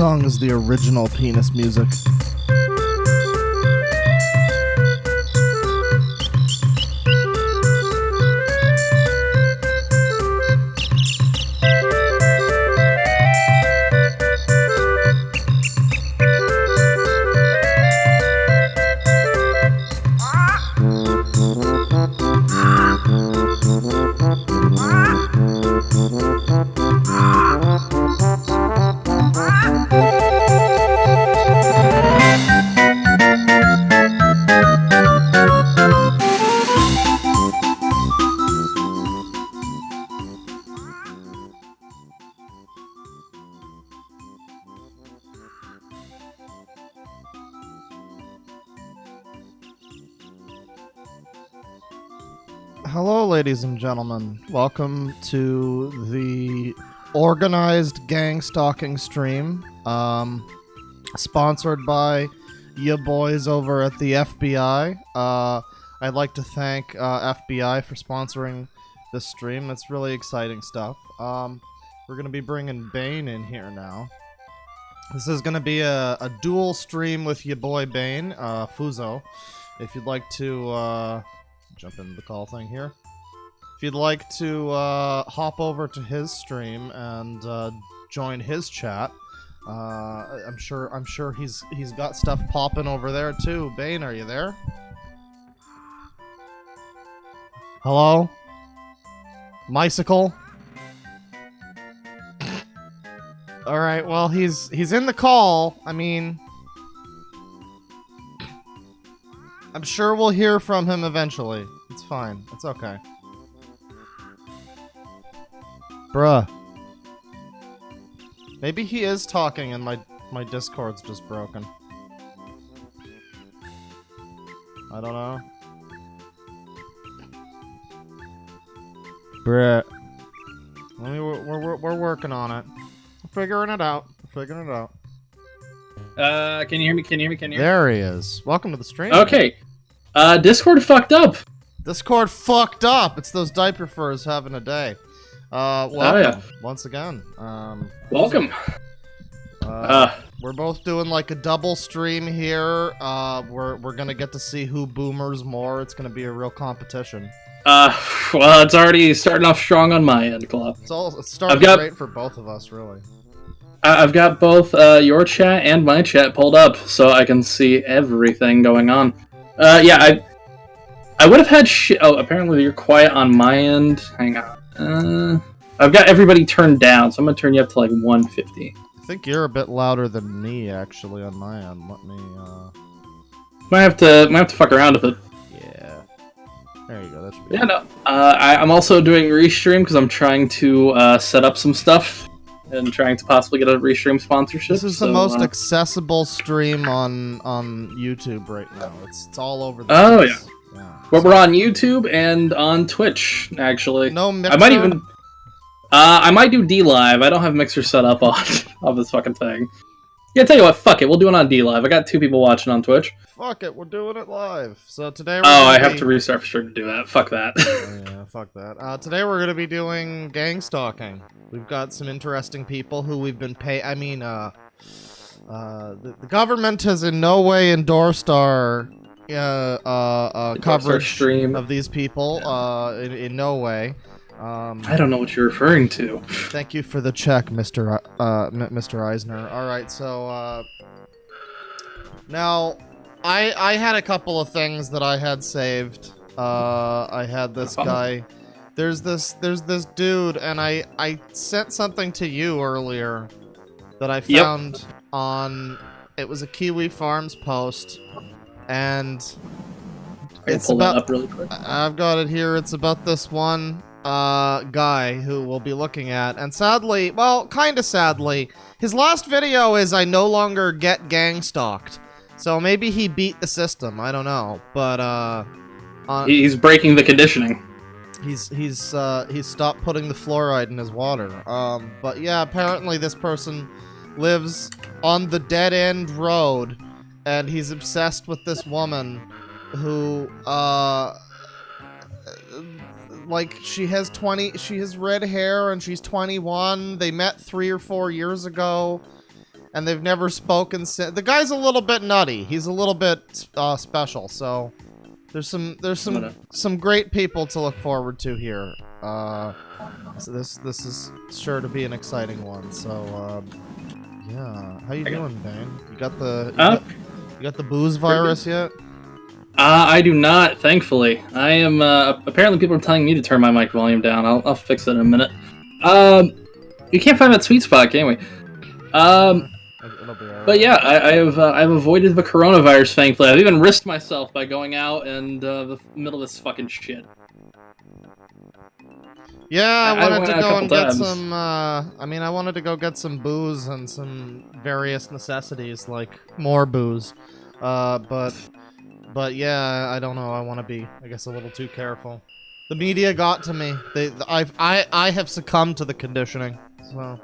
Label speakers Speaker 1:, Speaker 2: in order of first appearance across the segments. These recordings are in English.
Speaker 1: song is the original penis music. Hello, ladies and gentlemen. Welcome to the organized gang stalking stream, sponsored by ya boys over at the FBI. I'd like to thank FBI for sponsoring this stream. It's really exciting stuff. We're going to be bringing Bane in here now. This is going to be a dual stream with ya boy Bane, Fuzhou. If you'd like to... jump into the call thing here. If you'd like to hop over to his stream and join his chat, I'm sure he's got stuff popping over there too. Bane, are you there? Hello? Mycicle? All right, well he's in the call. I mean, I'm sure we'll hear from him eventually. It's fine. It's okay. Bruh. Maybe he is talking and my Discord's just broken. I don't know. Bruh. We're working on it. We're figuring it out. We're figuring it out.
Speaker 2: Can you hear me? Can you hear me? Can you hear me?
Speaker 1: There he is. Welcome to the stream.
Speaker 2: Okay. Discord fucked up.
Speaker 1: Discord fucked up. It's those diaper furs having a day. Welcome once again.
Speaker 2: Welcome.
Speaker 1: We're both doing like a double stream here. We're gonna get to see who boomers more. It's gonna be a real competition.
Speaker 2: Well, it's already starting off strong on my end, Club.
Speaker 1: It's starting great for both of us, really.
Speaker 2: I've got both your chat and my chat pulled up, so I can see everything going on. Yeah, I would have had oh, apparently you're quiet on my end. Hang on. I've got everybody turned down, so I'm gonna turn you up to like 150.
Speaker 1: I think you're a bit louder than me, actually, on my end. Let me,
Speaker 2: Might have to fuck around with it.
Speaker 1: Yeah. There you go. That should be
Speaker 2: Yeah, no. I'm also doing restream because I'm trying to set up some stuff and trying to possibly get a restream sponsorship.
Speaker 1: This is the most accessible stream on YouTube right now. It's all over the place. Yeah.
Speaker 2: Well, we're on YouTube and on Twitch, actually.
Speaker 1: No Mixer?
Speaker 2: I might do D-Live. I don't have Mixer set up on this fucking thing. Yeah, tell you what, fuck it. We'll do it on D-Live. I got 2 people watching on Twitch.
Speaker 1: Fuck it, we're doing it live. So today
Speaker 2: I have to restart for sure to do that. Fuck that.
Speaker 1: Oh, yeah, fuck that. Today we're gonna be doing gang stalking. We've got some interesting people who we've been the government has in no way endorsed our coverage
Speaker 2: stream
Speaker 1: of these people. In no way.
Speaker 2: I don't know what you're referring to.
Speaker 1: Thank you for the check, Mr. Eisner. All right, so now I had a couple of things that I had saved. I had this guy. There's this dude, and I sent something to you earlier that I found on. It was a Kiwi Farms post, and
Speaker 2: it's pull that up really quick.
Speaker 1: I've got it here. It's about this one guy who we'll be looking at, and sadly, well, kind of sadly, his last video is I no longer get gang stalked. So maybe he beat the system. I don't know, but
Speaker 2: he's breaking the conditioning.
Speaker 1: He's stopped putting the fluoride in his water. But yeah, apparently this person lives on the dead end road, and he's obsessed with this woman who like she has red hair and she's 21. They met 3 or 4 years ago. and they've never spoken since. The guy's a little bit nutty. He's a little bit special. So there's some great people to look forward to here. So this is sure to be an exciting one. So yeah, how you doing, Bane? You got the booze virus yet?
Speaker 2: I do not, thankfully. I am, apparently people are telling me to turn my mic volume down. I'll fix it in a minute. You can't find that sweet spot, can we?
Speaker 1: It'll be alright.
Speaker 2: But yeah, I've avoided the coronavirus, thankfully. I've even risked myself by going out in the middle of this fucking shit.
Speaker 1: Yeah, I wanted to go and get
Speaker 2: times.
Speaker 1: some, I wanted to go get some booze and some various necessities, like more booze. But yeah, I don't know, I want to be, I guess, a little too careful. The media got to me. I have succumbed to the conditioning, so...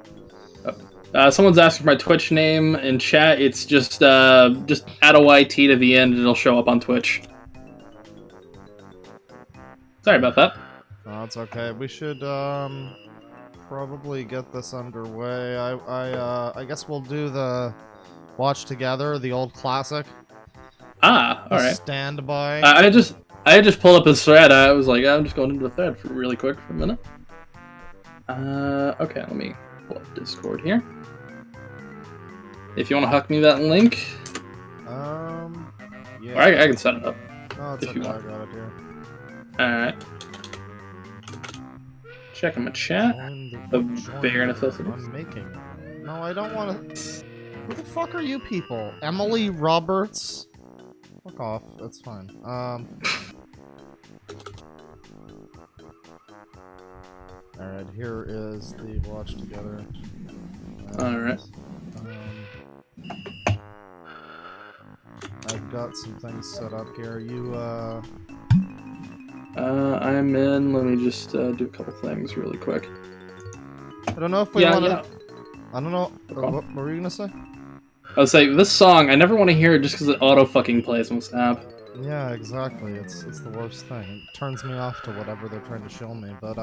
Speaker 2: Someone's asking for my Twitch name in chat. It's just add a YT to the end and it'll show up on Twitch. Sorry about that.
Speaker 1: No, it's okay. We should, probably get this underway. I guess we'll do the Watch Together, the old classic.
Speaker 2: Ah, alright.
Speaker 1: Standby.
Speaker 2: I had just pulled up his thread. I was like, I'm just going into the thread for really quick for a minute. Okay, let me pull up Discord here. If you want to huck me that link.
Speaker 1: Yeah.
Speaker 2: Or I can set it up.
Speaker 1: No, it's
Speaker 2: if
Speaker 1: okay,
Speaker 2: you want.
Speaker 1: I got it here.
Speaker 2: Alright. Checking my chat. The bare necessities.
Speaker 1: I'm making it. No, I don't want to... Who the fuck are you people? Emily Roberts? Fuck off. That's fine. Alright, here is the Watch Together.
Speaker 2: Alright.
Speaker 1: I've got some things set up here.
Speaker 2: I'm in. Let me just do a couple things really quick.
Speaker 1: I don't know if we want to... I don't know. What were you gonna say?
Speaker 2: I was saying, this song, I never want to hear it just because it auto-fucking plays on this app.
Speaker 1: Yeah, exactly. It's the worst thing. It turns me off to whatever they're trying to show me. But,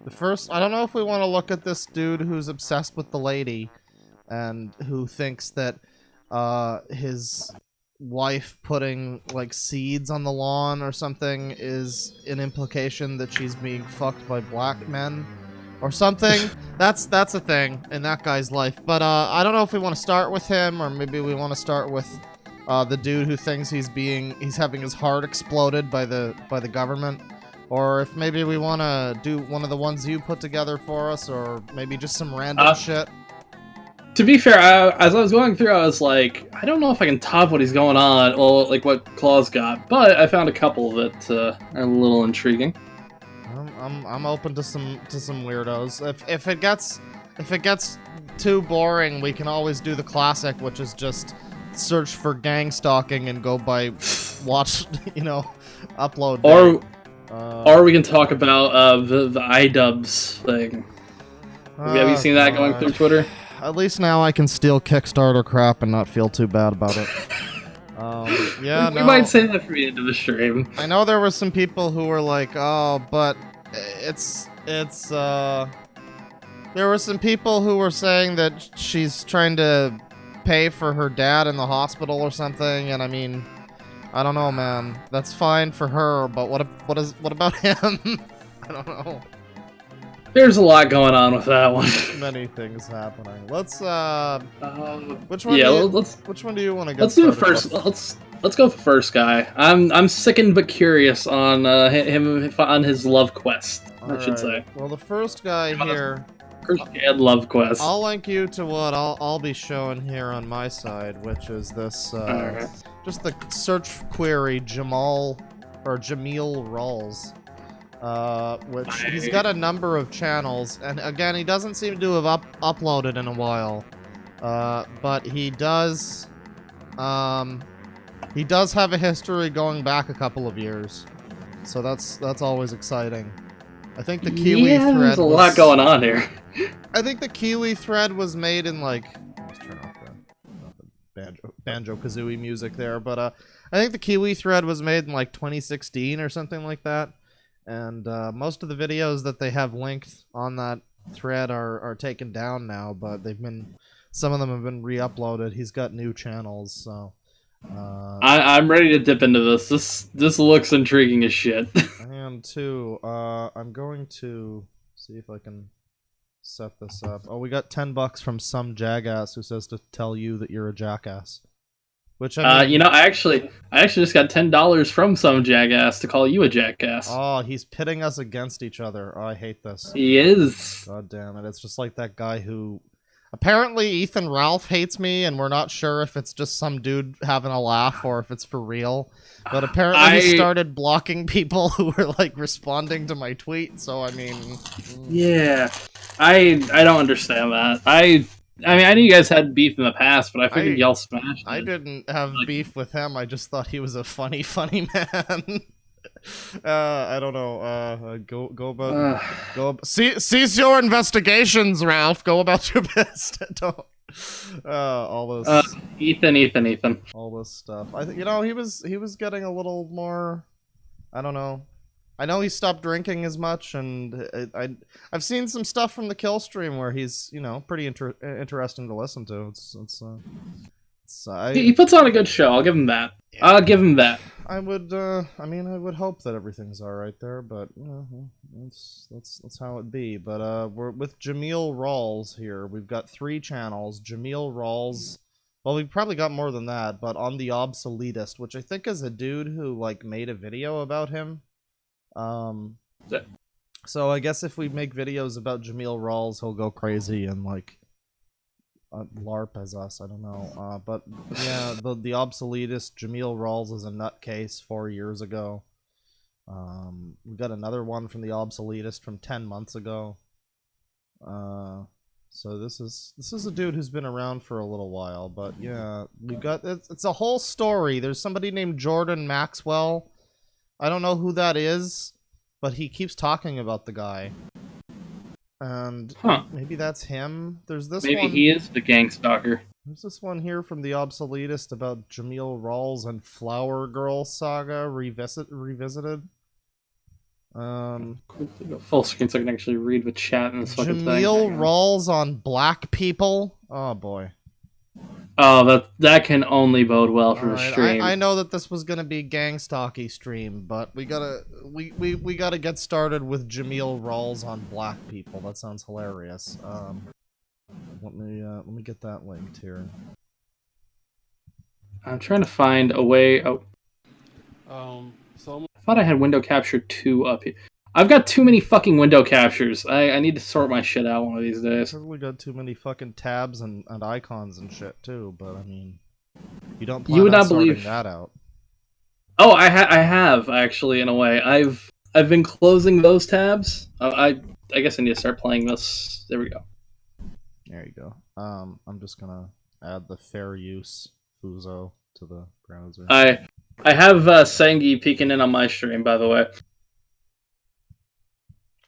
Speaker 1: the first... I don't know if we want to look at this dude who's obsessed with the lady and who thinks that, his wife putting, like, seeds on the lawn or something is an implication that she's being fucked by black men. Or something. That's a thing in that guy's life. But I don't know if we want to start with him, or maybe we want to start with the dude who thinks he's having his heart exploded by the government, or if maybe we want to do one of the ones you put together for us, or maybe just some random shit.
Speaker 2: To be fair, as I was going through, I was like, I don't know if I can top what he's going on, or like what Claw's got, but I found a couple that are a little intriguing.
Speaker 1: I'm open to some weirdos. If it gets too boring, we can always do the classic, which is just search for gang stalking and go by watch, upload.
Speaker 2: Or we can talk about the iDubbbz thing. Have you seen that going through Twitter?
Speaker 1: At least now I can steal Kickstarter crap and not feel too bad about it. Yeah,
Speaker 2: we might say that for the end of the stream.
Speaker 1: I know there were some people who were like, oh, but there were some people who were saying that she's trying to pay for her dad in the hospital or something, and I mean, I don't know, man. That's fine for her, but what about him? I don't know.
Speaker 2: There's a lot going on with that one.
Speaker 1: Many things happening. Let's which one?
Speaker 2: Yeah,
Speaker 1: which one do you want to get?
Speaker 2: Let's do the first. Let's go with the first guy. I'm sickened but curious on him on his love quest. I should say.
Speaker 1: Well, the first guy here.
Speaker 2: First love quest.
Speaker 1: I'll link you to what I'll be showing here on my side, which is this. Just the search query Jamil Rawls. Which he's got a number of channels, and again, he doesn't seem to have uploaded in a while. But he does have a history going back a couple of years, so that's always exciting. I think the Kiwi thread.
Speaker 2: There's a lot going on here.
Speaker 1: I think the Kiwi thread was made in like. Let's turn off the banjo kazooie music there, but I think the Kiwi thread was made in like 2016 or something like that. And most of the videos that they have linked on that thread are taken down now, but they've been some of them have been re-uploaded. He's got new channels, so.
Speaker 2: I'm ready to dip into this. This looks intriguing as shit.
Speaker 1: I am too. I'm going to see if I can set this up. Oh, we got $10 from some jackass who says to tell you that you're a jackass. Which I mean,
Speaker 2: I actually just got $10 from some jackass to call you a jackass.
Speaker 1: Oh, he's pitting us against each other. Oh, I hate this.
Speaker 2: He is.
Speaker 1: God damn it! It's just like that guy who. Apparently, Ethan Ralph hates me, and we're not sure if it's just some dude having a laugh or if it's for real. But apparently, he started blocking people who were like responding to my tweet. So I mean,
Speaker 2: yeah, I don't understand that. I mean, I knew you guys had beef in the past, but I figured y'all smashed it.
Speaker 1: I didn't have beef with him. I just thought he was a funny man. I don't know. Cease your investigations, Ralph. Go about your business. Don't. All this.
Speaker 2: Ethan.
Speaker 1: All this stuff. I think he was getting a little more. I don't know. I know he stopped drinking as much, and I've seen some stuff from the kill stream where he's pretty interesting to listen to.
Speaker 2: He puts on a good show. I'll give him that. Yeah. I'll give him that.
Speaker 1: I would hope that everything's all right there, but that's how it be. But we're with Jameel Rawls here. We've got 3 channels. Jameel Rawls. Well, we've probably got more than that, but on the Obsoletist, which I think is a dude who like made a video about him. So I guess if we make videos about Jameel Rawls, he'll go crazy and like. LARP as us, I don't know. But yeah, the Obsoletist, Jameel Rawls is a nutcase 4 years ago. We got another one from the Obsoletist from 10 months ago. So this is a dude who's been around for a little while, but yeah, we got it's a whole story. There's somebody named Jordan Maxwell. I don't know who that is, but he keeps talking about the guy. And maybe that's him. There's this one.
Speaker 2: Maybe he is the gang stalker.
Speaker 1: There's this one here from the Obsoletist about Jameel Rawls and Flower Girl Saga revisited.
Speaker 2: Full screen so I can actually read the chat and this fucking thing.
Speaker 1: Jameel Rawls on black people. Oh boy.
Speaker 2: Oh, that can only bode well for the stream.
Speaker 1: I know that this was gonna be gang stalky stream, but we gotta get started with Jameel Rawls on black people. That sounds hilarious. Let me get that linked here.
Speaker 2: I'm trying to find a way. Oh, I thought I had window capture 2 up here. I've got too many fucking window captures. I need to sort my shit out one of these days.
Speaker 1: I've probably got too many fucking tabs and icons and shit too, but I mean, you don't plan on sorting that out.
Speaker 2: Oh, I have actually, in a way. I've been closing those tabs. I guess I need to start playing this. There we go.
Speaker 1: There you go. I'm just gonna add the fair use Fuzhou to the browser.
Speaker 2: I have Sengi peeking in on my stream, by the way.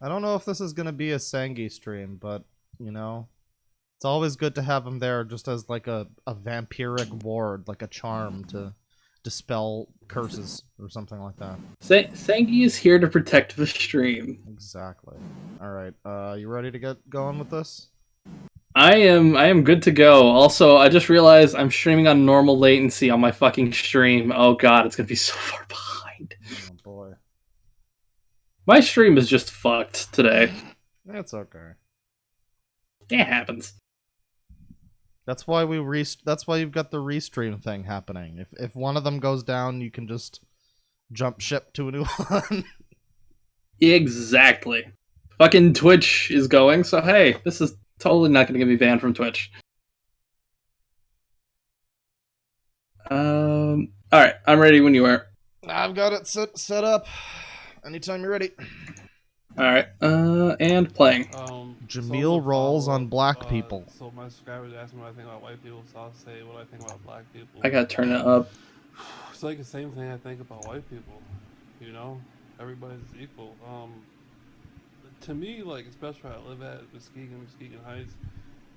Speaker 1: I don't know if this is going to be a Sengi stream, but, it's always good to have him there just as, like, a vampiric ward, like a charm to dispel curses or something like that.
Speaker 2: Sengi is here to protect the stream.
Speaker 1: Exactly. Alright, you ready to get going with this?
Speaker 2: I am good to go. Also, I just realized I'm streaming on normal latency on my fucking stream. Oh god, it's going to be so far behind.
Speaker 1: Oh boy.
Speaker 2: My stream is just fucked today.
Speaker 1: It's okay.
Speaker 2: It happens.
Speaker 1: That's why that's why you've got the restream thing happening. If one of them goes down, you can just jump ship to a new one.
Speaker 2: Exactly. Fucking Twitch is going, so hey, this is totally not going to get me banned from Twitch. Alright, I'm ready when you are.
Speaker 1: I've got it set up. Anytime you're ready.
Speaker 2: Alright, and playing.
Speaker 1: Jameel Rawls on black people.
Speaker 3: So my subscribers ask me what I think about white people, so I'll say what I think about black people.
Speaker 2: I gotta turn it up.
Speaker 3: It's like the same thing I think about white people. Everybody's equal. To me, like, especially where I live at Muskegon Heights,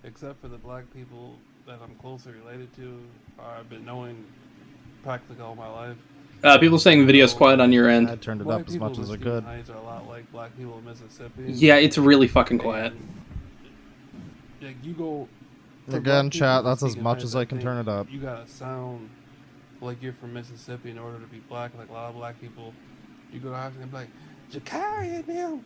Speaker 3: except for the black people that I'm closely related to, or I've been knowing practically all my life.
Speaker 2: People saying the video's quiet on your end.
Speaker 1: I turned it up as much as I could.
Speaker 3: Heights are a lot like black people in Mississippi.
Speaker 2: Yeah, it's really fucking quiet.
Speaker 3: Like, you go For
Speaker 1: Again,
Speaker 3: black
Speaker 1: chat,
Speaker 3: people,
Speaker 1: that's as
Speaker 3: Muskegon
Speaker 1: much
Speaker 3: Heights,
Speaker 1: as I can
Speaker 3: think
Speaker 1: turn it up.
Speaker 3: You gotta sound like you're from Mississippi in order to be black. Like a lot of black people, you go to high school and be like, Jakari and them,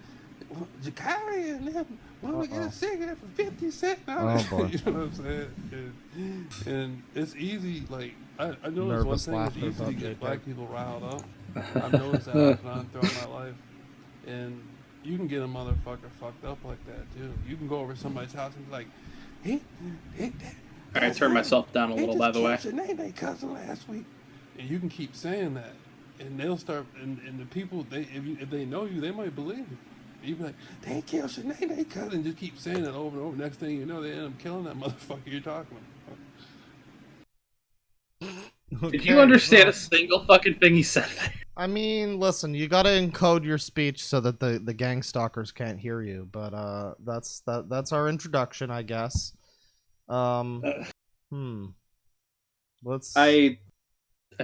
Speaker 3: Jakari and them, want to get a cigarette for 50 cents now?
Speaker 1: Oh, boy.
Speaker 3: You know what I'm saying? And it's easy. Like I noticed one
Speaker 1: Nervous
Speaker 3: thing: it's
Speaker 1: laughter
Speaker 3: easy to
Speaker 1: about
Speaker 3: get
Speaker 1: JK.
Speaker 3: black people riled up. I've noticed that off and on throughout my life, and you can get a motherfucker fucked up like that too. You can go over to somebody's house and be like,
Speaker 2: I turned myself down a little, by the way.
Speaker 3: They cousin last week, and you can keep saying that, and they'll start. And the people, if they know you, they might believe you. You be like, they killed Shanae cousin. Just keep saying it over and over. Next thing you know, they end up killing that motherfucker you're talking about.
Speaker 2: Did you understand a single fucking thing he said there?
Speaker 1: I mean, listen, you gotta encode your speech so that the gang stalkers can't hear you. But that's our introduction, I guess. Let's.
Speaker 2: I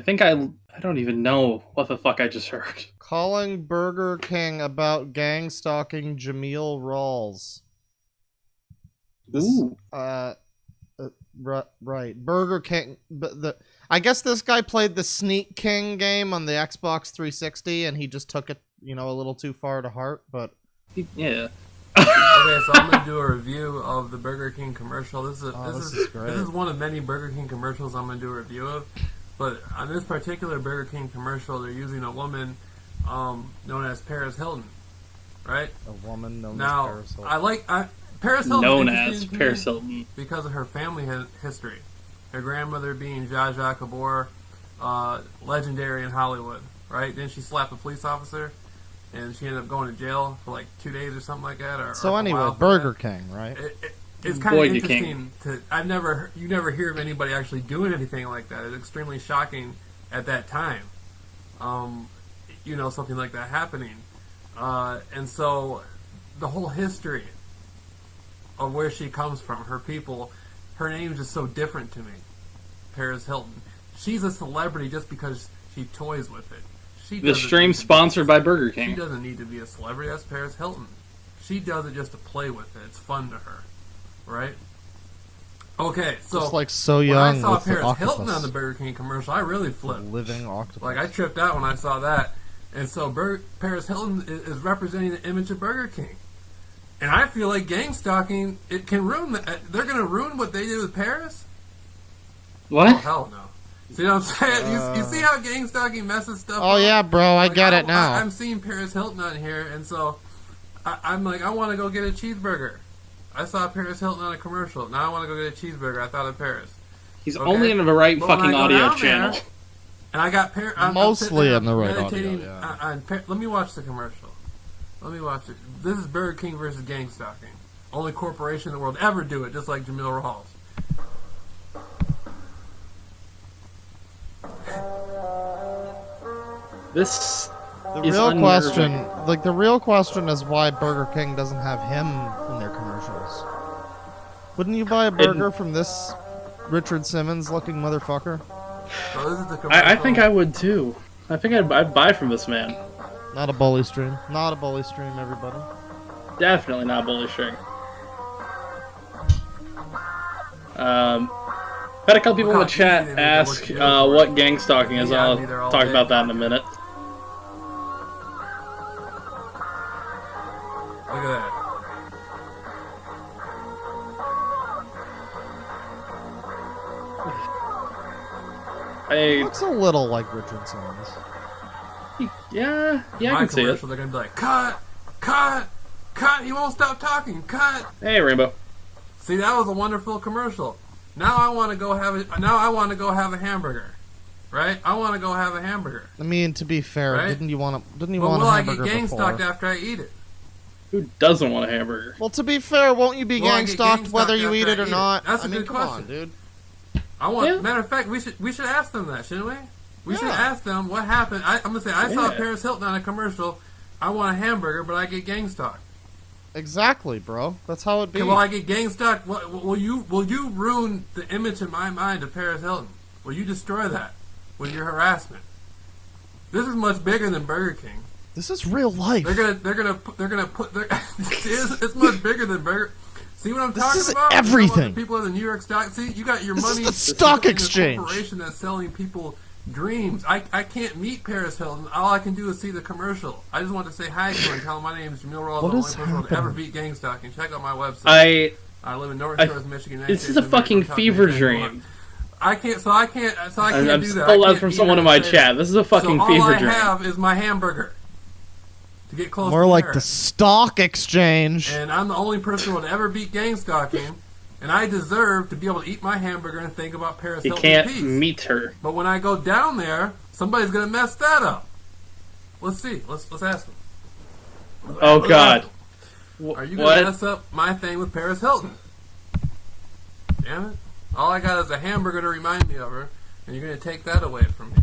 Speaker 2: think I don't even know what the fuck I just heard.
Speaker 1: Calling Burger King about gang stalking Jameel Rawls.
Speaker 2: Ooh.
Speaker 1: Right. Burger King. But I guess this guy played the Sneak King game on the Xbox 360, and he just took it, a little too far to heart. But
Speaker 2: Yeah.
Speaker 4: Okay, so I'm gonna do a review of the Burger King commercial. This is one of many Burger King commercials I'm gonna do a review of. But on this particular Burger King commercial, they're using a woman known as Paris Hilton, right?
Speaker 1: A woman known
Speaker 4: Now,
Speaker 1: as Paris Hilton.
Speaker 4: Paris Hilton
Speaker 2: Known
Speaker 4: is
Speaker 2: as
Speaker 4: interesting to
Speaker 2: Paris
Speaker 4: me
Speaker 2: Hilton.
Speaker 4: because of her family history. Her grandmother being Zsa Zsa Gabor, legendary in Hollywood, right? Then she slapped a police officer, and she ended up going to jail for like 2 days or something like that.
Speaker 1: So anyway, Burger King, right?
Speaker 4: It's kind of
Speaker 2: Boy, you
Speaker 4: interesting you never hear of anybody actually doing anything like that. It's extremely shocking at that time. Something like that happening. And so the whole history of where she comes from, her people, her name is just so different to me. Paris Hilton. She's a celebrity just because she toys with it.
Speaker 2: The stream sponsored by Burger King.
Speaker 4: She doesn't need to be a celebrity. That's Paris Hilton. She does it just to play with it. It's fun to her. Right? Okay, so
Speaker 1: Just like So
Speaker 4: when
Speaker 1: Young
Speaker 4: I saw
Speaker 1: with the
Speaker 4: Paris Hilton
Speaker 1: octopus.
Speaker 4: on the Burger King commercial, I really flipped.
Speaker 1: Living octopus.
Speaker 4: Like, I tripped out when I saw that. And so Paris Hilton is representing the image of Burger King. And I feel like gang stalking, it can ruin they're going to ruin what they did with Paris?
Speaker 2: What?
Speaker 4: Oh, hell no. See what I'm saying? You see how gang stalking messes stuff up?
Speaker 1: Oh yeah, bro, I get it now.
Speaker 4: I'm seeing Paris Hilton on here, and so I'm like, I want to go get a cheeseburger. I saw Paris Hilton on a commercial. Now I want to go get a cheeseburger. I thought of Paris.
Speaker 2: He's
Speaker 4: Okay.
Speaker 2: only in the right
Speaker 4: But when
Speaker 2: fucking
Speaker 4: I go
Speaker 2: audio
Speaker 4: down
Speaker 2: channel.
Speaker 4: there, and I got
Speaker 1: Mostly in the right
Speaker 4: meditating
Speaker 1: audio, yeah.
Speaker 4: let me watch the commercial. Let me watch it. This is Burger King versus gang stalking. Only corporation in the world ever do it, just like Jameel Rawls.
Speaker 2: This
Speaker 1: The
Speaker 2: is
Speaker 1: real
Speaker 2: unnerving.
Speaker 1: the real question is why Burger King doesn't have him in their commercials. Wouldn't you buy a burger from this Richard Simmons looking motherfucker?
Speaker 4: So this is the commercial.
Speaker 2: I think I would too. I think I'd buy from this man.
Speaker 1: Not a bully stream. Not a bully stream, everybody.
Speaker 2: Definitely not bully string. Had a couple people in the chat ask what gang stalking is. I'll talk about that in a minute.
Speaker 4: Look at that.
Speaker 1: Looks a little like Richard Simmons.
Speaker 2: Yeah, I
Speaker 4: My
Speaker 2: can see it.
Speaker 4: commercial, they're gonna be like, cut, cut, cut. He won't stop talking. Cut.
Speaker 2: Hey, Rainbow.
Speaker 4: See, that was a wonderful commercial. Now I want to go have a hamburger, right? I want to go have a hamburger.
Speaker 1: I mean, to be fair,
Speaker 4: Right?
Speaker 1: didn't you want
Speaker 4: But
Speaker 1: a
Speaker 4: will I
Speaker 1: hamburger
Speaker 4: get gang
Speaker 1: before?
Speaker 4: stalked after I eat it?
Speaker 2: Who doesn't want a hamburger?
Speaker 1: Well, to be fair, won't you be
Speaker 4: Will I
Speaker 1: gang
Speaker 4: get
Speaker 1: stalked
Speaker 4: gang
Speaker 1: whether
Speaker 4: stalked
Speaker 1: you eat
Speaker 4: after
Speaker 1: it
Speaker 4: I
Speaker 1: or
Speaker 4: eat it?
Speaker 1: not?
Speaker 4: That's a
Speaker 1: I mean,
Speaker 4: good
Speaker 1: come on,
Speaker 4: question.
Speaker 1: dude.
Speaker 2: Yeah.
Speaker 4: Matter of fact, we should ask them that, shouldn't we? We should
Speaker 1: Yeah.
Speaker 4: ask them what happened. I'm gonna say I saw
Speaker 2: Yeah.
Speaker 4: Paris Hilton on a commercial. I want a hamburger, but I get gang stalked.
Speaker 1: Exactly, bro. That's how it be.
Speaker 4: Okay, will I get gang stalked? Will you ruin the image in my mind of Paris Hilton? Will you destroy that with your harassment? This is much bigger than Burger King.
Speaker 1: This is real life.
Speaker 4: They're gonna put it's much bigger than Burger. See what I'm
Speaker 1: This
Speaker 4: talking
Speaker 1: is
Speaker 4: about?
Speaker 1: everything.
Speaker 4: The people in the New York stock. See, you got your
Speaker 1: This is
Speaker 4: money.
Speaker 1: the stock
Speaker 4: in a
Speaker 1: exchange.
Speaker 4: corporation that's selling people dreams. I can't meet Paris Hilton. All I can do is see the commercial. I just want to say hi to her and tell her my name is Jamil Rawls. I'm the only person to ever beat gang stalking. Check out my website. I live in North Shores, Michigan.
Speaker 2: This is a fucking fever dream.
Speaker 4: I can't do that.
Speaker 2: I'm stole that from someone in my chat. This is a fucking fever dream.
Speaker 4: All I have is my hamburger to get close.
Speaker 1: More like the stock exchange.
Speaker 4: And I'm the only person who would ever beat gang stalking, and I deserve to be able to eat my hamburger and think about Paris
Speaker 2: You
Speaker 4: Hilton in
Speaker 2: can't
Speaker 4: peace.
Speaker 2: meet her.
Speaker 4: But when I go down there, somebody's gonna mess that up. Let's see. Let's ask them.
Speaker 2: Oh God.
Speaker 4: Are you gonna mess up my thing with Paris Hilton? Damn it! All I got is a hamburger to remind me of her, and you're gonna take that away from me.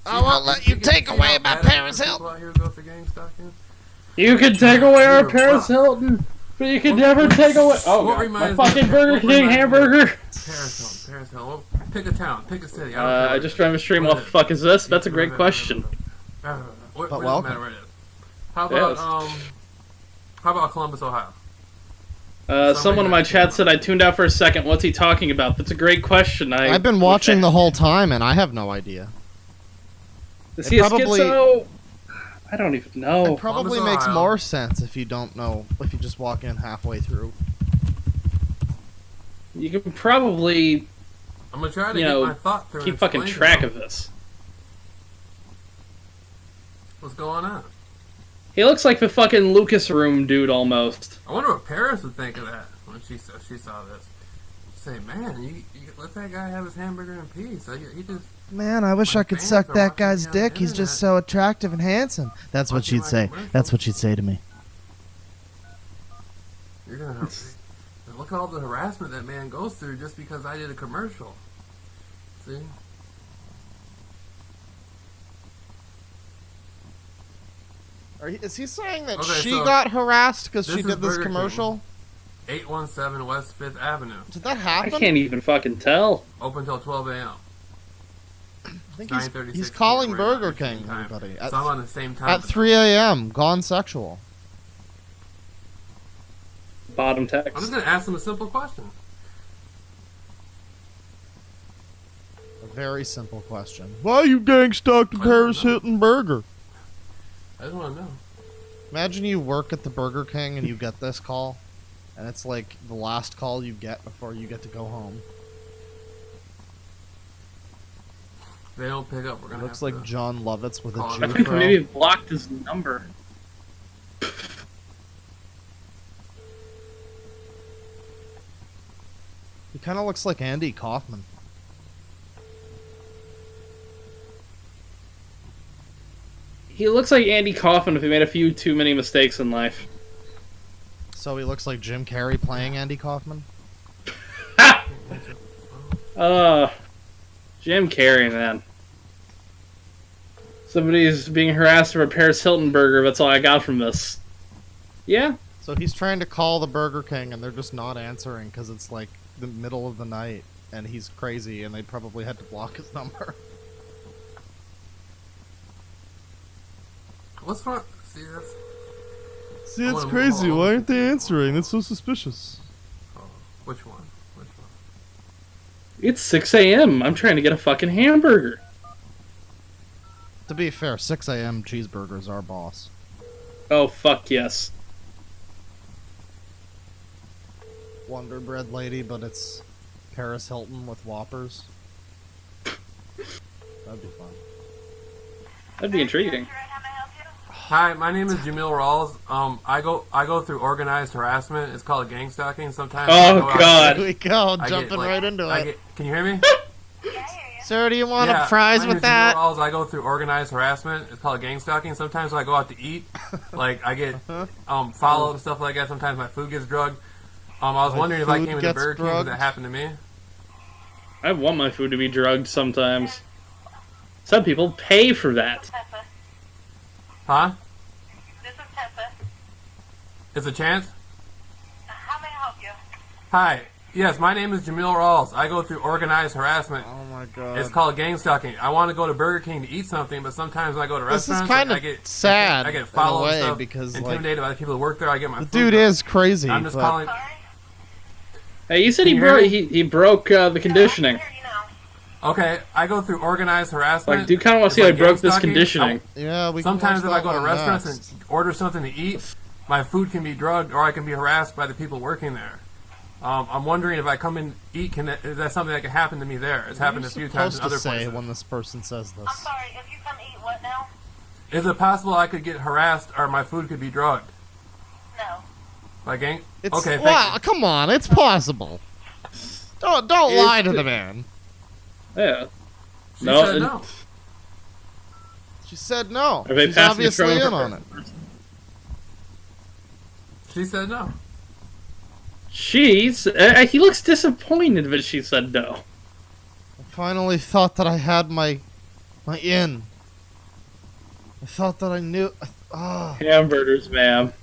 Speaker 1: I won't let you take away my Paris Hilton.
Speaker 4: Out here go for gang stalking?
Speaker 2: You could take away our Paris Hilton, but you could never take away. Oh, God, my fucking Burger King hamburger.
Speaker 4: Paris Hilton. Well, pick a town, pick a city.
Speaker 2: I just trying to stream. What the fuck is this? That's a great question.
Speaker 4: What
Speaker 1: But
Speaker 4: does it
Speaker 1: welcome.
Speaker 4: matter where it is? How about Columbus, Ohio?
Speaker 2: Someone in my chat said I tuned out for a second. What's he talking about? That's a great question.
Speaker 1: I've been watching the whole time, and I have no idea.
Speaker 2: Is he a schizo? I don't even know.
Speaker 1: It probably
Speaker 4: Columbus,
Speaker 1: makes
Speaker 4: Ohio.
Speaker 1: more sense if you don't know, if you just walk in halfway through.
Speaker 2: You can probably,
Speaker 4: I'm gonna try to
Speaker 2: you
Speaker 4: get
Speaker 2: know,
Speaker 4: my thought through.
Speaker 2: keep
Speaker 4: and
Speaker 2: fucking
Speaker 4: explain
Speaker 2: track
Speaker 4: to
Speaker 2: of this.
Speaker 4: what's going on.
Speaker 2: He looks like the fucking Lucas Room dude almost.
Speaker 4: I wonder what Paris would think of that when she saw this. She'd say, "Man, you let that guy have his hamburger in peace. He just."
Speaker 1: Man, I wish
Speaker 4: My
Speaker 1: I could
Speaker 4: fans
Speaker 1: suck
Speaker 4: are
Speaker 1: that
Speaker 4: watching
Speaker 1: guy's
Speaker 4: me on the
Speaker 1: dick. He's just
Speaker 4: internet.
Speaker 1: so attractive and handsome. That's what
Speaker 4: Watching
Speaker 1: she'd
Speaker 4: my
Speaker 1: say.
Speaker 4: commercials.
Speaker 1: That's what she'd say to me.
Speaker 4: You're gonna look at all the harassment that man goes through just because I did a commercial. See?
Speaker 1: Is he saying that
Speaker 4: Okay,
Speaker 1: she
Speaker 4: so
Speaker 1: got harassed because
Speaker 4: this
Speaker 1: she
Speaker 4: is
Speaker 1: did this
Speaker 4: Burger King.
Speaker 1: commercial?
Speaker 4: 817 West 5th Avenue.
Speaker 1: Did that
Speaker 2: I
Speaker 1: happen?
Speaker 2: can't even fucking tell.
Speaker 4: Open till 12 a.m.
Speaker 1: I think
Speaker 4: 9:36
Speaker 1: he's calling
Speaker 4: p.m.
Speaker 1: Burger
Speaker 4: right now,
Speaker 1: King,
Speaker 4: Eastern time.
Speaker 1: everybody.
Speaker 4: So I'm on the same time.
Speaker 1: At 3 a.m. Gone sexual.
Speaker 2: Bottom
Speaker 4: I'm
Speaker 2: text.
Speaker 4: just gonna ask him a simple question.
Speaker 1: A very simple question. Why are you gang stalking
Speaker 4: I don't
Speaker 1: Paris
Speaker 4: know.
Speaker 1: Hilton Burger?
Speaker 4: I just want to know.
Speaker 1: Imagine you work at the Burger King and you get this call, and it's like the last call you get before you get to go home.
Speaker 4: If they don't pick up, we're gonna.
Speaker 1: Looks
Speaker 4: have
Speaker 1: like
Speaker 4: to
Speaker 1: John Lovitz with a
Speaker 4: call
Speaker 1: Jew
Speaker 2: I
Speaker 4: him.
Speaker 2: think
Speaker 1: throw.
Speaker 2: maybe blocked his number.
Speaker 1: He kind of looks like Andy Kaufman.
Speaker 2: He looks like Andy Kaufman if he made a few too many mistakes in life.
Speaker 1: So he looks like Jim Carrey playing Andy Kaufman.
Speaker 2: Jim Carrey, man. Somebody's being harassed for a Paris Hilton burger. That's all I got from this. Yeah.
Speaker 1: So he's trying to call the Burger King and they're just not answering because it's like the middle of the night and he's crazy and they probably had to block his number.
Speaker 4: What's wrong? See, that's.
Speaker 1: See,
Speaker 4: I
Speaker 1: it's
Speaker 4: wanna
Speaker 1: crazy.
Speaker 4: move on.
Speaker 1: Why aren't they answering? That's so suspicious.
Speaker 4: Oh, which one? Which one?
Speaker 2: It's 6 a.m. I'm trying to get a fucking hamburger.
Speaker 1: To be fair, 6 a.m. cheeseburgers are boss.
Speaker 2: Oh, fuck yes.
Speaker 1: Wonder Bread lady, but it's Paris Hilton with Whoppers. That'd be fun.
Speaker 2: That'd be intriguing.
Speaker 4: Hi, my name is Jamil Rawls. I go through organized harassment. It's called gang stalking. Sometimes. I
Speaker 2: Oh,
Speaker 4: go out-
Speaker 2: God.
Speaker 1: Here we go,
Speaker 4: I
Speaker 1: jumping
Speaker 4: get, like,
Speaker 1: right into it.
Speaker 4: Can you hear me?
Speaker 1: Sir, do you want
Speaker 4: Yeah,
Speaker 1: fries
Speaker 4: my name
Speaker 1: with
Speaker 4: is
Speaker 1: that?
Speaker 4: Jamil Rawls. I go through organized harassment. It's called gang stalking. Sometimes when I go out to eat, like I get followed and stuff like that. Sometimes my food gets drugged. I was
Speaker 1: My
Speaker 4: wondering if I
Speaker 1: food
Speaker 4: came into
Speaker 1: gets
Speaker 4: Burger King, would
Speaker 1: drugged?
Speaker 4: that happen to me?
Speaker 2: I want my food to be drugged sometimes. Some people pay for that.
Speaker 4: Huh?
Speaker 5: This is Tessa.
Speaker 4: Is a chance?
Speaker 5: How may I help you?
Speaker 4: Hi. Yes, my name is Jamil Rawls. I go through organized harassment.
Speaker 1: Oh my god.
Speaker 4: It's called gang stalking. I want to go to Burger King to eat something, but sometimes when I go to
Speaker 1: This is
Speaker 4: restaurants,
Speaker 1: kind
Speaker 4: I
Speaker 1: of
Speaker 4: get
Speaker 1: sad
Speaker 4: I get
Speaker 1: in a
Speaker 4: followed
Speaker 1: way
Speaker 4: and stuff,
Speaker 1: because like
Speaker 4: intimidated by the people who work there. I get my
Speaker 1: the
Speaker 4: food
Speaker 1: dude
Speaker 4: drugged.
Speaker 1: is crazy.
Speaker 4: I'm just
Speaker 1: but
Speaker 4: calling.
Speaker 2: Hey, you said
Speaker 4: Can
Speaker 2: he
Speaker 4: you hear
Speaker 2: broke.
Speaker 4: me?
Speaker 2: He broke the conditioning.
Speaker 5: I can hear you now.
Speaker 4: Okay, I go through organized harassment.
Speaker 2: Like, do you kind of want to
Speaker 4: It's
Speaker 2: see how he
Speaker 4: like
Speaker 2: broke
Speaker 4: gang
Speaker 2: this
Speaker 4: stalking.
Speaker 2: conditioning?
Speaker 1: Yeah, we
Speaker 4: Sometimes
Speaker 1: can
Speaker 4: if
Speaker 1: watch
Speaker 4: I go
Speaker 1: that
Speaker 4: to
Speaker 1: one
Speaker 4: restaurants
Speaker 1: next.
Speaker 4: and order something to eat, my food can be drugged, or I can be harassed by the people working there. I'm wondering if I come and eat, is that something that can happen to me there? It's happened a few times in
Speaker 1: Supposed to
Speaker 4: other
Speaker 1: say
Speaker 4: places.
Speaker 1: when this person says
Speaker 5: I'm
Speaker 1: this.
Speaker 5: sorry, if you come eat what now?
Speaker 4: Is it possible I could get harassed or my food could be drugged?
Speaker 5: No.
Speaker 4: By gang?
Speaker 1: It's,
Speaker 4: Okay, thank
Speaker 1: wow,
Speaker 4: you.
Speaker 1: come on, it's possible. Don't lie to the man.
Speaker 2: Yeah.
Speaker 4: She
Speaker 2: No,
Speaker 4: said
Speaker 2: and-
Speaker 4: no.
Speaker 1: She said no.
Speaker 2: Are they
Speaker 1: She's
Speaker 2: passing the
Speaker 1: obviously
Speaker 2: trail
Speaker 1: in
Speaker 2: for-
Speaker 1: on it.
Speaker 4: She said no.
Speaker 2: He looks disappointed, but she said no.
Speaker 1: I finally thought that I had my in. I thought that I knew. Ah,
Speaker 2: Hamburgers, ma'am.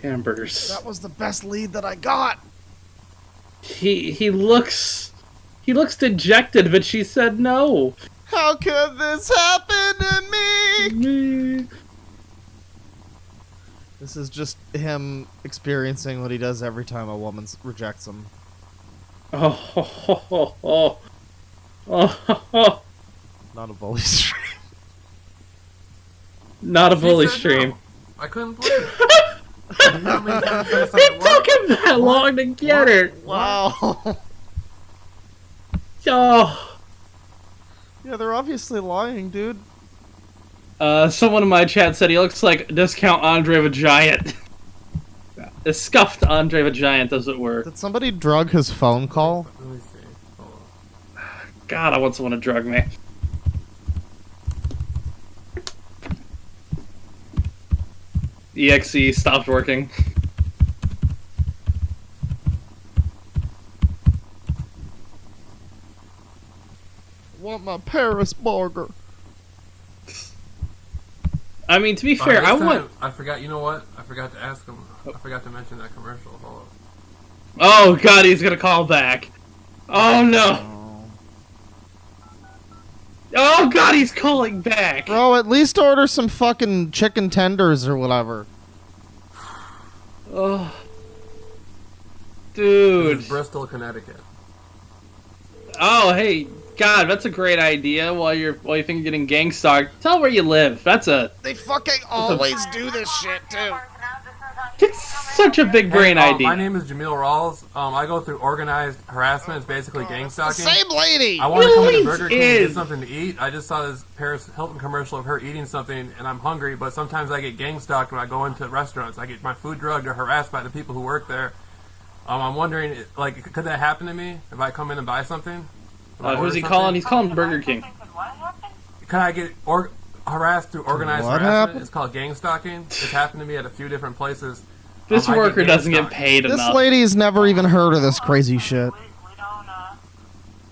Speaker 2: Hamburgers.
Speaker 1: that was the best lead that I got.
Speaker 2: He looks dejected, but she said no.
Speaker 1: How could this happen to me? This is just him experiencing what he does every time a woman rejects him.
Speaker 2: Oh.
Speaker 1: Not a bully stream.
Speaker 2: Not a
Speaker 4: She
Speaker 2: bully
Speaker 4: said
Speaker 2: stream.
Speaker 4: no. I couldn't believe it. How many times did I say
Speaker 2: It
Speaker 4: what?
Speaker 2: took him that long to get her.
Speaker 1: Wow.
Speaker 2: Oh.
Speaker 1: Yeah, they're obviously lying, dude.
Speaker 2: Someone in my chat said he looks like Discount Andre the Giant. A scuffed Andre the Giant, as it were.
Speaker 1: Did somebody drug his phone call?
Speaker 4: Let me see. Hold on.
Speaker 2: God, I want someone to drug me. EXE stopped working.
Speaker 1: Want my Paris burger.
Speaker 2: I mean, to be
Speaker 4: Oh,
Speaker 2: fair,
Speaker 4: this
Speaker 2: I
Speaker 4: time,
Speaker 2: want.
Speaker 4: I forgot. You know what? I forgot to ask him. I forgot to mention that commercial. Hold on.
Speaker 2: Oh God, he's gonna call back. Oh no. Oh God, he's calling back.
Speaker 1: Bro, at least order some fucking chicken tenders or whatever.
Speaker 2: Oh.
Speaker 4: This is
Speaker 2: Dude.
Speaker 4: Bristol, Connecticut.
Speaker 2: Oh, hey, God, that's a great idea. While you think you're getting gang stalked, tell where you live. That's a.
Speaker 1: They fucking always do this shit, too.
Speaker 2: It's such a big brain
Speaker 4: Hey,
Speaker 2: idea.
Speaker 4: my name is Jamil Rawls. I go through organized harassment. It's basically gang
Speaker 1: The
Speaker 4: stalking.
Speaker 1: same lady!
Speaker 4: I want to come into
Speaker 2: Really
Speaker 4: Burger King and get
Speaker 2: is.
Speaker 4: something to eat. I just saw this Paris Hilton commercial of her eating something, and I'm hungry. But sometimes I get gang stalked when I go into restaurants. I get my food drugged or harassed by the people who work there. I'm wondering, like, could that happen to me if I come in and buy something? If I
Speaker 2: Who's
Speaker 4: order
Speaker 2: he
Speaker 4: something?
Speaker 2: calling? He's calling Burger King.
Speaker 5: What happened?
Speaker 4: Can I get harassed through organized
Speaker 1: what
Speaker 4: harassment?
Speaker 1: happened?
Speaker 4: It's called gang stalking. It's happened to me at a few different places.
Speaker 2: This
Speaker 4: I get
Speaker 2: worker
Speaker 4: gang
Speaker 2: doesn't get
Speaker 4: stalked.
Speaker 2: paid
Speaker 1: This
Speaker 2: enough.
Speaker 1: lady's never even heard of this crazy shit.
Speaker 5: We don't,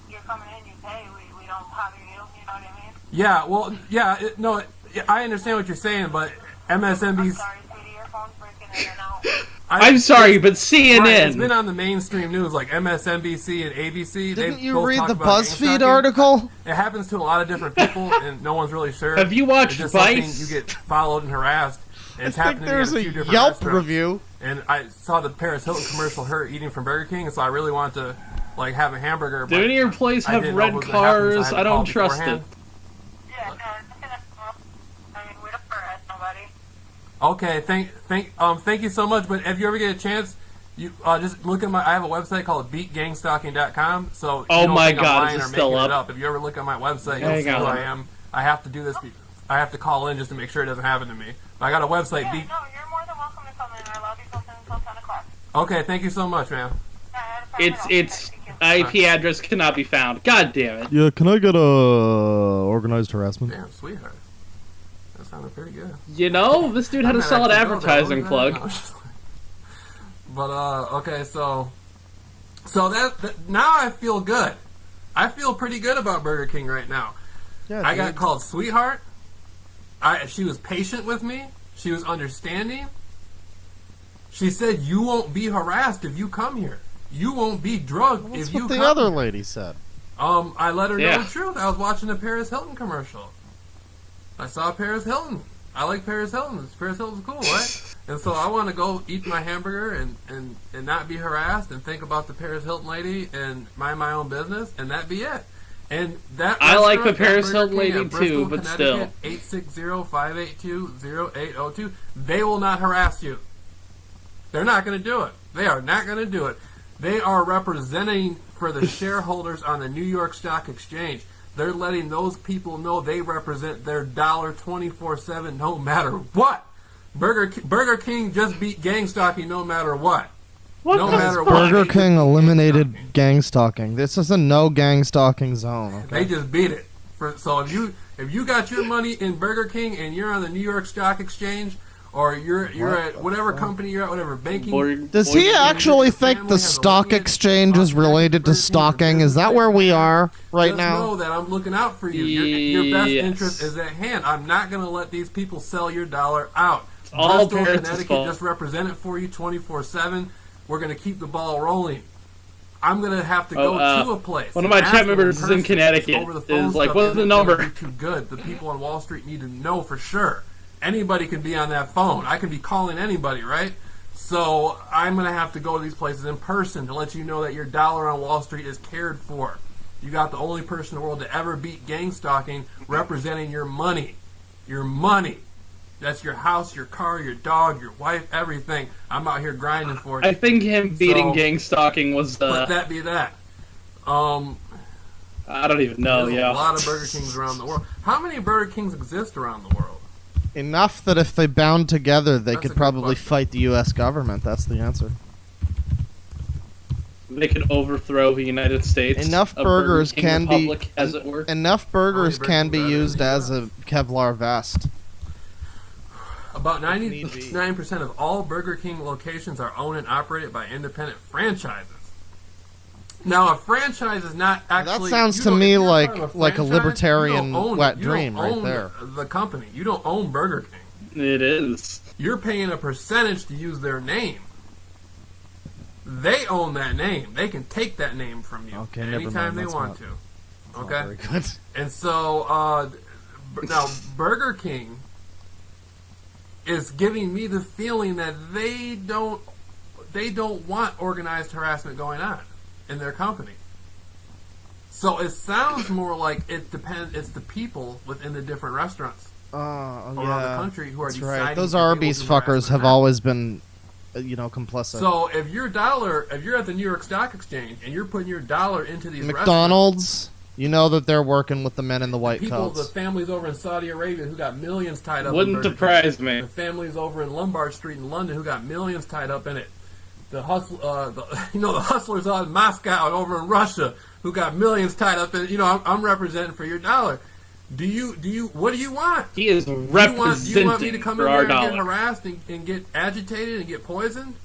Speaker 5: you're coming in, you pay, we don't bother you, you know what I mean?
Speaker 4: Yeah, well, yeah, no, I understand what you're saying, but
Speaker 5: I'm
Speaker 4: MSNBC.
Speaker 5: sorry, sweetie, your phone's breaking in and out.
Speaker 2: I'm sorry, but CNN.
Speaker 4: Right, it's been on the mainstream news, like MSNBC and ABC.
Speaker 1: Didn't
Speaker 4: They've
Speaker 1: you
Speaker 4: both
Speaker 1: read
Speaker 4: talked
Speaker 1: the
Speaker 4: about gang
Speaker 1: BuzzFeed
Speaker 4: stalking.
Speaker 1: article?
Speaker 4: It happens to a lot of different people, and no one's really sure.
Speaker 2: Have you watched
Speaker 4: It's just something
Speaker 2: Vice?
Speaker 4: you get followed and harassed. And
Speaker 1: I
Speaker 4: it's
Speaker 1: think
Speaker 4: happened to me
Speaker 1: there's
Speaker 4: at a
Speaker 1: a
Speaker 4: few different
Speaker 1: Yelp
Speaker 4: restaurants.
Speaker 1: review.
Speaker 4: And I saw the Paris Hilton commercial, her eating from Burger King, and so I really wanted to, like, have a hamburger.
Speaker 2: Do
Speaker 4: but
Speaker 2: any of your places
Speaker 4: I
Speaker 2: have
Speaker 4: didn't know
Speaker 2: red
Speaker 4: what was gonna happen, so
Speaker 2: cars?
Speaker 4: had to
Speaker 2: I don't
Speaker 4: call
Speaker 2: trust
Speaker 4: beforehand.
Speaker 2: it.
Speaker 5: Yeah, no, it's gonna, I mean, we don't harass nobody.
Speaker 4: Okay, thank you so much. But if you ever get a chance, you just look at I have a website called beatgangstalking.com. So
Speaker 2: Oh
Speaker 4: you don't
Speaker 2: my
Speaker 4: think I'm
Speaker 2: God,
Speaker 4: lying
Speaker 2: is it
Speaker 4: or
Speaker 2: still
Speaker 4: making it
Speaker 2: up?
Speaker 4: If you ever look at my website, you'll
Speaker 2: Hang
Speaker 4: see who
Speaker 2: on.
Speaker 4: I am. I have to do this. I have to call in just to make sure it doesn't happen to me. But I got a website.
Speaker 5: Yeah, no, you're more than welcome to come in. Our lobby's open until 10 o'clock.
Speaker 4: Okay, thank you so much, man.
Speaker 2: Its IP address cannot be found. God damn it.
Speaker 1: Yeah, can I get organized harassment?
Speaker 4: Damn, sweetheart. That sounded pretty good.
Speaker 2: You know, this dude had a
Speaker 4: I might
Speaker 2: solid
Speaker 4: actually go there.
Speaker 2: advertising
Speaker 4: What was that?
Speaker 2: plug.
Speaker 4: No, just like- But okay, so that now I feel good. I feel pretty good about Burger King right now.
Speaker 1: Yeah,
Speaker 4: I got called sweetheart. She was patient with me. She was understanding. She said, "You won't be harassed if you come here. You won't be drugged
Speaker 1: That's
Speaker 4: if you
Speaker 1: what the
Speaker 4: come."
Speaker 1: other lady said.
Speaker 4: I let her know
Speaker 2: Yeah.
Speaker 4: the truth. I was watching a Paris Hilton commercial. I saw Paris Hilton. I like Paris Hilton. Paris Hilton's cool, right? And so I want to go eat my hamburger and not be harassed and think about the Paris Hilton lady and mind my own business, and that be it. And that
Speaker 2: I like the
Speaker 4: restaurant,
Speaker 2: Paris
Speaker 4: Burger
Speaker 2: Hilton
Speaker 4: King
Speaker 2: lady
Speaker 4: at Bristol,
Speaker 2: too, but still.
Speaker 4: Connecticut, 860-582-0802, they will not harass you. They're not going to do it. They are not going to do it. They are representing for the shareholders on the New York Stock Exchange. They're letting those people know they represent their dollar 24/7 no matter what. Burger King just beat gang stalking no matter what. No matter what.
Speaker 1: Burger King eliminated gang stalking. This is a no gang stalking zone. Okay?
Speaker 4: They just beat it. So if you got your money in Burger King and you're on the New York Stock Exchange, or you're at whatever company you're at, whatever banking.
Speaker 1: Does he actually think the stock exchange is related to stalking? Is that where we are right now?
Speaker 4: Just know that I'm looking out for you. Your best interest is at hand. I'm not going to let these people sell your dollar out.
Speaker 2: All
Speaker 4: Bristol,
Speaker 2: Paris'
Speaker 4: Connecticut
Speaker 2: fault.
Speaker 4: just represent it for you 24/7. We're going to keep the ball rolling. I'm going to have to go to a place.
Speaker 2: One of my chat members is in Connecticut. Is like, what's the number?
Speaker 4: Too good. The people on Wall Street need to know for sure. Anybody can be on that phone. I can be calling anybody, right? So I'm going to have to go to these places in person to let you know that your dollar on Wall Street is cared for. You got the only person in the world to ever beat gang stalking representing your money. Your money. That's your house, your car, your dog, your wife, everything. I'm out here grinding for it.
Speaker 2: I think him beating gang stalking was
Speaker 4: Let that be that.
Speaker 2: I don't even know,
Speaker 4: There's a lot of Burger Kings around the world. How many Burger Kings exist around the world?
Speaker 1: Enough that if they bound together, they
Speaker 4: That's a
Speaker 1: could
Speaker 4: good
Speaker 1: probably
Speaker 4: question.
Speaker 1: fight the U.S. government. That's the answer.
Speaker 2: They could overthrow the United States.
Speaker 1: Enough
Speaker 2: a
Speaker 1: burgers
Speaker 2: Burger King
Speaker 1: can be
Speaker 2: Republic, as it were.
Speaker 1: enough burgers
Speaker 4: How many
Speaker 1: can be
Speaker 4: burgers are there in
Speaker 1: used
Speaker 4: the
Speaker 1: as
Speaker 4: US?
Speaker 1: a Kevlar vest.
Speaker 4: About
Speaker 1: need
Speaker 4: 99% of all Burger King locations are owned and operated by independent franchises. Now, a franchise is not actually...
Speaker 1: That sounds
Speaker 4: you
Speaker 1: to
Speaker 4: don't-
Speaker 1: me
Speaker 4: if you're
Speaker 1: like
Speaker 4: part of a
Speaker 1: a
Speaker 4: franchise,
Speaker 1: libertarian
Speaker 4: you don't own-
Speaker 1: wet
Speaker 4: you don't
Speaker 1: dream right
Speaker 4: own
Speaker 1: there.
Speaker 4: The company. You don't own Burger King.
Speaker 2: It is.
Speaker 4: You're paying a percentage to use their name. They own that name. They can take that name from you
Speaker 1: Okay, never
Speaker 4: anytime
Speaker 1: mind,
Speaker 4: they
Speaker 1: that's
Speaker 4: want
Speaker 1: not-
Speaker 4: to.
Speaker 1: Not
Speaker 4: Okay?
Speaker 1: very good.
Speaker 4: And so, now, Burger King is giving me the feeling that they don't want organized harassment going on in their company. So it sounds more like it depends. It's the people within the different restaurants around the
Speaker 1: Yeah,
Speaker 4: country who are
Speaker 1: that's
Speaker 4: deciding.
Speaker 1: right. Those
Speaker 4: if they will
Speaker 1: Arby's
Speaker 4: do
Speaker 1: fuckers
Speaker 4: harassment
Speaker 1: have
Speaker 4: or not.
Speaker 1: always been, complicit.
Speaker 4: So if you're at the New York Stock Exchange and you're putting your dollar into these
Speaker 1: McDonald's, you know that they're working with the men in the white
Speaker 4: restaurants, the
Speaker 1: coats.
Speaker 4: families over in Saudi Arabia who got millions tied up.
Speaker 2: Wouldn't
Speaker 4: in Burger King.
Speaker 2: surprise me.
Speaker 4: The families over in Lombard Street in London who got millions tied up in it. The hustlers out in Moscow and over in Russia who got millions tied up in it. I'm representing for your dollar. What do you want?
Speaker 2: He is
Speaker 4: Do you want me
Speaker 2: representing
Speaker 4: to come
Speaker 2: for
Speaker 4: in
Speaker 2: our
Speaker 4: there and get
Speaker 2: dollar.
Speaker 4: harassed and get agitated and get poisoned?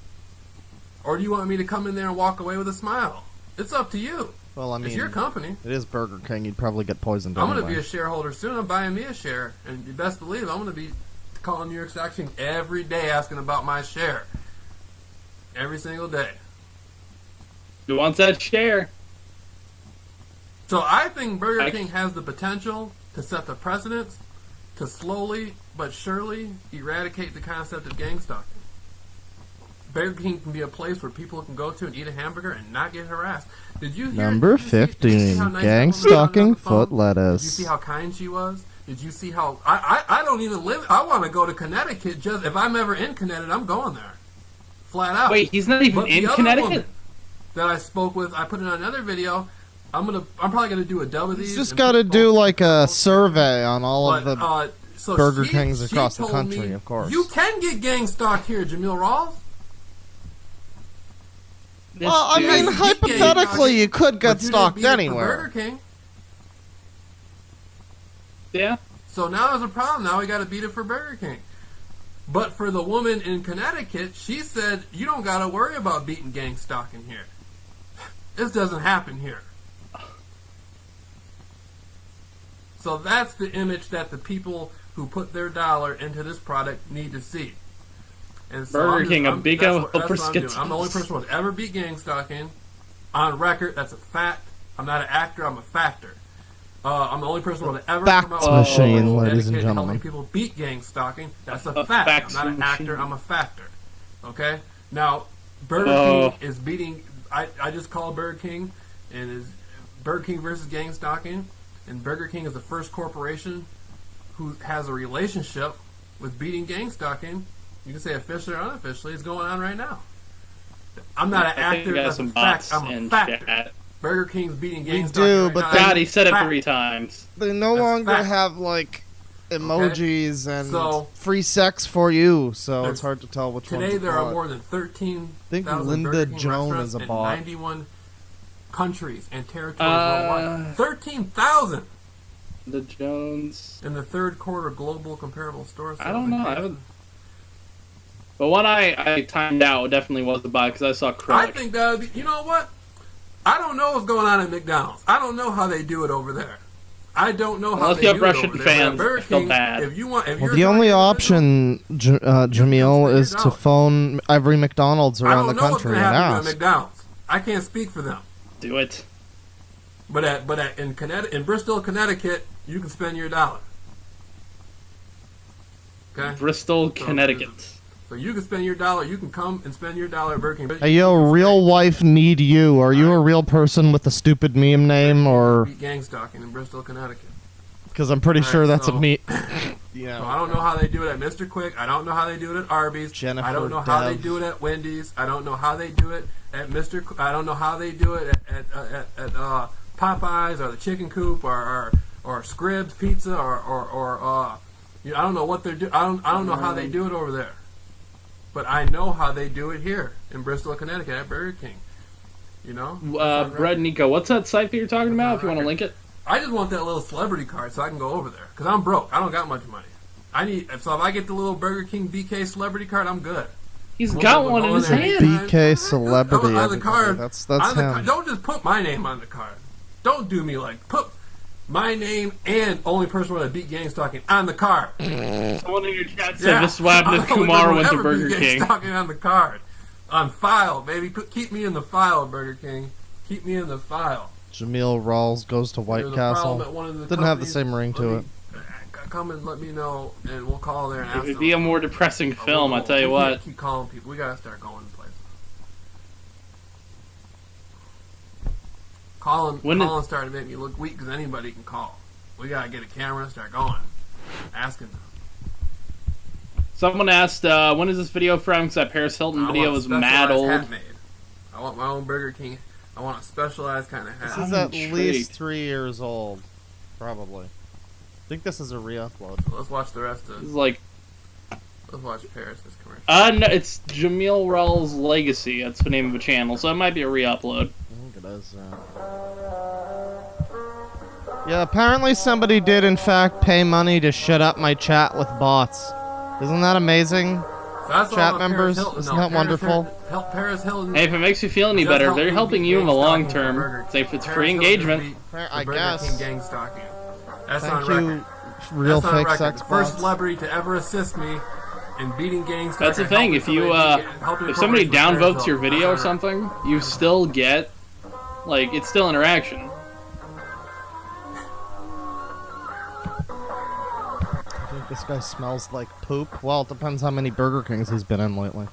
Speaker 4: Or do you want me to come in there and walk away with a smile? It's up to you.
Speaker 1: Well, I mean,
Speaker 4: It's your company.
Speaker 1: it is Burger King. You'd probably get poisoned
Speaker 4: I'm
Speaker 1: anyway.
Speaker 4: going to be a shareholder soon. I'm buying me a share. And you best believe I'm going to be calling New York Stock Exchange every day asking about my share. Every single day.
Speaker 2: Who wants that share?
Speaker 4: So I think Burger King has the potential to set the precedence to slowly but surely eradicate the concept of gang stalking. Burger King can be a place where people can go to and eat a hamburger and not get harassed. Did you hear?
Speaker 1: Number
Speaker 4: did you see how
Speaker 1: 15,
Speaker 4: nice that
Speaker 1: gang
Speaker 4: woman sounded on
Speaker 1: stalking
Speaker 4: the phone?
Speaker 1: foot lettuce.
Speaker 4: Did you see how kind she was? Did you see how I don't even live? I want to go to Connecticut. Just if I'm ever in Connecticut, I'm going there, flat out.
Speaker 2: Wait, he's not even
Speaker 4: But
Speaker 2: in
Speaker 4: the other
Speaker 2: Connecticut?
Speaker 4: woman that I spoke with, I put it on another video. I'm probably gonna do a dub of these.
Speaker 1: You just
Speaker 4: and
Speaker 1: got to
Speaker 4: put
Speaker 1: do
Speaker 4: both
Speaker 1: like a
Speaker 4: videos.
Speaker 1: survey on all of
Speaker 4: But,
Speaker 1: the
Speaker 4: so
Speaker 1: Burger
Speaker 4: she-
Speaker 1: Kings
Speaker 4: she
Speaker 1: across the
Speaker 4: told
Speaker 1: country,
Speaker 4: me,
Speaker 1: of course.
Speaker 4: You can get gang stalked here, Jamil Rawls.
Speaker 1: Well, I
Speaker 4: Yeah,
Speaker 1: mean,
Speaker 4: you get gang
Speaker 1: hypothetically,
Speaker 4: stalking,
Speaker 1: you could
Speaker 4: but
Speaker 1: get
Speaker 4: you didn't
Speaker 1: stalked
Speaker 4: beat it for
Speaker 1: anywhere.
Speaker 4: Burger King.
Speaker 2: Yeah.
Speaker 4: So now there's a problem. Now we got to beat it for Burger King. But for the woman in Connecticut, she said, you don't got to worry about beating gang stalking here. This doesn't happen here. So that's the image that the people who put their dollar into this product need to see. And so
Speaker 2: Burger King, a big
Speaker 4: that's
Speaker 2: old
Speaker 4: what I'm doing.
Speaker 2: skits.
Speaker 4: I'm the only person who has ever beat gang stalking on record. That's a fact. I'm not an actor. I'm a factor. I'm the only person who ever
Speaker 1: Facts
Speaker 4: come out
Speaker 1: machine,
Speaker 4: with
Speaker 1: ladies and
Speaker 4: dedicated to
Speaker 1: gentlemen.
Speaker 4: helping people beat gang stalking. That's a fact.
Speaker 2: facts
Speaker 4: I'm not an actor.
Speaker 2: machine.
Speaker 4: I'm a factor. Okay. Now, Burger King is beating. I just called Burger King, and is Burger King versus gang stalking, and Burger King is the first corporation who has a relationship with beating gang stalking. You can say officially or unofficially, it's going on right now. I'm not an
Speaker 2: I think
Speaker 4: actor.
Speaker 2: we got
Speaker 4: That's a
Speaker 2: some
Speaker 4: fact.
Speaker 2: bots
Speaker 4: I'm a
Speaker 2: in
Speaker 4: factor.
Speaker 2: chat.
Speaker 4: Burger King's beating gang
Speaker 1: We
Speaker 4: stalking.
Speaker 1: do,
Speaker 4: right
Speaker 1: but
Speaker 4: now.
Speaker 1: they-
Speaker 2: God, he said it
Speaker 4: Fact.
Speaker 2: 3 times.
Speaker 1: They no
Speaker 4: That's
Speaker 1: longer
Speaker 4: fact.
Speaker 1: have like emojis and
Speaker 4: So-
Speaker 1: free sex for you, so
Speaker 4: There's-
Speaker 1: it's hard to tell which one's
Speaker 4: Today
Speaker 1: a
Speaker 4: there are
Speaker 1: bot.
Speaker 4: more than 13,000
Speaker 1: Linda
Speaker 4: Burger King
Speaker 1: Jones
Speaker 4: restaurants
Speaker 1: is a
Speaker 4: in
Speaker 1: bot.
Speaker 4: 91 countries and territories worldwide. 13,000
Speaker 2: The Jones.
Speaker 4: in the third quarter global comparable store sales.
Speaker 2: I don't know. I
Speaker 4: increase.
Speaker 2: haven't. But one I timed out definitely was the buy because I saw
Speaker 4: I
Speaker 2: Krillic.
Speaker 4: think that would be, you know what? I don't know what's going on at McDonald's. I don't know how they do it over there. I don't know how
Speaker 2: Unless
Speaker 4: they
Speaker 2: you
Speaker 4: do
Speaker 2: have
Speaker 4: it
Speaker 2: Russian
Speaker 4: over there. But at
Speaker 2: fans,
Speaker 4: Burger
Speaker 2: I feel
Speaker 4: King,
Speaker 2: bad.
Speaker 4: if you want, if
Speaker 1: Well,
Speaker 4: you're
Speaker 1: the only
Speaker 4: talking
Speaker 1: option, Jamil, is to phone every McDonald's
Speaker 4: I
Speaker 1: around
Speaker 4: don't
Speaker 1: the
Speaker 4: know what's
Speaker 1: country
Speaker 4: going to
Speaker 1: and
Speaker 4: happen at
Speaker 1: ask.
Speaker 4: McDonald's. I can't speak for them.
Speaker 2: Do it.
Speaker 4: But in Bristol, Connecticut, you can spend your dollar. Okay?
Speaker 2: Bristol, Connecticut.
Speaker 4: So you can spend your dollar. You can come and spend your dollar at Burger King.
Speaker 1: Hey, yo, real wife need you. Are you a real person with a stupid meme name, or
Speaker 4: Beat gang stalking in Bristol, Connecticut.
Speaker 1: because I'm pretty
Speaker 4: Alright,
Speaker 1: sure that's
Speaker 4: so-
Speaker 1: a me.
Speaker 4: So
Speaker 1: Yeah.
Speaker 4: I don't know how they do it at Mr. Quick. I don't know how they do it at Arby's.
Speaker 1: Jennifer
Speaker 4: I don't know how they
Speaker 1: Dev.
Speaker 4: do it at Wendy's. I don't know how they do it at Mr. I don't know how they do it at Popeyes or the Chicken Coop or Scribs Pizza or I don't know what they're doing. I don't know how they do it over there. But I know how they do it here in Bristol, Connecticut at Burger King. You know?
Speaker 2: Brad Nico, what's that site that you're talking about? If you want to link it.
Speaker 4: I just want that little celebrity card so I can go over there. Because I'm broke. I don't got much money. So if I get the little Burger King BK celebrity card, I'm good.
Speaker 2: He's
Speaker 4: We'll
Speaker 2: got
Speaker 4: go
Speaker 2: one in his
Speaker 4: there
Speaker 2: hand.
Speaker 4: anytime.
Speaker 1: BK celebrity.
Speaker 4: On the
Speaker 1: everybody.
Speaker 4: card.
Speaker 1: That's
Speaker 4: On the
Speaker 1: him.
Speaker 4: card. Don't just put my name on the card. Don't do me like put my name and only person with a beat gang stalking on the card.
Speaker 2: Someone in your chat said
Speaker 4: Yeah.
Speaker 2: this happened
Speaker 4: I'm
Speaker 2: if
Speaker 4: the only
Speaker 2: Kumar
Speaker 4: person
Speaker 2: went to
Speaker 4: ever
Speaker 2: Burger
Speaker 4: beat gang
Speaker 2: King.
Speaker 4: stalking on the card. On file, baby. Keep me in the file, Burger King. Keep me in the file.
Speaker 1: Jamil Rawls goes to White
Speaker 4: There's a problem
Speaker 1: Castle.
Speaker 4: at one of the
Speaker 1: Didn't have the
Speaker 4: companies.
Speaker 1: same ring to it.
Speaker 4: Come and let me know, and we'll call there and ask
Speaker 2: It would
Speaker 4: them.
Speaker 2: be a more depressing film, I tell you
Speaker 4: We can't
Speaker 2: what.
Speaker 4: keep calling people. We gotta start going places. Calling started to make me look weak because anybody can call. We gotta get a camera and start going, asking them.
Speaker 2: Someone asked, when is this video from? Because that Paris Hilton video was mad old.
Speaker 4: Hat made. I want my own Burger King. I want a specialized kind of hat.
Speaker 1: This is
Speaker 2: I'm
Speaker 1: at
Speaker 2: intrigued.
Speaker 1: least 3 years old, probably. I think this is a re-upload.
Speaker 4: So let's watch the rest
Speaker 2: It's
Speaker 4: of.
Speaker 2: like,
Speaker 4: Let's watch Paris' commercial.
Speaker 2: no, it's Jamil Rell's Legacy. That's the name of a channel, so it might be a re-upload.
Speaker 1: I think it is. Yeah, apparently somebody did in fact pay money to shut up my chat with bots. Isn't that amazing?
Speaker 4: So that's all
Speaker 1: Chat
Speaker 4: about
Speaker 1: members,
Speaker 4: Paris Hilton.
Speaker 1: isn't
Speaker 4: No,
Speaker 1: that
Speaker 4: Paris
Speaker 1: wonderful?
Speaker 4: Hilton- Help Paris Hilton.
Speaker 2: Hey, if it makes you feel any
Speaker 4: Just
Speaker 2: better,
Speaker 4: help
Speaker 2: they're
Speaker 4: me
Speaker 2: helping
Speaker 4: beat
Speaker 2: you in the
Speaker 4: gang
Speaker 2: long
Speaker 4: stalking for
Speaker 2: term.
Speaker 4: Burger
Speaker 2: Say if it's
Speaker 4: Paris
Speaker 2: free
Speaker 4: Hilton
Speaker 2: engagement.
Speaker 4: beat
Speaker 1: I
Speaker 4: the Burger
Speaker 1: guess.
Speaker 4: King gang stalking. That's on
Speaker 1: Thank
Speaker 4: record.
Speaker 1: you, real
Speaker 4: That's on
Speaker 1: fake
Speaker 4: record.
Speaker 1: sex
Speaker 4: The first
Speaker 1: bots.
Speaker 4: celebrity to ever assist me in beating gang stalking.
Speaker 2: That's the thing. If you, if somebody downvotes your video or something, you still get, like, it's still interaction.
Speaker 1: I think this guy smells like poop. Well, it depends how many Burger Kings he's been in lately.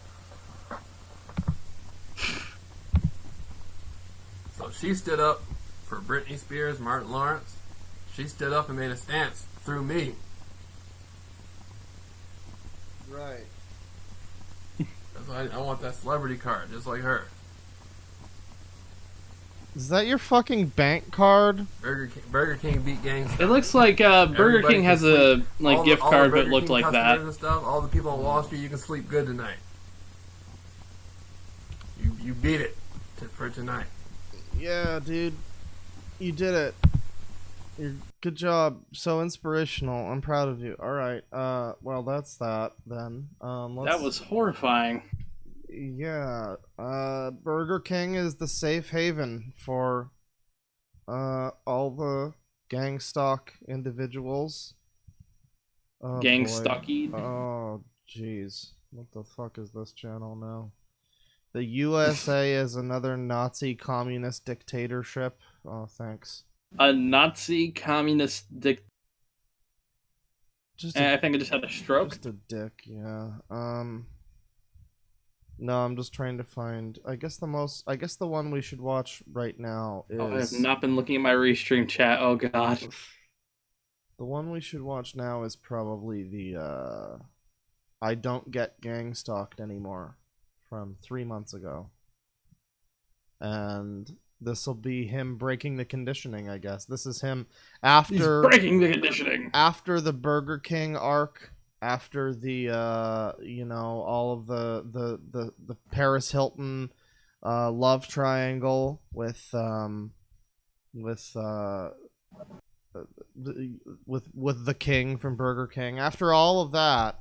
Speaker 4: So she stood up for Britney Spears, Martin Lawrence. She stood up and made a stance through me.
Speaker 1: Right.
Speaker 4: That's why I want that celebrity card, just like her.
Speaker 1: Is that your fucking bank card?
Speaker 4: Burger King beat gang
Speaker 2: It
Speaker 4: stalking.
Speaker 2: looks like Burger
Speaker 4: Everybody
Speaker 2: King
Speaker 4: can
Speaker 2: has a
Speaker 4: sleep.
Speaker 2: like
Speaker 4: All
Speaker 2: gift
Speaker 4: the
Speaker 2: card, but
Speaker 4: Burger
Speaker 2: it looked
Speaker 4: King
Speaker 2: like
Speaker 4: customers
Speaker 2: that.
Speaker 4: and stuff, all the people on Wall Street, you can sleep good tonight. You beat it for tonight.
Speaker 1: Yeah, dude. You did it. Good job. So inspirational. I'm proud of you. Alright, well, that's that, then.
Speaker 2: That was horrifying.
Speaker 1: Yeah, Burger King is the safe haven for, all the gang stalk individuals. Oh,
Speaker 2: Gang
Speaker 1: boy.
Speaker 2: stalkied.
Speaker 1: Oh, jeez. What the fuck is this channel now? The USA is another Nazi communist dictatorship. Oh, thanks.
Speaker 2: A Nazi communist dick.
Speaker 1: Just
Speaker 2: I
Speaker 1: a,
Speaker 2: think I just had a stroke.
Speaker 1: just a dick, yeah. No, I'm just trying to find. I guess the one we should watch right now
Speaker 2: Oh, I have
Speaker 1: is
Speaker 2: not been looking at my restream chat. Oh god.
Speaker 1: the one we should watch now is probably the I don't get gang stalked anymore from 3 months ago, and this will be him breaking the conditioning. I guess this is him
Speaker 2: He's
Speaker 1: after
Speaker 2: breaking the conditioning.
Speaker 1: after the Burger King arc, after the all of the Paris Hilton love triangle with with the King from Burger King. After all of that,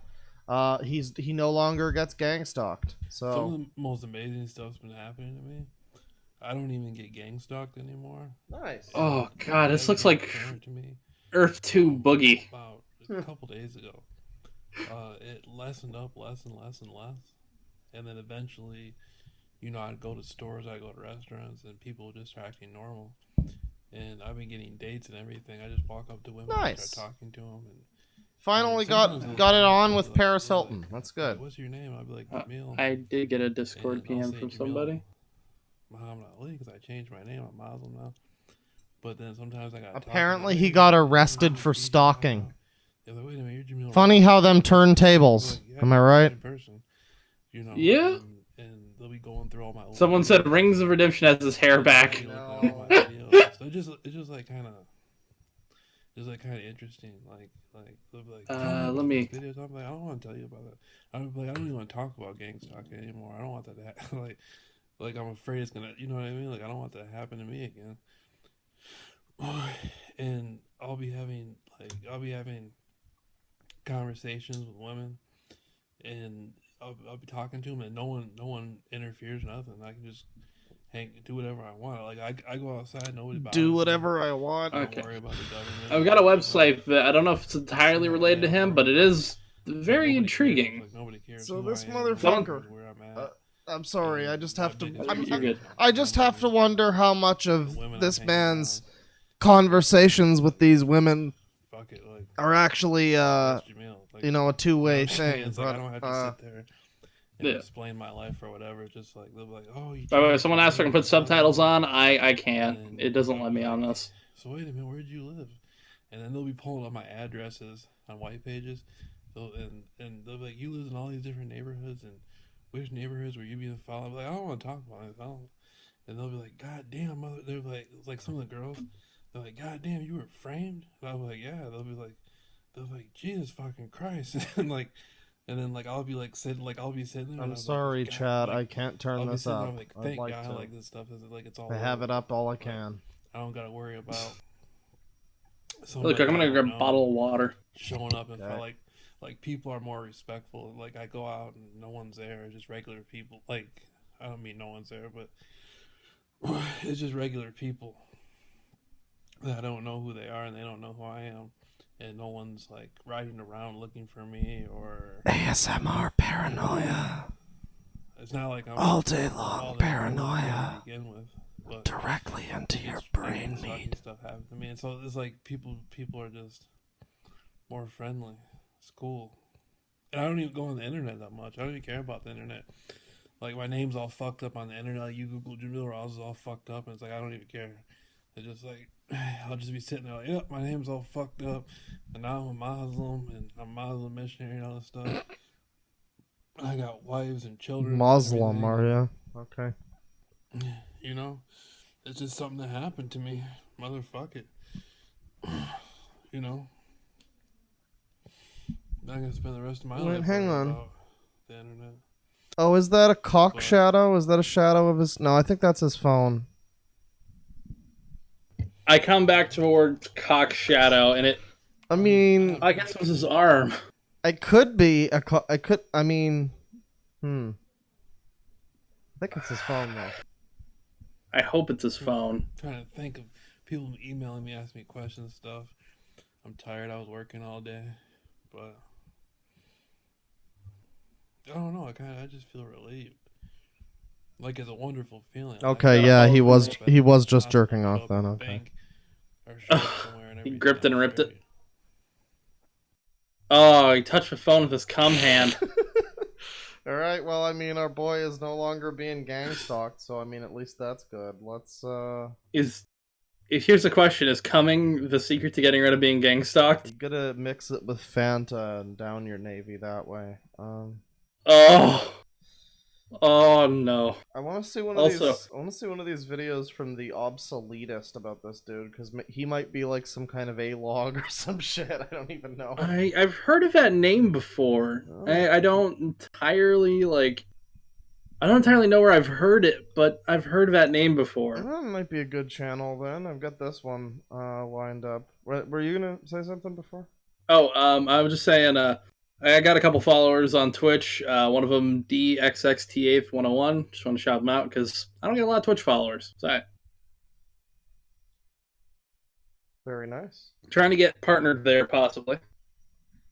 Speaker 1: he no longer gets gang stalked.
Speaker 3: Some of
Speaker 1: So
Speaker 3: the most amazing stuff's been happening to me. I don't even get gang stalked anymore.
Speaker 1: nice.
Speaker 2: Oh god, this
Speaker 3: That
Speaker 2: looks
Speaker 3: became
Speaker 2: like
Speaker 3: apparent to me
Speaker 2: Earth 2 Boogie.
Speaker 3: about a couple days ago. It lessened up less and less and less, and then eventually, I'd go to stores, I'd go to restaurants, and people would just start acting normal. And I've been getting dates and everything. I just walk up to women and
Speaker 1: Nice.
Speaker 3: start talking to them, and
Speaker 1: Finally
Speaker 3: sometimes
Speaker 1: got it on
Speaker 3: they'll
Speaker 1: with
Speaker 3: be
Speaker 1: Paris
Speaker 3: they'll be
Speaker 1: Hilton.
Speaker 3: like,
Speaker 1: That's good.
Speaker 3: What's your name? I'll be like, Jamil.
Speaker 2: I did get a Discord
Speaker 3: And I'll
Speaker 2: PM
Speaker 3: say
Speaker 2: from
Speaker 3: Jamil
Speaker 2: somebody.
Speaker 3: Muhammad Ali because I changed my name. I'm Muslim now. But then sometimes I got.
Speaker 1: Apparently, he got arrested for stalking.
Speaker 3: Yeah, like, wait a minute, you're Jamil.
Speaker 1: Funny how them turntables.
Speaker 3: Like, yeah,
Speaker 1: Am I
Speaker 3: you're the
Speaker 1: right?
Speaker 3: same person,
Speaker 2: Yeah.
Speaker 3: And they'll be going through all my. Old
Speaker 2: Someone said
Speaker 3: videos.
Speaker 2: Rings of Redemption has his hair back.
Speaker 3: So it's just like kind of interesting. Like they'll be like, "Tell me
Speaker 2: let
Speaker 3: about
Speaker 2: me-
Speaker 3: these videos." I'm like, I don't want to tell you about that. I'm like, I don't even want to talk about gang stalking anymore. I don't want that to happen. like I'm afraid it's gonna. You know what I mean? Like I don't want that to happen to me again. And I'll be having conversations with women, and I'll be talking to them, and no one interferes, nothing. I can just do whatever I want. Like I go outside, nobody bothers
Speaker 1: Do
Speaker 3: me.
Speaker 1: whatever I want.
Speaker 3: I don't
Speaker 2: Okay.
Speaker 3: worry about the government.
Speaker 2: I've got a website that I don't know if it's entirely related to him, but it is very intriguing.
Speaker 3: Like nobody cares.
Speaker 1: So
Speaker 3: who
Speaker 1: this
Speaker 3: I am, nobody
Speaker 1: motherfucker-
Speaker 3: cares where I'm at.
Speaker 1: I'm sorry. I just have to.
Speaker 2: You're good.
Speaker 1: I just have to wonder how much of
Speaker 3: The women
Speaker 1: this
Speaker 3: I hang
Speaker 1: man's
Speaker 3: around,
Speaker 1: conversations with these women
Speaker 3: fuck it, like
Speaker 1: are actually
Speaker 3: that's Jamil. Like,
Speaker 1: a two-way
Speaker 3: it's
Speaker 1: thing.
Speaker 3: like I don't have to
Speaker 1: But
Speaker 3: sit there and
Speaker 2: Yeah.
Speaker 3: explain my life or whatever. It's just like they'll be like, oh, you.
Speaker 2: By the way,
Speaker 3: changed
Speaker 2: if someone
Speaker 3: your
Speaker 2: asks if I can
Speaker 3: name,
Speaker 2: put subtitles
Speaker 3: blah,
Speaker 2: on,
Speaker 3: blah,
Speaker 2: I can't.
Speaker 3: And
Speaker 2: It doesn't
Speaker 3: they'll
Speaker 2: let me
Speaker 3: be
Speaker 2: on
Speaker 3: like,
Speaker 2: this.
Speaker 3: So wait a minute, where'd you live? And then they'll be pulling up my addresses on white pages, and they'll be like, you live in all these different neighborhoods, and which neighborhoods were you being followed? I'm like, I don't want to talk about it. And they'll be like, God damn, mother. They're like some of the girls. They're like, God damn, you were framed. And I'm like, yeah. They're like, Jesus fucking Christ, and then I'll be sitting there. and
Speaker 1: I'm
Speaker 3: I'm
Speaker 1: sorry,
Speaker 3: like, God,
Speaker 1: Chad.
Speaker 3: like,
Speaker 1: I can't turn
Speaker 3: I'll be
Speaker 1: this
Speaker 3: sitting there,
Speaker 1: up.
Speaker 3: I'm like,
Speaker 1: I'd
Speaker 3: thank
Speaker 1: like
Speaker 3: God,
Speaker 1: to.
Speaker 3: like this stuff is it's all.
Speaker 1: I have
Speaker 3: over.
Speaker 1: it up all I can.
Speaker 3: I don't gotta worry about.
Speaker 2: Look, I'm
Speaker 3: somebody
Speaker 2: gonna
Speaker 3: I
Speaker 2: grab
Speaker 3: don't
Speaker 2: a
Speaker 3: know
Speaker 2: bottle of water.
Speaker 3: showing up and
Speaker 1: Okay.
Speaker 3: feel like people are more respectful. Like I go out and no one's there, just regular people. Like I don't mean no one's there, but it's just regular people that I don't know who they are and they don't know who I am, and no one's like riding around looking for me or
Speaker 1: ASMR paranoia.
Speaker 3: it's not like I'm
Speaker 1: All day
Speaker 3: all
Speaker 1: long
Speaker 3: that
Speaker 1: paranoia.
Speaker 3: to begin with. But
Speaker 1: Directly into your
Speaker 3: just
Speaker 1: brain
Speaker 3: fucking
Speaker 1: meat.
Speaker 3: stuff happened to me, and so it's like people are just more friendly. It's cool, and I don't even go on the internet that much. I don't even care about the internet. Like my name's all fucked up on the internet. Like, you Google Jamil Ross is all fucked up, and it's like I don't even care. It's just like I'll just be sitting there like, yep, my name's all fucked up, and now I'm a Muslim and I'm a Muslim missionary and all this stuff. I got wives and children. and
Speaker 1: Muslim,
Speaker 3: everything.
Speaker 1: are you? Okay.
Speaker 3: You know, it's just something that happened to me. Motherfuck it. You know, I'm gonna spend the rest of my
Speaker 1: Wait,
Speaker 3: life
Speaker 1: hang
Speaker 3: worrying
Speaker 1: on.
Speaker 3: about the internet.
Speaker 1: Oh, is that a cock
Speaker 3: What?
Speaker 1: shadow? Is that a shadow of his? No, I think that's his phone.
Speaker 2: I come back towards Cock Shadow, and
Speaker 1: I mean,
Speaker 2: I guess it was his arm.
Speaker 1: it could be a. I mean, I think it's his phone though.
Speaker 2: I hope it's his phone.
Speaker 3: I'm trying to think of people emailing me, asking me questions and stuff. I'm tired. I was working all day, but I don't know. I just feel relieved. Like it's a wonderful feeling.
Speaker 1: Okay,
Speaker 3: Like,
Speaker 1: yeah,
Speaker 3: I
Speaker 1: he
Speaker 3: show
Speaker 1: was
Speaker 3: up at
Speaker 1: he was
Speaker 3: the
Speaker 1: just
Speaker 3: hospital,
Speaker 1: jerking
Speaker 3: show
Speaker 1: off
Speaker 3: up
Speaker 1: then.
Speaker 3: at the
Speaker 1: Okay.
Speaker 3: bank, or showed up somewhere and
Speaker 2: He
Speaker 3: everything.
Speaker 2: gripped it and
Speaker 3: I'm
Speaker 2: ripped
Speaker 3: sure
Speaker 2: it. Oh, he touched the phone with his cum hand.
Speaker 1: All right. Well, I mean, our boy is no longer being gang stalked, so I mean, at least that's good. Let's
Speaker 2: Here's the question: is coming the secret to getting rid of being gang stalked?
Speaker 1: You gotta mix it with Fanta and down your navy that way.
Speaker 2: Oh, oh no.
Speaker 1: I want to see one of
Speaker 2: Also-
Speaker 1: these. I want to see one of these videos from the obsoletist about this dude, because he might be like some kind of A-log or some shit. I don't even know.
Speaker 2: I've heard of that name before.
Speaker 1: Oh.
Speaker 2: I don't entirely I don't entirely know where I've heard it, but I've heard of that name before.
Speaker 1: That might be a good channel then. I've got this one lined up. Were you gonna say something before?
Speaker 2: Oh, I was just saying, I got a couple followers on Twitch. One of them, DXXT8-101. Just want to shout them out because I don't get a lot of Twitch followers. So
Speaker 1: Very nice.
Speaker 2: trying to get partnered there, possibly.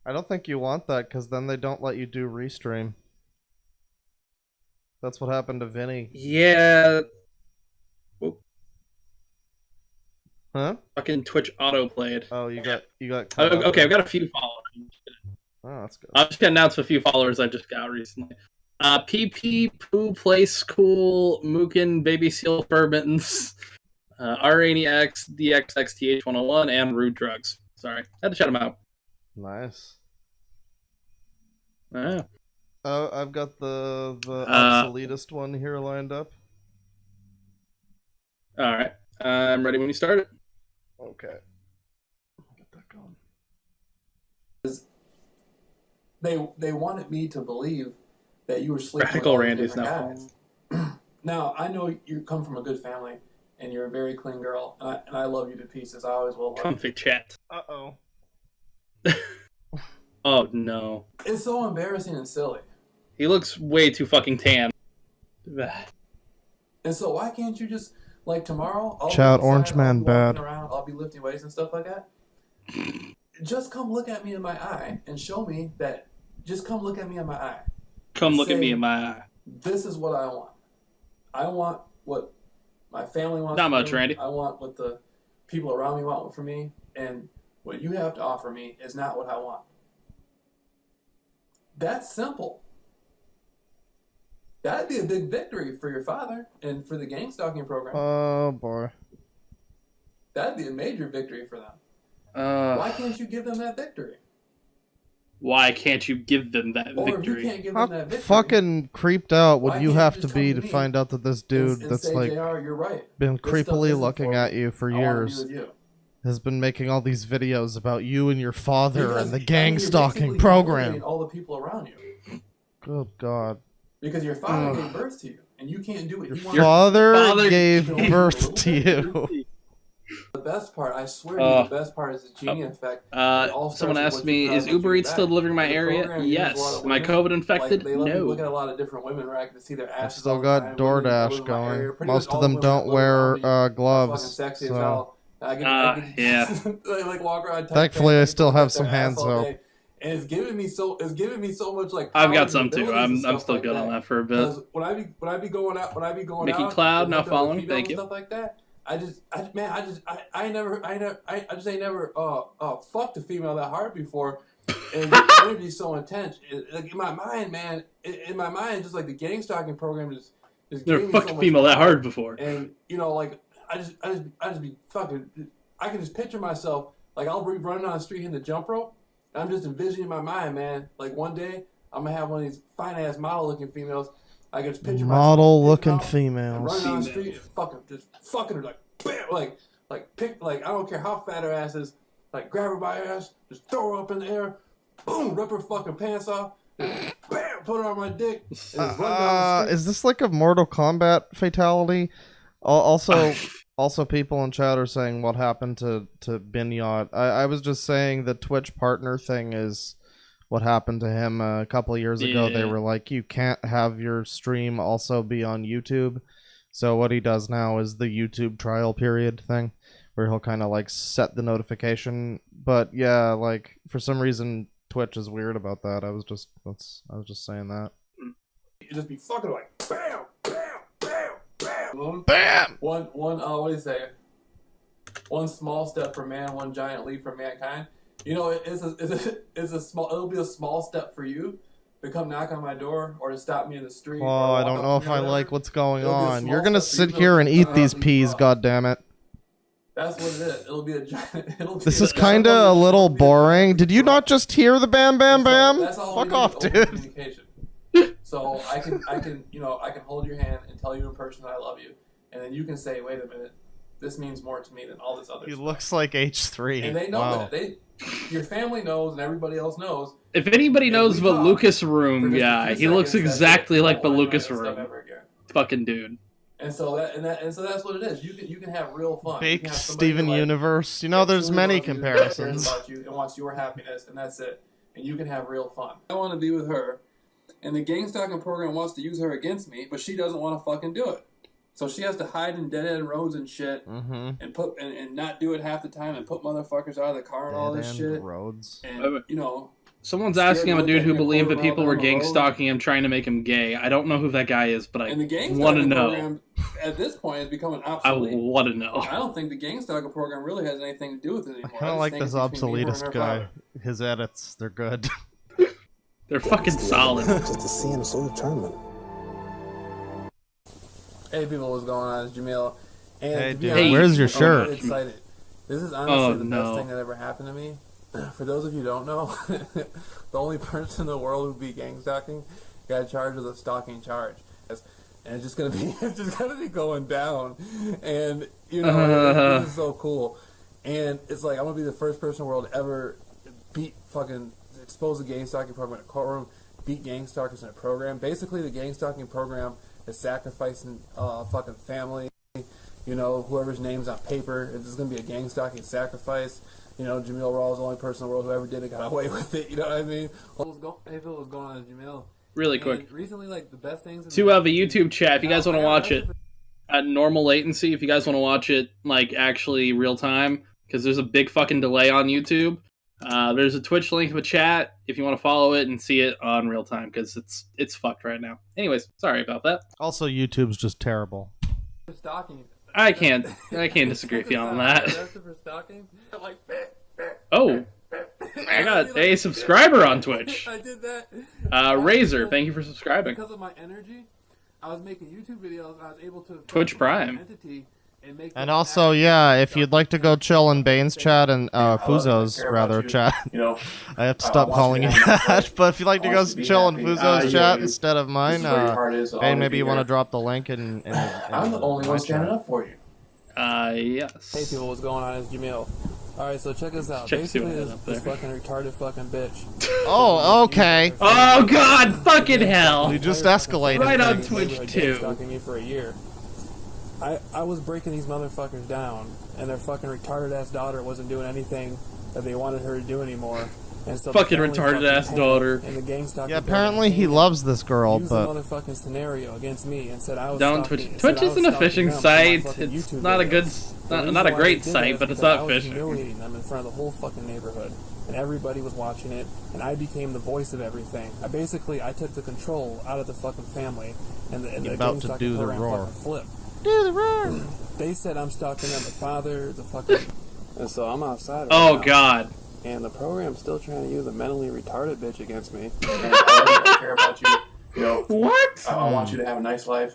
Speaker 1: I don't think you want that, because then they don't let you do restream. That's what happened to Vinny.
Speaker 2: Yeah.
Speaker 1: Huh?
Speaker 2: Fucking Twitch autoplayed.
Speaker 1: Oh, you got cut out
Speaker 2: Okay,
Speaker 1: there.
Speaker 2: I've got a few followers.
Speaker 1: Oh, that's good.
Speaker 2: I'm just gonna announce a few followers I just got recently. PP Poo Play School Mookin Baby Seal Fur Mittens, R80X DXXTH101, and Rude Drugs. Sorry, had to shout them out.
Speaker 1: Nice.
Speaker 2: Yeah.
Speaker 1: Oh, I've got the obsoletist one here lined up.
Speaker 2: All right, I'm ready when you start it.
Speaker 1: Okay. Get that going.
Speaker 6: They wanted me to believe that you were sleeping
Speaker 2: Radical
Speaker 6: with all these
Speaker 2: Randy is
Speaker 6: different
Speaker 2: now
Speaker 6: guys. Now I know you come from a good family and you're a very clean girl, and I love you to pieces. I always will. Love you.
Speaker 2: Comfy chat.
Speaker 1: Uh-oh.
Speaker 2: Oh no,
Speaker 6: It's so embarrassing and silly.
Speaker 2: he looks way too fucking tan.
Speaker 6: And so why can't you just like tomorrow? I'll
Speaker 1: Shout
Speaker 6: be outside,
Speaker 1: Orange Man
Speaker 6: I'll be walking
Speaker 1: bad.
Speaker 6: around, I'll be lifting weights and stuff like that. Just come look at me in my eye and show me that. Just come look at me in my eye.
Speaker 2: Come look at
Speaker 6: Say,
Speaker 2: me in my eye.
Speaker 6: This is what I want. I want what my family wants.
Speaker 2: Not
Speaker 6: from
Speaker 2: much,
Speaker 6: me.
Speaker 2: Randy.
Speaker 6: I want what the people around me want from me, and what you have to offer me is not what I want. That's simple. That'd be a big victory for your father and for the gang stalking program.
Speaker 1: Oh boy.
Speaker 6: That'd be a major victory for them. Why can't you give them that victory?
Speaker 2: Why can't you give them that
Speaker 6: Or if you
Speaker 2: victory?
Speaker 6: can't give
Speaker 1: How
Speaker 6: them that victory,
Speaker 1: fucking creeped out would
Speaker 6: why
Speaker 1: you
Speaker 6: can't
Speaker 1: have
Speaker 6: you
Speaker 1: to
Speaker 6: just come
Speaker 1: be
Speaker 6: to
Speaker 1: to
Speaker 6: me
Speaker 1: find out that this dude
Speaker 6: and
Speaker 1: that's
Speaker 6: say,
Speaker 1: like
Speaker 6: JR, you're right.
Speaker 1: been
Speaker 6: This stuff
Speaker 1: creepily
Speaker 6: isn't
Speaker 1: looking
Speaker 6: for
Speaker 1: at
Speaker 6: me.
Speaker 1: you for
Speaker 6: I wanna be
Speaker 1: years
Speaker 6: with you.
Speaker 1: has been making all these videos about you and your father
Speaker 6: Because,
Speaker 1: and the
Speaker 6: I mean,
Speaker 1: gang
Speaker 6: you're
Speaker 1: stalking
Speaker 6: basically
Speaker 1: program?
Speaker 6: humiliating all the people around you.
Speaker 1: Good God.
Speaker 6: Because your father
Speaker 1: Ugh.
Speaker 6: gave birth to you, and you can't do it.
Speaker 1: Your
Speaker 6: You want
Speaker 1: father
Speaker 2: father
Speaker 1: gave
Speaker 6: gave
Speaker 1: birth to
Speaker 6: birth.
Speaker 1: you.
Speaker 6: the best part. I swear to you, the best part is the genie effect. It all starts
Speaker 2: Someone
Speaker 6: with
Speaker 2: asked
Speaker 6: what you
Speaker 2: me,
Speaker 6: put out
Speaker 2: is
Speaker 6: and what
Speaker 2: Uber
Speaker 6: you
Speaker 2: Eats
Speaker 6: get
Speaker 2: still
Speaker 6: back.
Speaker 2: delivering my
Speaker 6: The
Speaker 2: area?
Speaker 6: program uses a lot
Speaker 2: Yes.
Speaker 6: of
Speaker 2: Am I
Speaker 6: women.
Speaker 2: COVID infected?
Speaker 6: Like, they let me look at
Speaker 2: No.
Speaker 6: a lot of different women where I can see their
Speaker 1: I've
Speaker 6: asses.
Speaker 1: still
Speaker 6: all the
Speaker 1: got
Speaker 6: time. Women that live
Speaker 1: DoorDash
Speaker 6: in my area.
Speaker 1: going.
Speaker 6: Pretty
Speaker 1: Most
Speaker 6: much
Speaker 1: of
Speaker 6: all
Speaker 1: them
Speaker 6: the women
Speaker 1: don't
Speaker 6: that live around me
Speaker 1: wear
Speaker 6: are
Speaker 1: gloves.
Speaker 6: fucking sexy as
Speaker 1: So
Speaker 6: hell. I can
Speaker 2: yeah.
Speaker 6: like walk around. tight
Speaker 1: thankfully, I
Speaker 6: pants,
Speaker 1: still
Speaker 6: look
Speaker 1: have
Speaker 6: at
Speaker 1: some
Speaker 6: their ass
Speaker 1: hand
Speaker 6: all
Speaker 1: soap.
Speaker 6: day. And it's giving me so much like.
Speaker 2: I've
Speaker 6: power
Speaker 2: got
Speaker 6: and
Speaker 2: some too.
Speaker 6: abilities and
Speaker 2: I'm
Speaker 6: stuff
Speaker 2: still
Speaker 6: like
Speaker 2: good on
Speaker 6: that.
Speaker 2: that for a bit.
Speaker 6: Because when I be going out,
Speaker 2: Mickey
Speaker 6: out
Speaker 2: Cloud
Speaker 6: and
Speaker 2: now
Speaker 6: hooking up with
Speaker 2: following.
Speaker 6: females
Speaker 2: Thank
Speaker 6: and
Speaker 2: you.
Speaker 6: stuff like that, I just ain't never fucked a female that hard before, and the energy's so intense. Like in my mind, man, in my mind, just like the gang stalking program just
Speaker 2: Never
Speaker 6: gave me
Speaker 2: fucked
Speaker 6: so
Speaker 2: a
Speaker 6: much
Speaker 2: female that
Speaker 6: power.
Speaker 2: hard before.
Speaker 6: And you know, like I just be fucking. I can just picture myself like I'll be running on the street in the jump rope. And I'm just envisioning in my mind, man. Like one day I'm gonna have one of these fine ass model looking females. I can just picture
Speaker 1: Model
Speaker 6: myself
Speaker 1: looking
Speaker 6: and
Speaker 1: females.
Speaker 6: running on the street, and fucking her like bam, like I don't care how fat her ass is, like grab her by her ass, just throw her up in the air, boom, rip her fucking pants off, and bam, put her on my dick, and just run down the street.
Speaker 1: Is this like a Mortal Kombat fatality? Also, people in chat are saying what happened to Binyot. I was just saying the Twitch partner thing is what happened to him a couple of years ago. They
Speaker 2: Yeah.
Speaker 1: were like, you can't have your stream also be on YouTube. So what he does now is the YouTube trial period thing, where he'll kind of like set the notification. But yeah, like for some reason Twitch is weird about that. I was just saying that.
Speaker 6: You just be fucking like bam, bam, bam, bam.
Speaker 1: Bam!
Speaker 6: One, what do you say? one small step for man, one giant leap for mankind. You know, it'll be a small step for you to come knock on my door or to stop me in the street.
Speaker 1: Oh,
Speaker 6: or
Speaker 1: I
Speaker 6: walk
Speaker 1: don't
Speaker 6: up
Speaker 1: know
Speaker 6: to
Speaker 1: if
Speaker 6: me or
Speaker 1: I
Speaker 6: whatever.
Speaker 1: like what's going
Speaker 6: It'll be a
Speaker 1: on.
Speaker 6: small
Speaker 1: You're gonna
Speaker 6: step for
Speaker 1: sit
Speaker 6: you
Speaker 1: here
Speaker 6: to
Speaker 1: and eat
Speaker 6: come
Speaker 1: these
Speaker 6: up and
Speaker 1: peas,
Speaker 6: up.
Speaker 1: goddammit.
Speaker 6: That's what it is. It'll be a giant.
Speaker 1: This is kinda a little boring. Did you not just hear the bam bam bam?
Speaker 6: That's all we
Speaker 1: Fuck
Speaker 6: need,
Speaker 1: off,
Speaker 6: open
Speaker 1: dude.
Speaker 6: communication. So I can, I can hold your hand and tell you in person that I love you, and then you can say, "Wait a minute, this means more to me than all this other
Speaker 1: He
Speaker 6: stuff."
Speaker 1: looks like H3.
Speaker 6: And they know
Speaker 1: Wow.
Speaker 6: that. Your family knows, and everybody else knows.
Speaker 2: If anybody
Speaker 6: And
Speaker 2: knows
Speaker 6: we
Speaker 2: the
Speaker 6: talk
Speaker 2: Lucas
Speaker 6: for
Speaker 2: Room
Speaker 6: just a
Speaker 2: guy,
Speaker 6: few
Speaker 2: he looks
Speaker 6: seconds, that's
Speaker 2: exactly
Speaker 6: it.
Speaker 2: like
Speaker 6: I
Speaker 2: the
Speaker 6: don't wanna do
Speaker 2: Lucas
Speaker 6: that stuff
Speaker 2: Room.
Speaker 6: ever again.
Speaker 2: Fucking dude.
Speaker 6: And so that's what it is. You can have real fun. You
Speaker 1: Baked
Speaker 6: can have somebody
Speaker 1: Steven
Speaker 6: that, like,
Speaker 1: Universe. You know,
Speaker 6: that
Speaker 1: there's
Speaker 6: truly
Speaker 1: many
Speaker 6: loves you, that cares
Speaker 1: comparisons.
Speaker 6: about you and wants your happiness, and that's it. And you can have real fun. I want to be with her, and the gang stalking program wants to use her against me, but she doesn't want to fucking do it. So she has to hide in dead end roads and shit,
Speaker 1: Mm-hmm.
Speaker 6: and put and not do it half the time, and put motherfuckers out of the car and all this shit.
Speaker 1: Roads.
Speaker 6: And you know,
Speaker 2: Someone's
Speaker 6: Scared
Speaker 2: asking him
Speaker 6: to
Speaker 2: a
Speaker 6: look
Speaker 2: dude
Speaker 6: at
Speaker 2: who
Speaker 6: me a
Speaker 2: believed
Speaker 6: quarter
Speaker 2: that
Speaker 6: mile
Speaker 2: people were
Speaker 6: down the
Speaker 2: gang
Speaker 6: road.
Speaker 2: stalking him, trying to make him gay. I don't know who that guy is, but I
Speaker 6: and the gang
Speaker 2: want to
Speaker 6: stalking
Speaker 2: know.
Speaker 6: program at this point is becoming
Speaker 2: I
Speaker 6: obsolete.
Speaker 2: want to know.
Speaker 6: I don't think the gang stalking program really has anything to do with it
Speaker 1: I
Speaker 6: anymore.
Speaker 1: kind of
Speaker 6: just
Speaker 1: like
Speaker 6: think
Speaker 1: this
Speaker 6: it's between me, her, and
Speaker 1: obsoletist
Speaker 6: her
Speaker 1: guy.
Speaker 6: father.
Speaker 1: His edits, they're good.
Speaker 2: They're fucking solid.
Speaker 7: Just to see him so determined.
Speaker 6: Hey people, what's going on? It's Jamil. And
Speaker 1: Hey,
Speaker 6: to be
Speaker 1: dude,
Speaker 6: honest,
Speaker 2: where's
Speaker 1: your
Speaker 6: I'm
Speaker 1: shirt?
Speaker 6: really excited. This is honestly the
Speaker 2: no.
Speaker 6: best thing that ever happened to me. For those of you who don't know, the only person in the world who beat gang stalking got charged with a stalking charge. And it's just gonna be going down. And you know, this is so cool. And it's like I'm gonna be the first person in the world to ever expose the gang stalking program in a courtroom, beat gang stalkers in a program. Basically, the gang stalking program is sacrificing fucking family. You know, whoever's name's on paper, it's going to be a gang stalking sacrifice. You know, Jamil Raw is the only person in the world who ever did it, got away with it. You know what I mean? Hey, Phil, what's going on, Jamil?
Speaker 2: Really
Speaker 6: And
Speaker 2: quick.
Speaker 6: recently, like, the best things...
Speaker 2: To have a YouTube chat, if you guys want to watch it at normal latency, if you guys want to watch it, like, actually real time, because there's a big fucking delay on YouTube, there's a Twitch link of a chat if you want to follow it and see it on real time, because it's fucked right now. Anyways, sorry about that.
Speaker 1: Also, YouTube's just terrible.
Speaker 6: Stalking.
Speaker 2: I can't disagree with you on that.
Speaker 6: Arrested for stalking? Like,
Speaker 2: Oh, I got a subscriber on Twitch.
Speaker 6: I did that.
Speaker 2: Razor, thank you for subscribing.
Speaker 6: Because of my energy, I was making YouTube videos, and I was able to...
Speaker 2: Twitch Prime.
Speaker 6: Entity and make
Speaker 1: And
Speaker 6: them
Speaker 1: also,
Speaker 6: act-
Speaker 1: yeah, if you'd like to go chill in Bane's chat and Fuzhou's rather chat,
Speaker 6: You know,
Speaker 1: I have to stop calling you that. But if you'd like to go chill in Fuzhou's chat instead of mine, Bane, maybe you want to drop the link in
Speaker 6: I'm the only
Speaker 1: my
Speaker 6: one standing
Speaker 1: chat.
Speaker 6: up for you.
Speaker 2: Yes.
Speaker 6: Hey people, what's going on? It's Jamil. Alright, so check this out.
Speaker 2: Check see what
Speaker 6: Basically,
Speaker 2: I have
Speaker 6: this
Speaker 2: up there.
Speaker 6: fucking retarded fucking bitch.
Speaker 1: Oh, okay.
Speaker 2: Oh god, fucking hell.
Speaker 1: We just escalated.
Speaker 2: Right on
Speaker 1: things.
Speaker 2: Twitch too.
Speaker 6: Stalking me for a year. I was breaking these motherfuckers down, and their fucking retarded ass daughter wasn't doing anything that they wanted her to do anymore. And so the
Speaker 2: Fucking
Speaker 6: family
Speaker 2: retarded
Speaker 6: fucking
Speaker 2: ass
Speaker 6: panicked,
Speaker 2: daughter.
Speaker 6: And the gang stalking
Speaker 1: Yeah, apparently he loves this girl,
Speaker 6: used
Speaker 1: but
Speaker 6: the motherfucking scenario against me and said I was
Speaker 2: Down
Speaker 6: stalking-
Speaker 2: Twitch.
Speaker 6: said
Speaker 2: Twitch
Speaker 6: I was
Speaker 2: isn't a
Speaker 6: stalking
Speaker 2: fishing
Speaker 6: them for my
Speaker 2: site.
Speaker 6: fucking
Speaker 2: It's
Speaker 6: YouTube
Speaker 2: not a good,
Speaker 6: videos.
Speaker 2: not,
Speaker 6: The
Speaker 2: not a
Speaker 6: reason why
Speaker 2: great
Speaker 6: I did
Speaker 2: site,
Speaker 6: that
Speaker 2: but
Speaker 6: is
Speaker 2: it's
Speaker 6: because
Speaker 2: not
Speaker 6: I was
Speaker 2: fishing.
Speaker 6: humiliating them in front of the whole fucking neighborhood, and everybody was watching it, and I became the voice of everything. I took the control out of the fucking family, and the
Speaker 1: You're
Speaker 6: gang
Speaker 1: about to
Speaker 6: stalking
Speaker 1: do the
Speaker 6: program
Speaker 1: roar.
Speaker 6: fucking flipped.
Speaker 1: do the roar.
Speaker 6: They said I'm stalking them, the father, the fucking, and so I'm outside.
Speaker 2: Oh
Speaker 6: now.
Speaker 2: god.
Speaker 6: And the program's still trying to use a mentally retarded bitch against me. And I don't care about you. You know,
Speaker 2: What?
Speaker 6: I want you to have a nice life.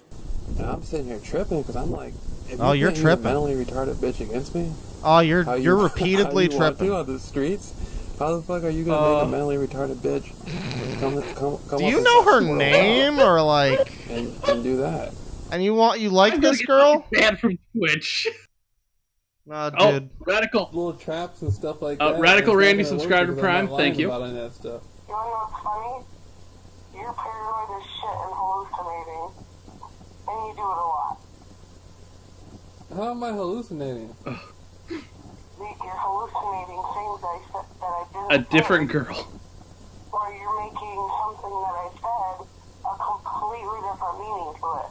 Speaker 6: And I'm sitting here tripping because I'm like, if
Speaker 1: Oh,
Speaker 6: you
Speaker 1: you're
Speaker 6: can't use a
Speaker 1: tripping.
Speaker 6: mentally retarded bitch against me.
Speaker 1: Oh, you're
Speaker 6: How you
Speaker 1: repeatedly
Speaker 6: how you
Speaker 1: tripping.
Speaker 6: walking on the streets? How the fuck are you gonna make a mentally retarded bitch come
Speaker 1: Do
Speaker 6: up
Speaker 1: you
Speaker 6: and
Speaker 1: know
Speaker 6: talk
Speaker 1: her
Speaker 6: to
Speaker 1: name or like?
Speaker 6: and do that?
Speaker 1: And you like this girl?
Speaker 2: Banned from Twitch.
Speaker 1: Nah,
Speaker 2: Oh,
Speaker 1: dude.
Speaker 2: Radical.
Speaker 6: Little traps and stuff like that.
Speaker 2: Radical
Speaker 6: and it's
Speaker 2: Randy
Speaker 6: not gonna work
Speaker 2: subscribed to
Speaker 6: because I'm
Speaker 2: Prime.
Speaker 6: not lying
Speaker 2: Thank you.
Speaker 6: about any of that stuff.
Speaker 5: You wanna know what's funny? You're paranoid as shit and hallucinating. And you do it a lot.
Speaker 6: How am I hallucinating?
Speaker 5: You're hallucinating things that I didn't
Speaker 2: A different
Speaker 5: say,
Speaker 2: girl.
Speaker 5: or you're making something that I said a completely different meaning to it.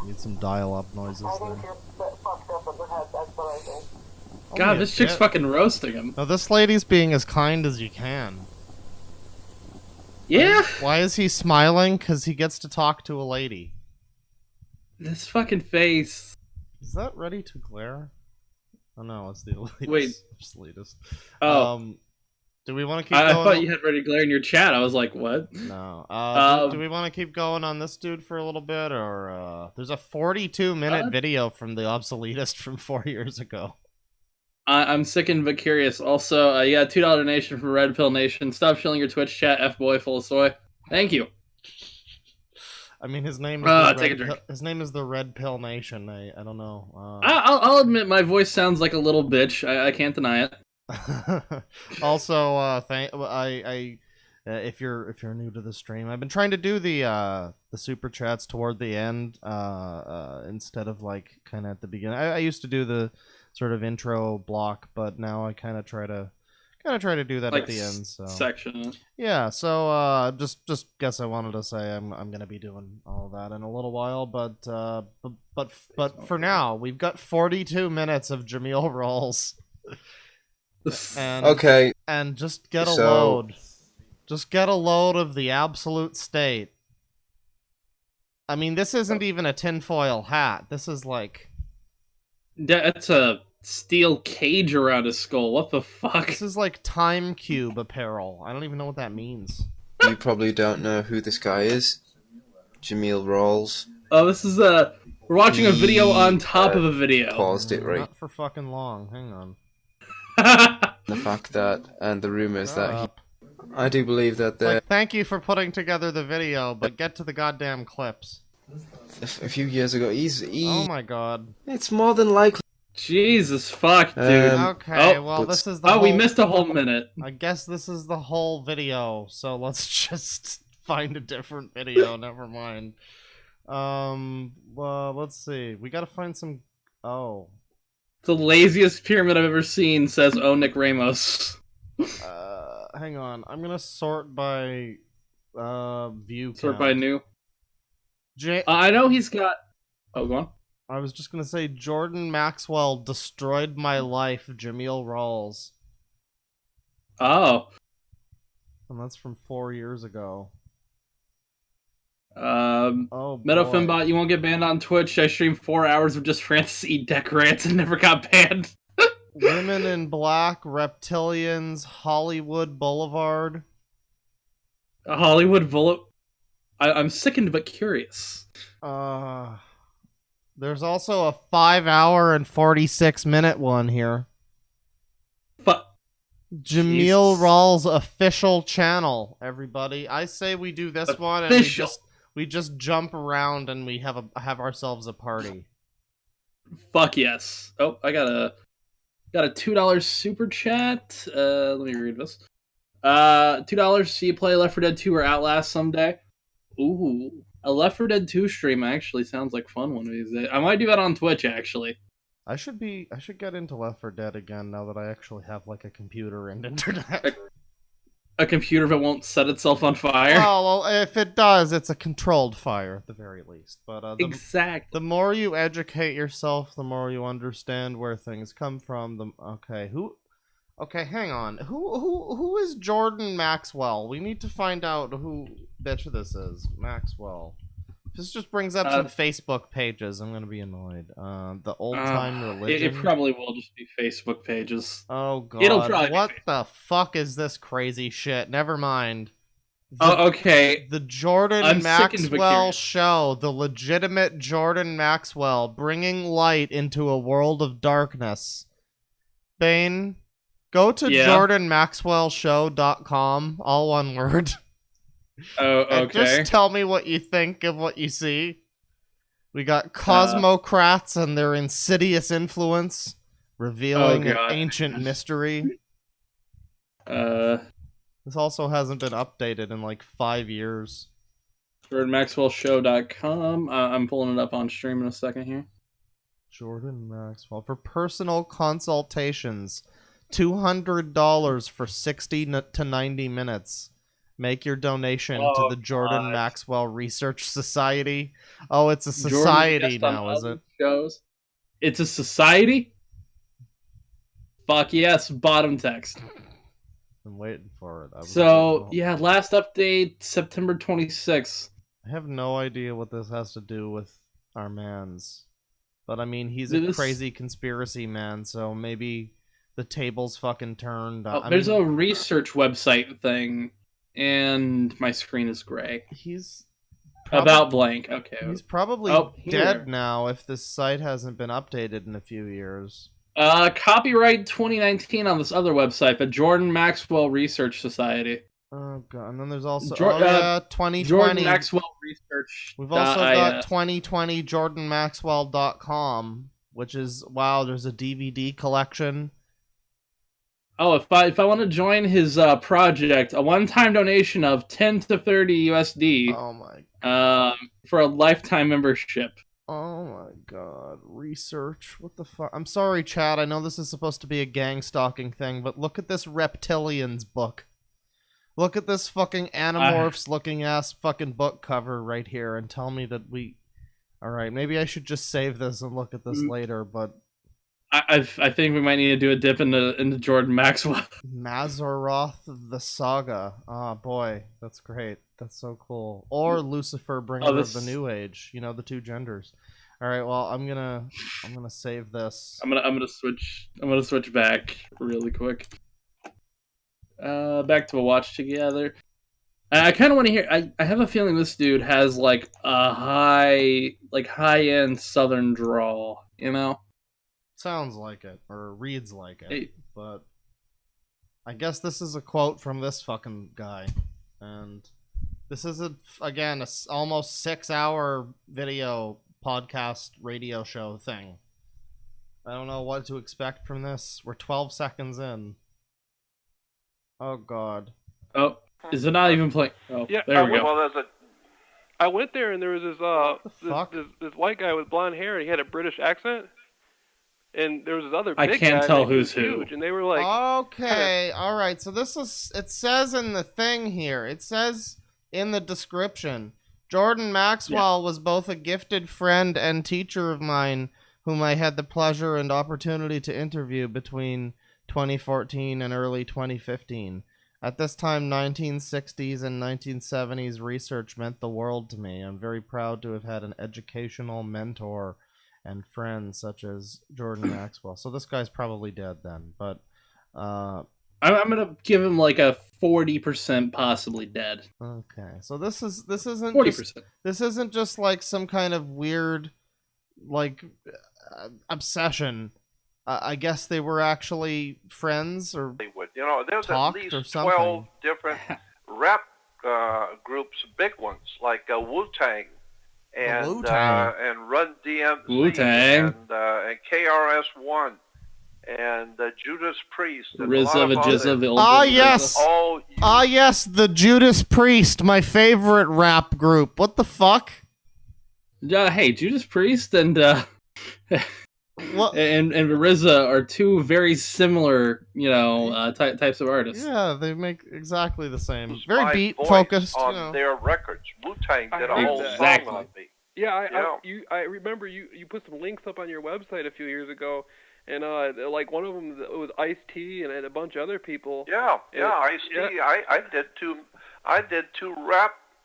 Speaker 1: Need some dial-up noises
Speaker 5: I
Speaker 1: there.
Speaker 5: think you're fucked up in the head, that's what I think.
Speaker 2: God,
Speaker 1: Holy
Speaker 2: this chick's
Speaker 1: shit.
Speaker 2: fucking roasting him.
Speaker 1: No, this lady's being as kind as you can.
Speaker 2: Yeah.
Speaker 1: Why is he smiling? Because he gets to talk to a lady.
Speaker 2: This fucking face.
Speaker 1: Is that ready to glare? Oh no, it's the elitist.
Speaker 2: Wait.
Speaker 1: It's the elitist.
Speaker 2: Oh.
Speaker 1: Do we want to keep
Speaker 2: I
Speaker 1: going?
Speaker 2: thought you had ready glare in your chat. I was like, what?
Speaker 1: No. Do we want to keep going on this dude for a little bit, or there's a 42-minute video from the obsoletist from 4 years ago.
Speaker 2: I'm sickened but curious. Also, you got a $2 donation from Red Pill Nation. Stop shilling your Twitch chat, F-boy full of soy. Thank you.
Speaker 1: I mean, his name is
Speaker 2: take a drink.
Speaker 1: his name is the Red Pill Nation. I don't know.
Speaker 2: I'll admit my voice sounds like a little bitch. I can't deny it.
Speaker 1: Also, if you're new to the stream, I've been trying to do the super chats toward the end, instead of like kind of at the beginning. I used to do the sort of intro block, but now I kind of try to do that
Speaker 2: Like
Speaker 1: at the end. So
Speaker 2: section.
Speaker 1: yeah, so just guess I wanted to say I'm gonna be doing all that in a little while, but for now we've got 42 minutes of Jameel rolls. And,
Speaker 8: Okay.
Speaker 1: and just get a load. Just get a load of the absolute state. I mean, this isn't even a tinfoil hat. This is like...
Speaker 2: That's a steel cage around his skull. What the fuck?
Speaker 1: This is like Time Cube apparel. I don't even know what that means.
Speaker 8: You probably don't know who this guy is. Jameel Rawls.
Speaker 2: Oh, this is we're watching a video on top of a video.
Speaker 8: Paused it right.
Speaker 1: Not for fucking long. Hang on.
Speaker 8: The fact that, and the rumors that I do believe that
Speaker 1: Like, thank you for putting together the video, but get to the goddamn clips.
Speaker 8: a few years ago,
Speaker 1: Oh my god.
Speaker 8: it's more than likely.
Speaker 2: Jesus fuck, dude.
Speaker 1: Okay, well, this is the
Speaker 2: we missed a whole minute.
Speaker 1: I guess this is the whole video, so let's just find a different video. Never mind. Well, let's see. We gotta find some... Oh.
Speaker 2: The laziest pyramid I've ever seen, says Nick Ramos.
Speaker 1: Hang on. I'm gonna sort by view
Speaker 2: Sort
Speaker 1: count.
Speaker 2: by new. I know he's got... Oh, go on.
Speaker 1: I was just gonna say Jordan Maxwell destroyed my life, Jameel Rawls.
Speaker 2: Oh.
Speaker 1: And that's from 4 years ago.
Speaker 2: Oh, MeadowFinbot, you won't get banned on Twitch. I streamed 4 hours of just Francis E. Deck rants and never got banned.
Speaker 1: Women in Black, Reptilians, Hollywood Boulevard.
Speaker 2: Hollywood Boulevard. I'm sickened but curious.
Speaker 1: There's also a 5 hour and 46-minute one here. Jameel Rawls official channel, everybody. I say we do this one and we just jump around and we have ourselves a party.
Speaker 2: Fuck yes. Oh, I got a $2 super chat. Let me read this. $2. See you play Left 4 Dead 2 or Outlast someday. Ooh, a Left 4 Dead 2 stream actually sounds like fun one of these days. I might do that on Twitch actually.
Speaker 1: I should get into Left 4 Dead again now that I actually have like a computer and internet.
Speaker 2: A computer that won't set itself on fire.
Speaker 1: Well, if it does, it's a controlled fire at the very least. But
Speaker 2: exactly.
Speaker 1: The more you educate yourself, the more you understand where things come from. Okay, hang on. Who is Jordan Maxwell? We need to find out who bitch this is. Maxwell. This just brings up some Facebook pages. I'm gonna be annoyed. The old time religion.
Speaker 2: It probably will just be Facebook pages.
Speaker 1: Oh god.
Speaker 2: It'll probably
Speaker 1: what the fuck is this crazy shit? Never mind.
Speaker 2: Okay.
Speaker 1: The Jordan Maxwell Show, the legitimate Jordan Maxwell, bringing light into a world of darkness. Bane, go to jordanmaxwellshow.com, all one word.
Speaker 2: Oh, okay.
Speaker 1: And just tell me what you think of what you see. We got cosmocrats and their insidious influence, revealing an ancient mystery. This also hasn't been updated in like 5 years.
Speaker 2: JordanMaxwellShow.com. I'm pulling it up on stream in a second here.
Speaker 1: Jordan Maxwell. For personal consultations, $200 for 60 to 90 minutes. Make your donation to the Jordan Maxwell Research Society. Oh, it's a society now, is it?
Speaker 2: Shows. It's a society? Fuck yes, bottom text.
Speaker 1: been waiting for it.
Speaker 2: So, yeah, last update, September 26th.
Speaker 1: I have no idea what this has to do with our mans. But I mean, he's
Speaker 2: This-
Speaker 1: a crazy conspiracy man, so maybe the tables fucking turned.
Speaker 2: There's a research website thing, and my screen is gray.
Speaker 1: He's
Speaker 2: About blank. Okay.
Speaker 1: He's probably dead now if this site hasn't been updated in a few years.
Speaker 2: Copyright 2019 on this other website, the Jordan Maxwell Research Society.
Speaker 1: Oh god, and then there's also 2020
Speaker 2: Jordan Maxwell Research.
Speaker 1: We've also got 2020 jordanmaxwell.com, which is wow, there's a DVD collection.
Speaker 2: Oh, if I want to join his project, a one-time donation of 10 to 30 USD.
Speaker 1: Oh my god.
Speaker 2: For a lifetime membership.
Speaker 1: Oh my god. Research. What the fuck? I'm sorry, Chad. I know this is supposed to be a gang stalking thing, but look at this Reptilians book. Look at this fucking Animorphs looking ass fucking book cover right here and tell me that we... Alright, maybe I should just save this and look at this later, but...
Speaker 2: I think we might need to do a dip into Jordan Maxwell.
Speaker 1: Mazaroth the Saga. Oh boy, that's great. That's so cool. Or Lucifer, bringer of the New Age. You know, the two genders. All right, well, I'm gonna save this.
Speaker 2: I'm gonna switch back really quick. Back to a watch together. I kind of want to hear. I have a feeling this dude has like a high end Southern drawl. You know.
Speaker 1: Sounds like it, or reads like it,
Speaker 2: hey.
Speaker 1: But I guess this is a quote from this fucking guy, and this is again almost 6-hour video podcast radio show thing. I don't know what to expect from this. We're 12 seconds in. Oh god.
Speaker 2: Oh, is it not even playing? Oh, yeah, there we go.
Speaker 3: Well, I went there and there was this white guy with blonde hair and he had a British accent. And there was this other big guy.
Speaker 2: I can't tell who's who.
Speaker 3: And they were like...
Speaker 1: Okay, alright. So this is... It says in the thing here. It says in the description. Jordan Maxwell was both a gifted friend and teacher of mine, whom I had the pleasure and opportunity to interview between 2014 and early 2015. At this time, 1960s and 1970s research meant the world to me. I'm very proud to have had an educational mentor and friends such as Jordan Maxwell. So this guy's probably dead then, but I'm
Speaker 2: gonna give him like a 40% possibly dead.
Speaker 1: Okay, so this isn't
Speaker 2: 40%.
Speaker 1: This isn't just like some kind of weird like obsession. I guess they were actually friends, or
Speaker 9: you know, there's at least 12 different rap groups, big ones like Wu-Tang. And Run DMC
Speaker 2: Wu-Tang.
Speaker 9: and KRS-One and Judas Priest and
Speaker 1: yes, the Judas Priest, my favorite rap group. What the fuck?
Speaker 2: Hey, Judas Priest and RZA are two very similar, types of artists.
Speaker 1: Yeah, they make exactly the same. Very beat focused
Speaker 9: on their records. Wu-Tang did a whole song on me.
Speaker 3: Yeah, I remember you put some links up on your website a few years ago, and like one of them was Ice-T and a bunch of other people.
Speaker 9: Yeah, Ice-T. Yeah.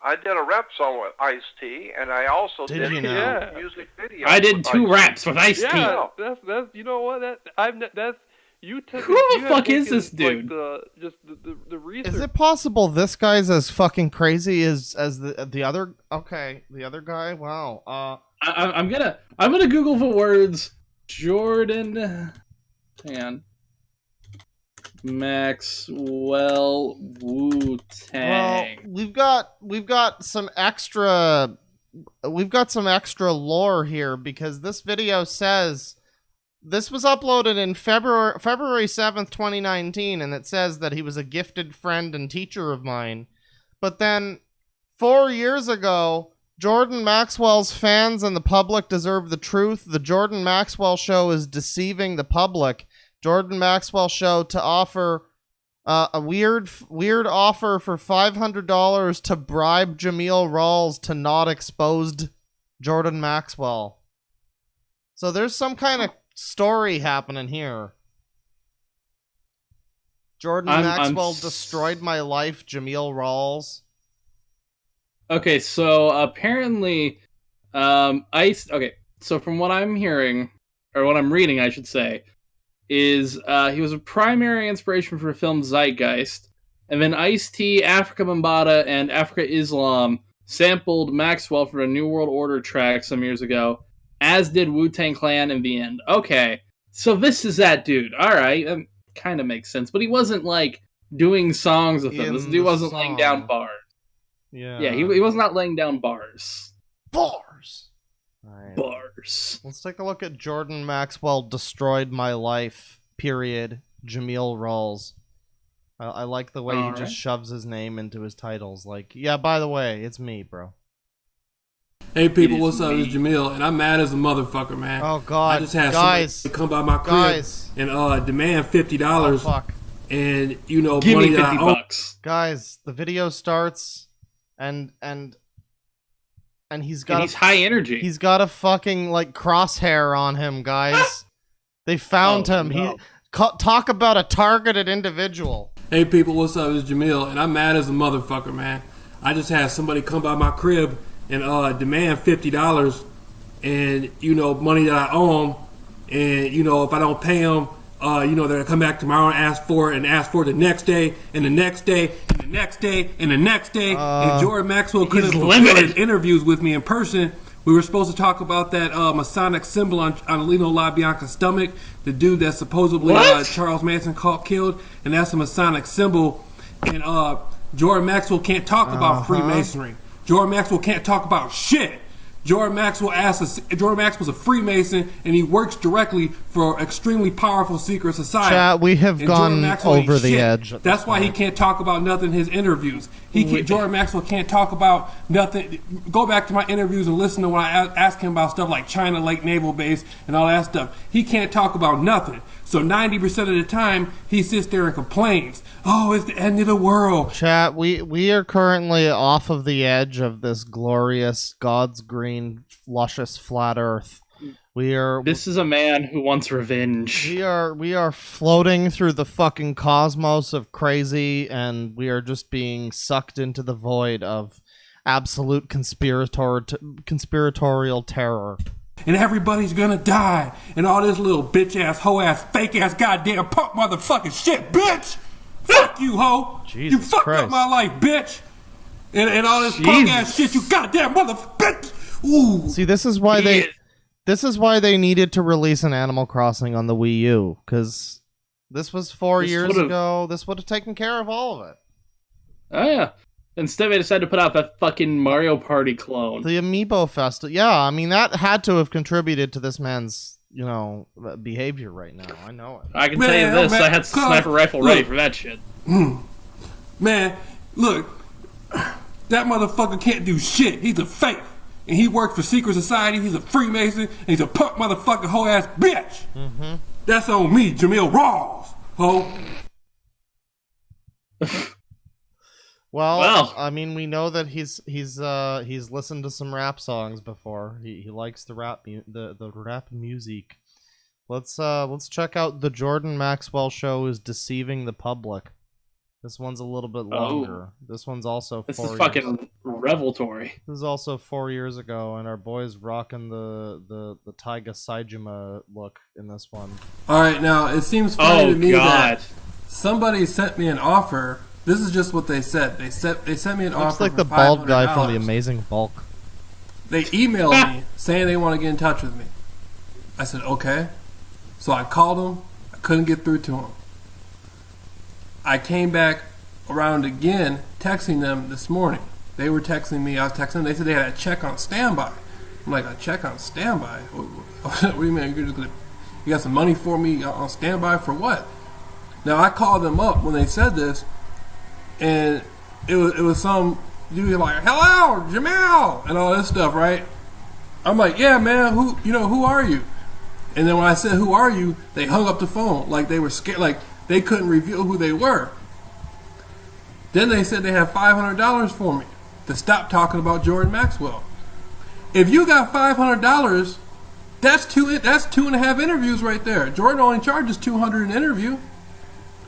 Speaker 9: I did a rap song with Ice-T, and I also did a music video.
Speaker 2: I did two raps with Ice-T.
Speaker 3: Yeah, that's you know what that's. Who
Speaker 2: the fuck is this dude?
Speaker 3: Like the research.
Speaker 1: Is it possible this guy's as fucking crazy as the other? Okay, the other guy. Wow.
Speaker 2: I'm gonna Google the words Jordan. Hang on. Maxwell Wu-Tang.
Speaker 1: Well, we've got some extra lore here because this video says. This was uploaded in February 7th, 2019, and it says that he was a gifted friend and teacher of mine. But then, 4 years ago, Jordan Maxwell's fans and the public deserve the truth. The Jordan Maxwell Show is deceiving the public. Jordan Maxwell Show to offer a weird offer for $500 to bribe Jameel Rawls to not expose Jordan Maxwell. So there's some kind of story happening here. Jordan Maxwell destroyed my life, Jameel Rawls.
Speaker 2: Okay, so apparently, Ice. Okay, so from what I'm hearing, or what I'm reading, I should say, is he was a primary inspiration for the film Zeitgeist, and then Ice-T, Africa Bambaataa, and Africa Islam sampled Maxwell for a New World Order track some years ago, as did Wu-Tang Clan in the end. Okay, so this is that dude. All right, that kind of makes sense, but he wasn't like doing songs with him. This dude wasn't laying down bars. Yeah, he was not laying down bars.
Speaker 1: Bars. Right.
Speaker 2: Bars.
Speaker 1: Let's take a look at Jordan Maxwell destroyed my life. Period. Jameel Rawls. I like the way he just shoves his name into his titles. Like, yeah, by the way, it's me, bro.
Speaker 6: Hey people, what's up? It's Jamil, and I'm mad as a motherfucker, man.
Speaker 1: Oh God,
Speaker 6: I just had somebody come by my crib and demand $50.
Speaker 1: Oh, fuck.
Speaker 6: And
Speaker 2: give
Speaker 6: money
Speaker 2: me
Speaker 6: that
Speaker 2: $50.
Speaker 1: Guys, the video starts, and he's got
Speaker 2: he's high energy.
Speaker 1: He's got a fucking like crosshair on him, guys. They found him.
Speaker 2: No.
Speaker 1: Talk about a targeted individual.
Speaker 6: Hey people, what's up? It's Jamil, and I'm mad as a motherfucker, man. I just had somebody come by my crib and demand $50, and money that I owe them, and if I don't pay them, they're gonna come back tomorrow and ask for it the next day, and the next day, and the next day, and the next day. And Jordan Maxwell couldn't fulfill his interviews with me in person. We were supposed to talk about that Masonic symbol on Lino LaBianca's stomach, the dude that supposedly Charles Manson killed, and that's a Masonic symbol. And Jordan Maxwell can't talk about Freemasonry. Jordan Maxwell can't talk about shit. Jordan Maxwell's a Freemason, and he works directly for extremely powerful secret society.
Speaker 1: Chat, we have gone over the edge.
Speaker 6: That's why he can't talk about nothing in his interviews. Jordan Maxwell can't talk about nothing. Go back to my interviews and listen to when I ask him about stuff like China Lake Naval Base and all that stuff. He can't talk about nothing. So 90% of the time, he sits there and complains. Oh, it's the end of the world.
Speaker 1: Chat, we are currently off of the edge of this glorious God's green, luscious flat earth.
Speaker 2: This is a man who wants revenge.
Speaker 1: We are floating through the fucking cosmos of crazy, and we are just being sucked into the void of absolute conspiratorial terror.
Speaker 6: And everybody's gonna die, and all this little bitch ass, hoe ass, fake ass, goddamn punk motherfucking shit, bitch. Fuck you, hoe. You fucked up my life, bitch. And all this punk ass shit, you goddamn motherfucker. Ooh.
Speaker 1: See, this is why they needed to release an Animal Crossing on the Wii U, because this was 4 years ago. This would have taken care of all of it.
Speaker 2: Oh yeah. Instead, they decided to put out that fucking Mario Party clone.
Speaker 1: The Amiibo Festival. Yeah, I mean, that had to have contributed to this man's, behavior right now. I know it.
Speaker 2: I can tell you this. I had a sniper rifle ready for that shit.
Speaker 6: Man, look. That motherfucker can't do shit. He's a fake. And he works for secret society. He's a Freemason. And he's a punk motherfucking hoe ass bitch. Mm-hmm. That's on me, Jameel Rawls, ho.
Speaker 1: Well, I mean, we know that he's listened to some rap songs before. He likes the rap music. Let's check out the Jordan Maxwell Show is Deceiving the Public. This one's a little bit longer. This one's also 4 years.
Speaker 2: This is fucking revelatory.
Speaker 1: This is also 4 years ago, and our boy's rocking the Taiga Saijima look in this one.
Speaker 6: All right, now it seems funny to me that somebody sent me an offer. This is just what they said. They sent me an offer.
Speaker 1: Looks like the bald guy from The Amazing Bulk.
Speaker 6: They emailed me saying they want to get in touch with me. I said okay. So I called them. I couldn't get through to them. I came back around again, texting them this morning. They were texting me. I was texting them. They said they had a check on standby. I'm like, a check on standby? What do you mean? You got some money for me on standby for what? Now I called them up when they said this. And it was some dude like, hello, Jamel, and all this stuff, right? I'm like, yeah, man, who are you? And then when I said, who are you? They hung up the phone like they were scared, like they couldn't reveal who they were. Then they said they had $500 for me to stop talking about Jordan Maxwell. If you got $500, that's 2.5 interviews right there. Jordan only charges $200 an interview.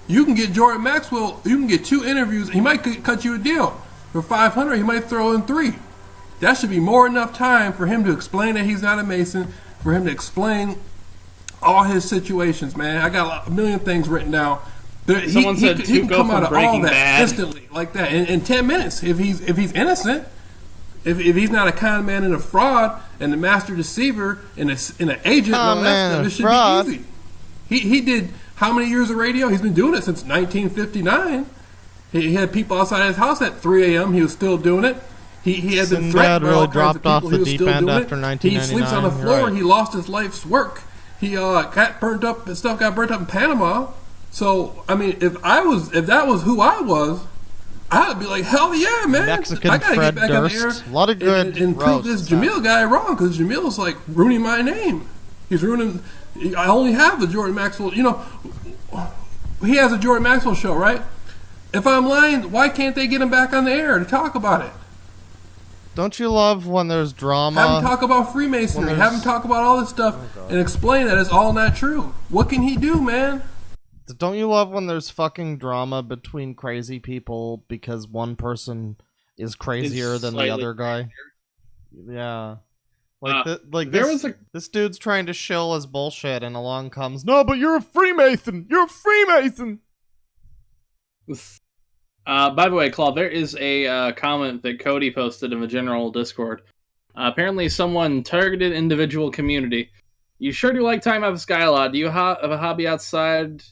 Speaker 6: You can get Jordan Maxwell. You can get 2 interviews. He might cut you a deal for $500. He might throw in 3. That should be more enough time for him to explain that he's not a Mason. For him to explain all his situations, man. I got a million things written down.
Speaker 2: Someone said
Speaker 6: he can come out of all
Speaker 2: Breaking
Speaker 6: that
Speaker 2: Bad.
Speaker 6: instantly, like that, in 10 minutes. If he's innocent, if he's not a con man and a fraud and a master deceiver and an agent, and all that stuff, it should be easy. He did how many years of radio? He's been doing it since 1959. He had people outside his house at 3 a.m. He was still doing it. He had been threatened by all kinds of people. He was still doing it. He sleeps on the floor. He lost his life's work. He got burnt up. His stuff got burnt up in Panama. So I mean, if that was who I was, I'd be like, hell yeah, man!
Speaker 1: Mexican
Speaker 6: I gotta
Speaker 1: Fred
Speaker 6: get back on the
Speaker 1: Durst.
Speaker 6: air
Speaker 1: A lot of good
Speaker 6: and prove
Speaker 1: roasts.
Speaker 6: this Jamil guy wrong, because Jamil's like ruining my name. He's ruining. I only have the Jordan Maxwell. You know, he has a Jordan Maxwell show, right? If I'm lying, why can't they get him back on the air to talk about it?
Speaker 1: Don't you love when there's drama?
Speaker 6: Have him talk about Freemasonry. Have him talk about all this stuff and explain that it's all not true. What can he do, man?
Speaker 1: Don't you love when there's fucking drama between crazy people because one person is crazier than the other guy? Yeah. This dude's trying to shill his bullshit, and along comes, no, but you're a Freemason! You're a Freemason!
Speaker 2: By the way, Claw, there is a comment that Cody posted in the general Discord. Apparently someone targeted individual community. You sure do like Time Out of Sky a lot. Do you have a hobby outside?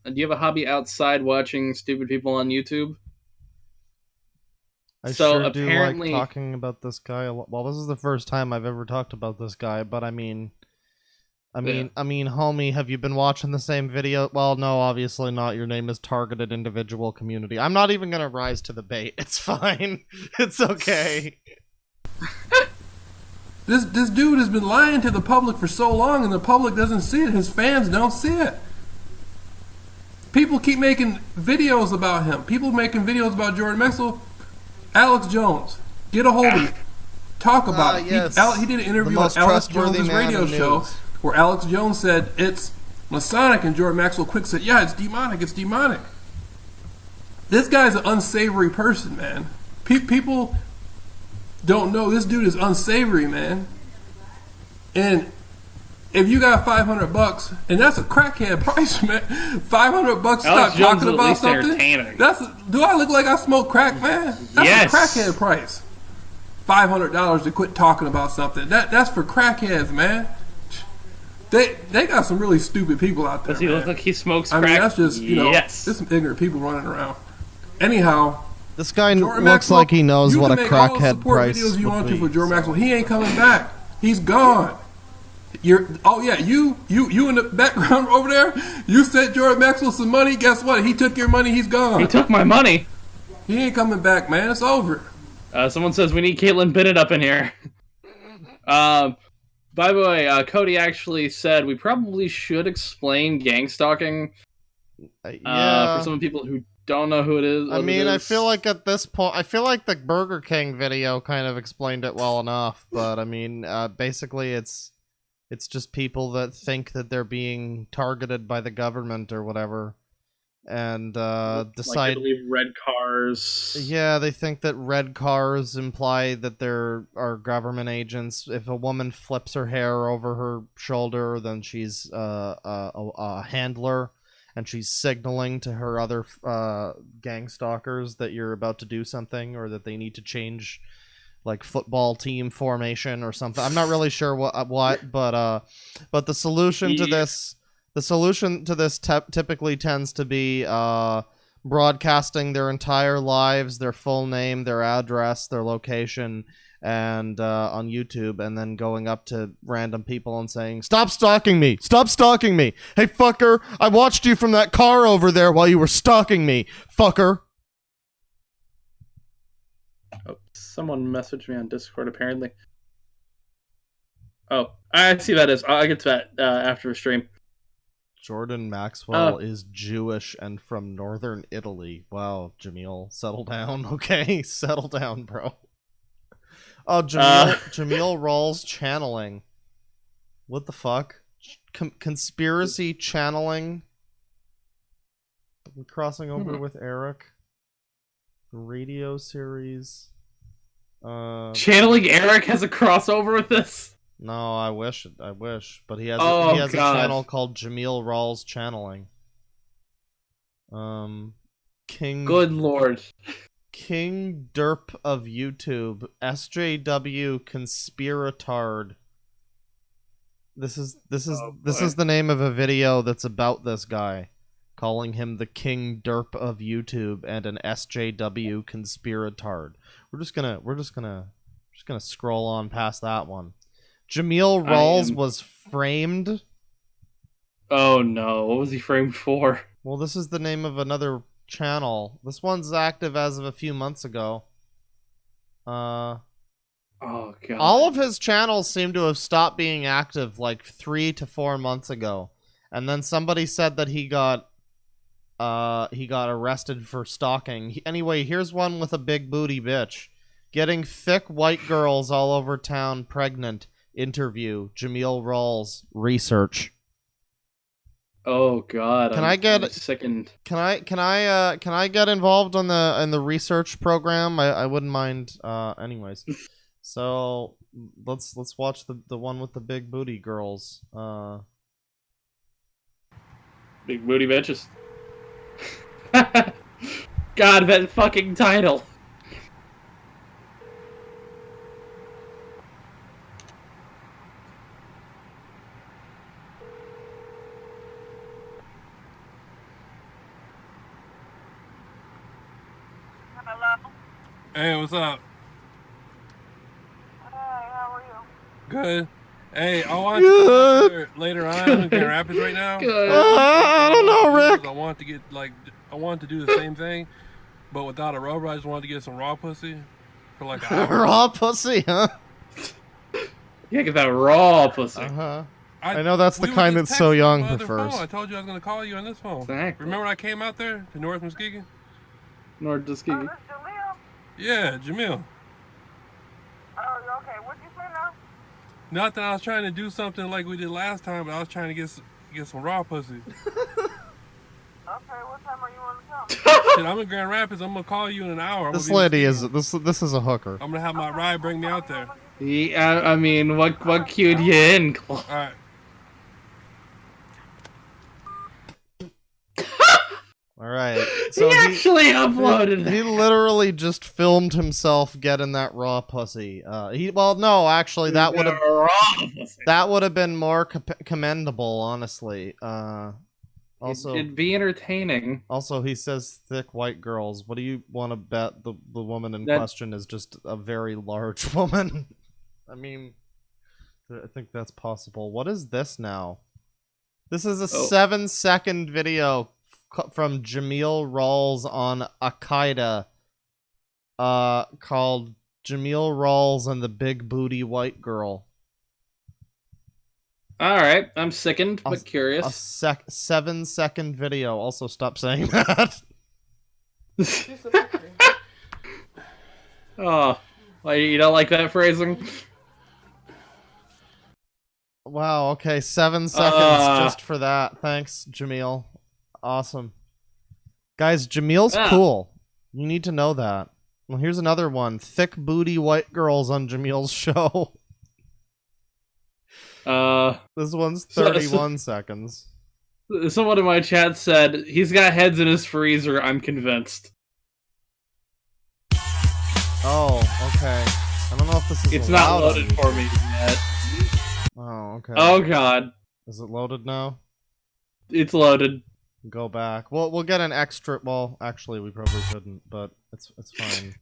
Speaker 2: Do you have a hobby outside watching stupid people on YouTube?
Speaker 1: I sure do like talking about this guy a lot. Well, this is the first time I've ever talked about this guy, but I mean, homie, have you been watching the same video? Well, no, obviously not. Your name is Targeted Individual Community. I'm not even gonna rise to the bait. It's fine. It's okay.
Speaker 6: This dude has been lying to the public for so long, and the public doesn't see it. His fans don't see it. People keep making videos about him. People making videos about Jordan Maxwell. Alex Jones, get a hold of him. Talk about it.
Speaker 1: Yes.
Speaker 6: He did an interview on Alex Jones' radio show where Alex Jones said it's Masonic, and Jordan Maxwell quick said, yeah, it's demonic. It's demonic. This guy's an unsavory person, man. People don't know this dude is unsavory, man. And if you got $500, and that's a crackhead price, man. $500 to stop talking about something. Do I look like I smoke crack, man? That's a crackhead price. $500 to quit talking about something. That's for crackheads, man. They got some really stupid people out there.
Speaker 2: Does he look like he smokes crack?
Speaker 6: I mean, that's just there's some ignorant people running around. Anyhow,
Speaker 1: this guy looks like he knows what a crackhead price
Speaker 6: videos you want
Speaker 1: would be.
Speaker 6: for Jordan Maxwell. He ain't coming back. He's gone. You in the background over there. You sent Jordan Maxwell some money. Guess what? He took your money. He's gone.
Speaker 2: He took my money.
Speaker 6: He ain't coming back, man. It's over.
Speaker 2: Someone says we need Caitlin Bennett up in here. By the way, Cody actually said we probably should explain gang stalking. For some people who don't know who it is.
Speaker 1: I mean, I feel like at this point, I feel like the Burger King video kind of explained it well enough. But I mean, basically, it's just people that think that they're being targeted by the government or whatever, and decide.
Speaker 2: Like, I believe red cars.
Speaker 1: Yeah, they think that red cars imply that there are government agents. If a woman flips her hair over her shoulder, then she's a handler, and she's signaling to her other gang stalkers that you're about to do something, or that they need to change, like, football team formation or something. I'm not really sure what, but the solution to this. The solution to this typically tends to be broadcasting their entire lives, their full name, their address, their location, and on YouTube, and then going up to random people and saying, "Stop stalking me! Stop stalking me! Hey, fucker! I watched you from that car over there while you were stalking me, fucker!"
Speaker 2: Oh, someone messaged me on Discord, apparently. Oh, I see that is. I'll get to that after the stream.
Speaker 1: Jordan Maxwell is Jewish and from northern Italy. Wow, Jamil, settle down. Okay, settle down, bro. Oh, Jamil Rawls channeling. What the fuck? Conspiracy channeling? crossing over with Eric. Radio series.
Speaker 2: Channeling Eric has a crossover with this?
Speaker 1: No, I wish. But he has a channel called Jameel Rawls Channeling. King.
Speaker 2: Good lord.
Speaker 1: King Derp of YouTube. SJW Conspiratard. This is the name of a video that's about this guy, calling him the King Derp of YouTube and an SJW conspiratard. We're just gonna scroll on past that one. Jameel Rawls was framed.
Speaker 2: Oh no, what was he framed for?
Speaker 1: Well, this is the name of another channel. This one's active as of a few months ago.
Speaker 2: Oh god.
Speaker 1: All of his channels seem to have stopped being active like 3 to 4 months ago. And then somebody said that he got arrested for stalking. Anyway, here's one with a big booty bitch. Getting thick white girls all over town pregnant. Interview. Jameel Rawls. Research.
Speaker 2: Oh god. I'm sickened.
Speaker 1: Can I get involved in the research program? I wouldn't mind. Anyways. So let's watch the one with the big booty girls.
Speaker 2: Big booty bitches. God, that fucking title.
Speaker 5: Hello?
Speaker 3: Hey, what's up?
Speaker 5: Hey, how are you?
Speaker 3: Good. Hey, I want to later on in Grand Rapids right now.
Speaker 2: Good.
Speaker 1: I don't know, Rick.
Speaker 3: I want to do the same thing, but without a rubber. I just wanted to get some raw pussy for like an hour.
Speaker 1: Raw pussy, huh?
Speaker 2: Yeah, get that raw pussy.
Speaker 1: Uh-huh. I know that's the kind that So Young prefers.
Speaker 3: I told you I was going to call you on this phone.
Speaker 2: Exactly.
Speaker 3: Remember when I came out there to North Muskegon?
Speaker 2: North Tuskegee.
Speaker 5: This Jaleel?
Speaker 3: Yeah, Jamil.
Speaker 5: Oh, okay. What you say now?
Speaker 3: Not that I was trying to do something like we did last time, but I was trying to get some raw pussy.
Speaker 5: Okay, what time are you on the phone?
Speaker 3: Shit, I'm in Grand Rapids. I'm gonna call you in an hour.
Speaker 1: This lady is this is a hooker.
Speaker 3: I'm gonna have my ride bring me out there.
Speaker 2: Yeah, I mean, what cued you in, Cole?
Speaker 3: All right.
Speaker 1: All right. So
Speaker 2: he actually uploaded
Speaker 1: He literally just filmed himself getting that raw pussy. No, actually, that would have been more commendable, honestly. Also,
Speaker 2: it'd be entertaining.
Speaker 1: Also, he says thick white girls. What do you want to bet the woman in question is just a very large woman? I mean, I think that's possible. What is this now? This is a 7-second video from Jameel Rawls on Al-Qaeda, called Jameel Rawls and the Big Booty White Girl.
Speaker 2: Alright, I'm sickened, but curious.
Speaker 1: A 7-second video. Also, stop saying that.
Speaker 2: Oh, well, you don't like that phrasing?
Speaker 1: Wow, okay, 7 seconds just for that. Thanks, Jameel. Awesome. Guys, Jameel's cool. You need to know that. Well, here's another one. Thick booty white girls on Jameel's show. This one's 31 seconds.
Speaker 2: Someone in my chat said, he's got heads in his freezer, I'm convinced.
Speaker 1: Oh, okay. I don't know if this is
Speaker 2: It's not loaded for me yet.
Speaker 1: Oh, okay.
Speaker 2: Oh, God.
Speaker 1: Is it loaded now?
Speaker 2: It's loaded.
Speaker 1: Go back. We'll get an extra... Well, actually, we probably shouldn't, but it's fine.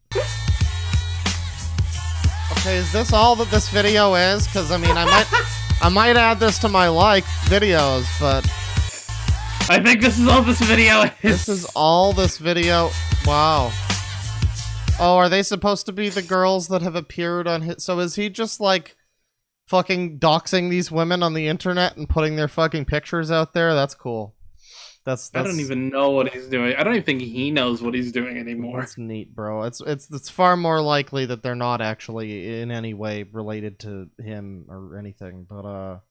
Speaker 1: Okay, is this all that this video is? Because, I mean, I might add this to my videos, but...
Speaker 2: I think this is all this video is.
Speaker 1: This is all this video... Wow. Oh, are they supposed to be the girls that have appeared on his... So is he just, like, fucking doxing these women on the internet and putting their fucking pictures out there? That's cool. That's
Speaker 2: I don't even know what he's doing. I don't even think he knows what he's doing anymore.
Speaker 1: That's neat, bro. It's far more likely that they're not actually in any way related to him or anything, but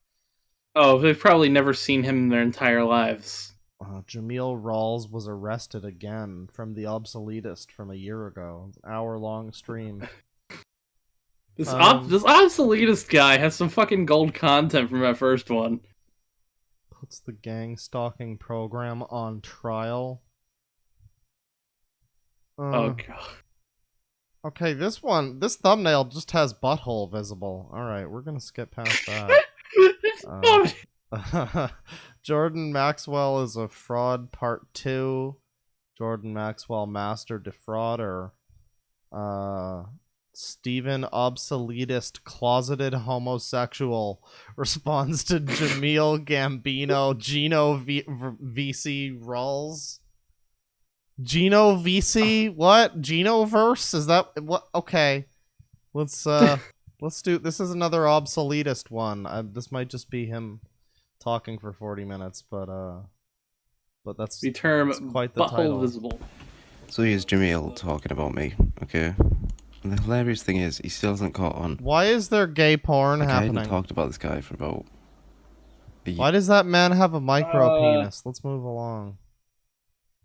Speaker 2: Oh, they've probably never seen him in their entire lives.
Speaker 1: Jamil Rawls was arrested again from the obsoletist from a year ago. Hour-long stream.
Speaker 2: This obsoletist guy has some fucking gold content from that first one.
Speaker 1: Puts the gang stalking program on trial.
Speaker 2: Oh god.
Speaker 1: Okay, this thumbnail just has butthole visible. Alright, we're gonna skip past that. Jordan Maxwell is a fraud part 2. Jordan Maxwell master defrauder. Steven obsoletist closeted homosexual responds to Jamil Gambino Gino VC Rawls. Gino VC? What? Genoverse? Is that what? Okay. Let's do this. Is another obsoletist one. This might just be him talking for 40 minutes, but that's
Speaker 2: the term
Speaker 1: that's quite the title.
Speaker 2: Visible.
Speaker 10: So here's Jamil talking about me, okay? And the hilarious thing is, he still hasn't caught on.
Speaker 1: Why is there gay porn happening?
Speaker 10: I hadn't talked about this guy for about a year.
Speaker 1: Why does that man have a micro penis? Let's move along.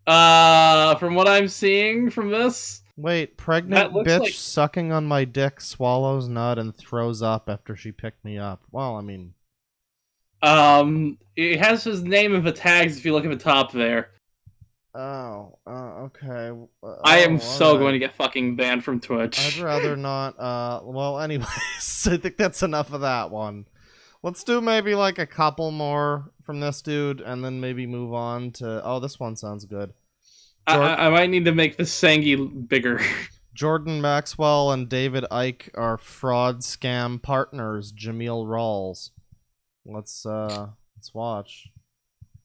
Speaker 2: From what I'm seeing from this...
Speaker 1: Wait, pregnant bitch sucking on my dick, swallows nut, and throws up after she picked me up. Well, I mean...
Speaker 2: it has his name in the tags if you look at the top there.
Speaker 1: Oh, okay.
Speaker 2: I am so going to get fucking banned from Twitch.
Speaker 1: I'd rather not, well, anyways, I think that's enough of that one. Let's do maybe like a couple more from this dude, and then maybe move on to... Oh, this one sounds good.
Speaker 2: I might need to make the Sangi bigger.
Speaker 1: Jordan Maxwell and David Icke are fraud scam partners. Jamil Rawls. Let's watch.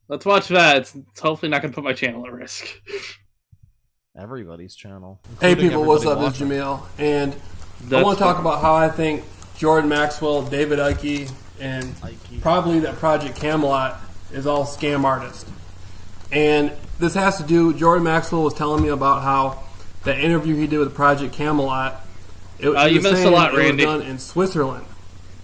Speaker 2: Let's watch that. It's hopefully not going to put my channel at risk.
Speaker 1: Everybody's channel.
Speaker 6: Hey people, what's up? This is Jamil, and I want to talk about how I think Jordan Maxwell, David Icke, and probably that Project Camelot is all scam artists. And this has to do, Jordan Maxwell was telling me about how the interview he did with Project Camelot,
Speaker 2: you missed a lot, Randy.
Speaker 6: It was done in Switzerland,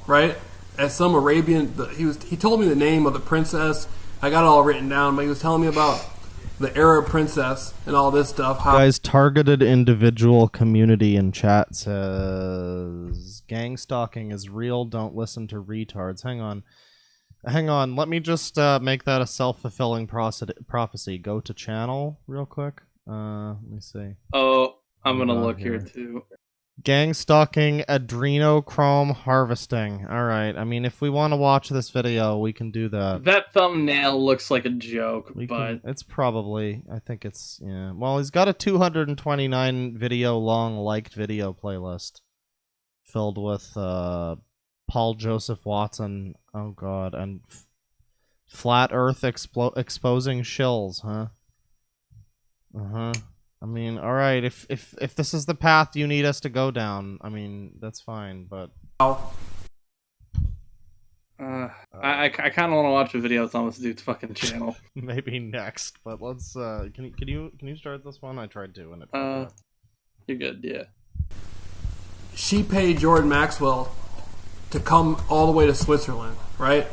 Speaker 6: right? At some Arabian, he told me the name of the princess. I got it all written down, but he was telling me about the Arab princess and all this stuff.
Speaker 1: Guys, targeted individual community in chat says gang stalking is real. Don't listen to retards. Hang on. Let me just make that a self-fulfilling prophecy. Go to channel real quick. Let me see.
Speaker 2: Oh, I'm gonna look here too.
Speaker 1: Gang stalking, adrenochrome harvesting. Alright, I mean, if we want to watch this video, we can do that.
Speaker 2: That thumbnail looks like a joke, but...
Speaker 1: It's probably... I think it's... Yeah. Well, he's got a 229 video long liked video playlist filled with Paul Joseph Watson, oh god, and Flat Earth exposing shills, huh? I mean, alright, if this is the path you need us to go down, I mean, that's fine, but...
Speaker 2: I kind of want to watch a video that's on this dude's fucking channel.
Speaker 1: Maybe next, but let's, can you start this one? I tried to, and it...
Speaker 2: You're good, yeah.
Speaker 6: She paid Jordan Maxwell to come all the way to Switzerland, right?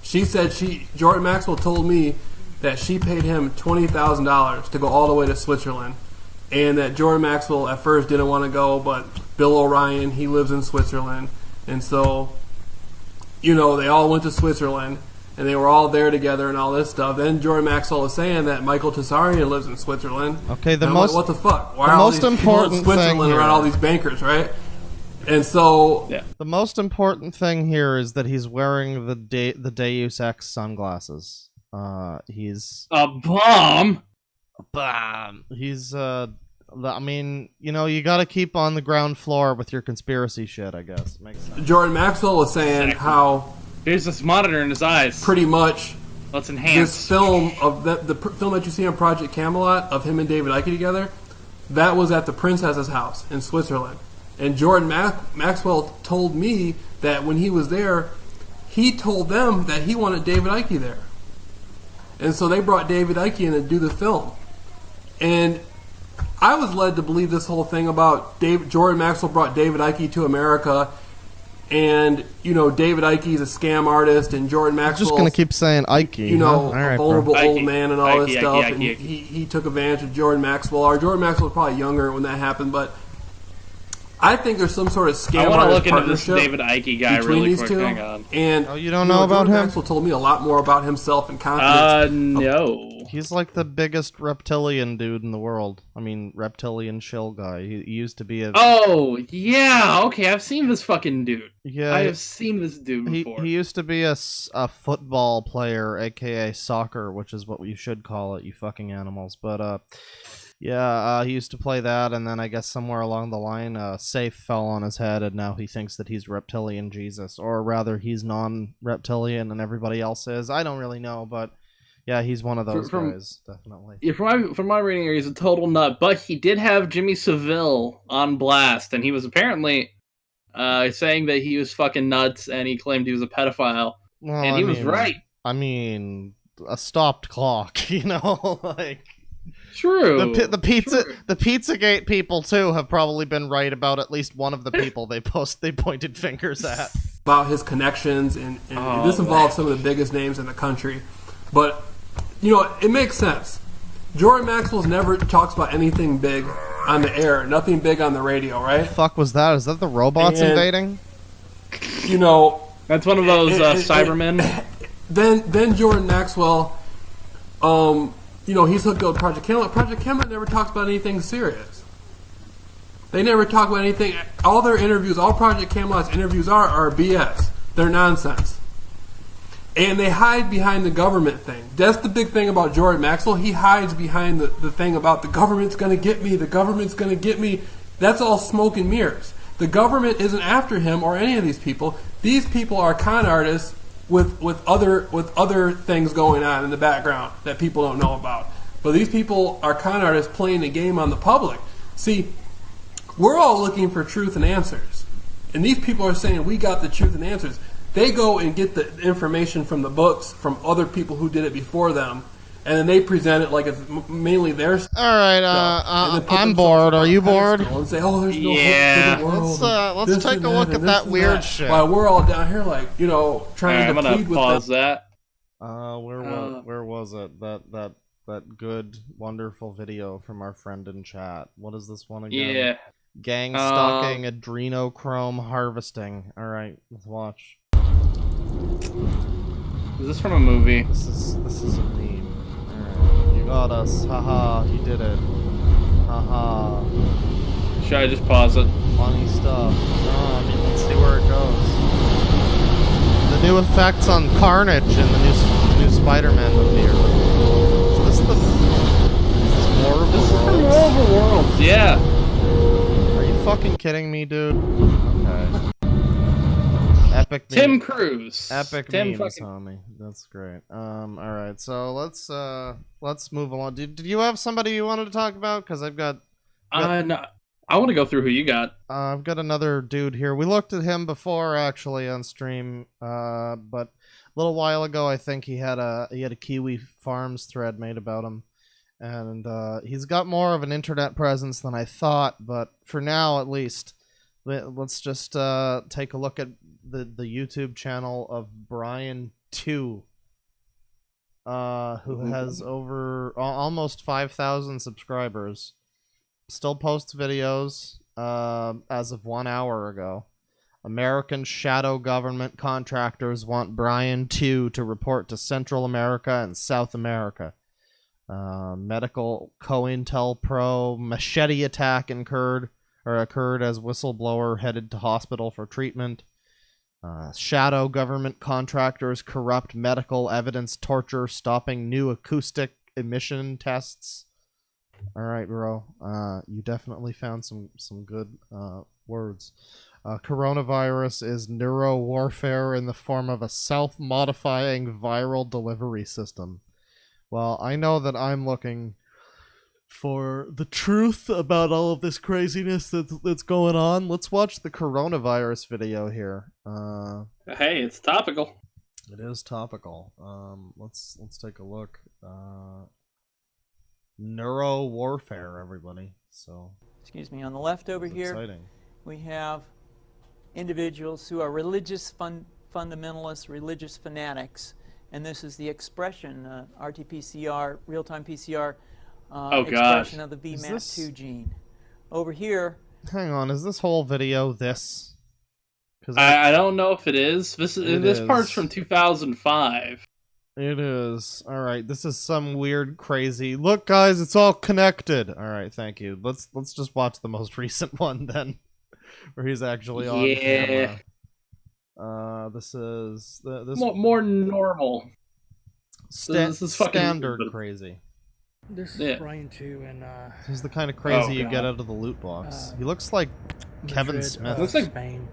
Speaker 6: She said Jordan Maxwell told me that she paid him $20,000 to go all the way to Switzerland. And that Jordan Maxwell at first didn't want to go, but Bill O'Ryan, he lives in Switzerland. And so, you know, they all went to Switzerland, and they were all there together and all this stuff. Then Jordan Maxwell was saying that Michael Tsarian lives in Switzerland.
Speaker 1: Okay,
Speaker 6: like, what the fuck? Why are all these people in Switzerland around all these bankers, right? And so...
Speaker 2: Yeah.
Speaker 1: The most important thing here is that he's wearing the Deus Ex sunglasses. He's...
Speaker 2: A bomb?
Speaker 1: He's, I mean, you know, you gotta keep on the ground floor with your conspiracy shit, I guess. Makes sense.
Speaker 6: Jordan Maxwell was saying how...
Speaker 2: There's this monitor in his eyes.
Speaker 6: Pretty much...
Speaker 2: Let's enhance.
Speaker 6: This film, of the film that you see on Project Camelot, of him and David Icke together, that was at the princess's house in Switzerland. And Jordan Maxwell told me that when he was there, he told them that he wanted David Icke there. And so they brought David Icke in to do the film. And I was led to believe this whole thing about Jordan Maxwell brought David Icke to America and David Icke's a scam artist, and Jordan Maxwell
Speaker 1: Just gonna keep saying Ike.
Speaker 6: a vulnerable old man and all this stuff.
Speaker 2: Ike.
Speaker 6: And he took advantage of Jordan Maxwell. Or Jordan Maxwell was probably younger when that happened, but I think there's some sort of scam
Speaker 2: I want to
Speaker 6: artist
Speaker 2: look into this
Speaker 6: partnership
Speaker 2: David Ike guy
Speaker 6: between
Speaker 2: really
Speaker 6: these
Speaker 2: quick.
Speaker 6: two.
Speaker 2: Hang on.
Speaker 6: And
Speaker 1: you don't know about
Speaker 6: Jordan
Speaker 1: him?
Speaker 6: Maxwell told me a lot more about himself and confidence.
Speaker 2: No.
Speaker 1: He's like the biggest reptilian dude in the world. I mean, reptilian shill guy. He used to be a.
Speaker 2: Oh yeah, okay. I've seen this fucking dude.
Speaker 1: Yeah,
Speaker 2: I have seen this dude before.
Speaker 1: He used to be a football player, aka soccer, which is what you should call it, you fucking animals. But he used to play that, and then I guess somewhere along the line, a safe fell on his head, and now he thinks that he's reptilian Jesus, or rather, he's non-reptilian, and everybody else is. I don't really know, but yeah, he's one of those guys, definitely.
Speaker 2: Yeah, from my reading here, he's a total nut, but he did have Jimmy Savile on blast, and he was apparently saying that he was fucking nuts, and he claimed he was a pedophile,
Speaker 1: Well,
Speaker 2: and he was right.
Speaker 1: I mean, a stopped clock, like.
Speaker 2: True.
Speaker 1: The Pizzagate people too have probably been right about at least one of the people they pointed fingers at.
Speaker 6: About his connections, and this involves some of the biggest names in the country. But it makes sense. Jordan Maxwell's never talks about anything big on the air, nothing big on the radio, right?
Speaker 1: What the fuck was that? Is that the robots invading?
Speaker 2: That's one of those Cybermen.
Speaker 6: Then Jordan Maxwell, he's hooked up with Project Camelot. Project Camelot never talks about anything serious. They never talk about anything. All their interviews, all Project Camelot's interviews are BS. They're nonsense. And they hide behind the government thing. That's the big thing about Jordan Maxwell. He hides behind the thing about the government's going to get me, the government's going to get me. That's all smoke and mirrors. The government isn't after him or any of these people. These people are con artists with other things going on in the background that people don't know about. But these people are con artists playing the game on the public. See, we're all looking for truth and answers. And these people are saying, we got the truth and answers. They go and get the information from the books, from other people who did it before them, and then they present it like it's mainly their stuff.
Speaker 1: All right, I'm bored. Are you bored?
Speaker 6: And say, oh, there's no hope for the world.
Speaker 1: Let's take a look at that weird shit.
Speaker 6: While we're all down here, trying to plead with them.
Speaker 2: Pause that.
Speaker 1: Where was it? That good, wonderful video from our friend in chat. What is this one again?
Speaker 2: Yeah.
Speaker 1: Gang stalking, adrenochrome harvesting. All right, let's watch.
Speaker 2: Is this from a movie?
Speaker 1: This is a meme. Alright, you got us. Haha, you did it. Haha.
Speaker 2: Should I just pause it?
Speaker 1: Funny stuff. Let's see where it goes. The new effects on Carnage in the new Spider-Man movie. Is this War of the Worlds?
Speaker 2: War of the Worlds, yeah.
Speaker 1: Are you fucking kidding me, dude? Okay. Epic
Speaker 2: Tim
Speaker 1: meme.
Speaker 2: Cruise.
Speaker 1: Epic
Speaker 2: Tim
Speaker 1: memes, homie. That's great. All right. So let's move along. Did you have somebody you wanted to talk about? Because I've got.
Speaker 2: No, I want to go through who you got.
Speaker 1: I've got another dude here. We looked at him before actually on stream, but a little while ago I think he had a Kiwi Farms thread made about him, and he's got more of an internet presence than I thought. But for now, at least, let's just take a look at the YouTube channel of Brian2, who has over almost 5,000 subscribers. Still posts videos as of 1 hour ago. American shadow government contractors want Brian2 to report to Central America and South America. Medical COINTELPRO machete attack occurred as whistleblower headed to hospital for treatment. Shadow government contractors corrupt medical evidence torture, stopping new acoustic emission tests. All right, bro. You definitely found some good words. Coronavirus is neuro warfare in the form of a self-modifying viral delivery system. Well, I know that I'm looking for the truth about all of this craziness that's going on. Let's watch the coronavirus video here.
Speaker 2: Hey, it's topical.
Speaker 1: It is topical. Let's take a look. Neuro warfare, everybody. So.
Speaker 11: Excuse me. On the left over here,
Speaker 1: exciting.
Speaker 11: we have individuals who are religious fundamentalists, religious fanatics, and this is the expression, RT-PCR, real-time PCR expression of the VMAT2 gene. Over here...
Speaker 1: Hang on, is this whole video this?
Speaker 2: Because I don't know if it is. This part's from 2005.
Speaker 1: It is. All right, this is some weird, crazy. Look, guys, it's all connected. All right, thank you. Let's just watch the most recent one then, where he's actually on camera. This is this
Speaker 2: more normal.
Speaker 1: This is standard crazy.
Speaker 12: This is Brian too, and
Speaker 1: this is the kind of crazy you get out of the loot box. He looks like Kevin Smith.
Speaker 2: Looks like Spain.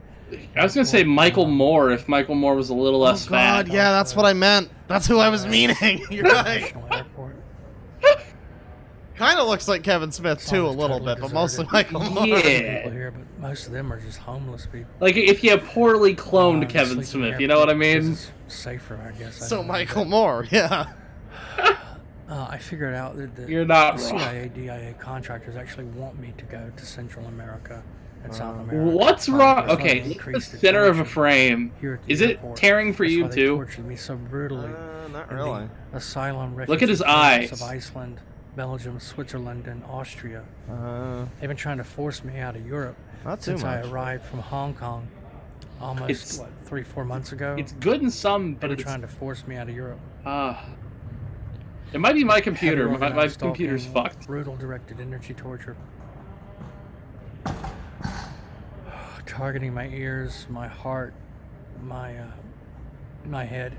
Speaker 2: I was gonna say Michael Moore if Michael Moore was a little less fat.
Speaker 1: Yeah, that's what I meant. That's who I was meaning. You're right. Kind of looks like Kevin Smith too, a little bit, but mostly Michael Moore.
Speaker 2: Yeah.
Speaker 12: People here, but most of them are just homeless people.
Speaker 2: Like if you poorly cloned Kevin Smith, you know what I mean?
Speaker 12: Safer, I guess.
Speaker 1: So Michael Moore, yeah.
Speaker 12: I figured out that
Speaker 2: You're not
Speaker 12: the
Speaker 2: wrong.
Speaker 12: CIA, DIA contractors actually want me to go to Central America and South America.
Speaker 2: What's wrong? Okay, look at the center of a frame. Is it tearing for you
Speaker 12: too?
Speaker 2: too?
Speaker 12: They tortured me so brutally.
Speaker 1: Not really.
Speaker 12: Asylum refugees
Speaker 2: Look at his eyes.
Speaker 12: Of Iceland, Belgium, Switzerland, and Austria. They've been trying to force me out of Europe since I arrived from Hong Kong almost 3-4 months ago.
Speaker 2: It's good in some, but
Speaker 12: they're trying to force me out of Europe.
Speaker 2: It might be my computer. My computer's fucked.
Speaker 12: Brutal directed energy torture. Targeting my ears, my heart, my head,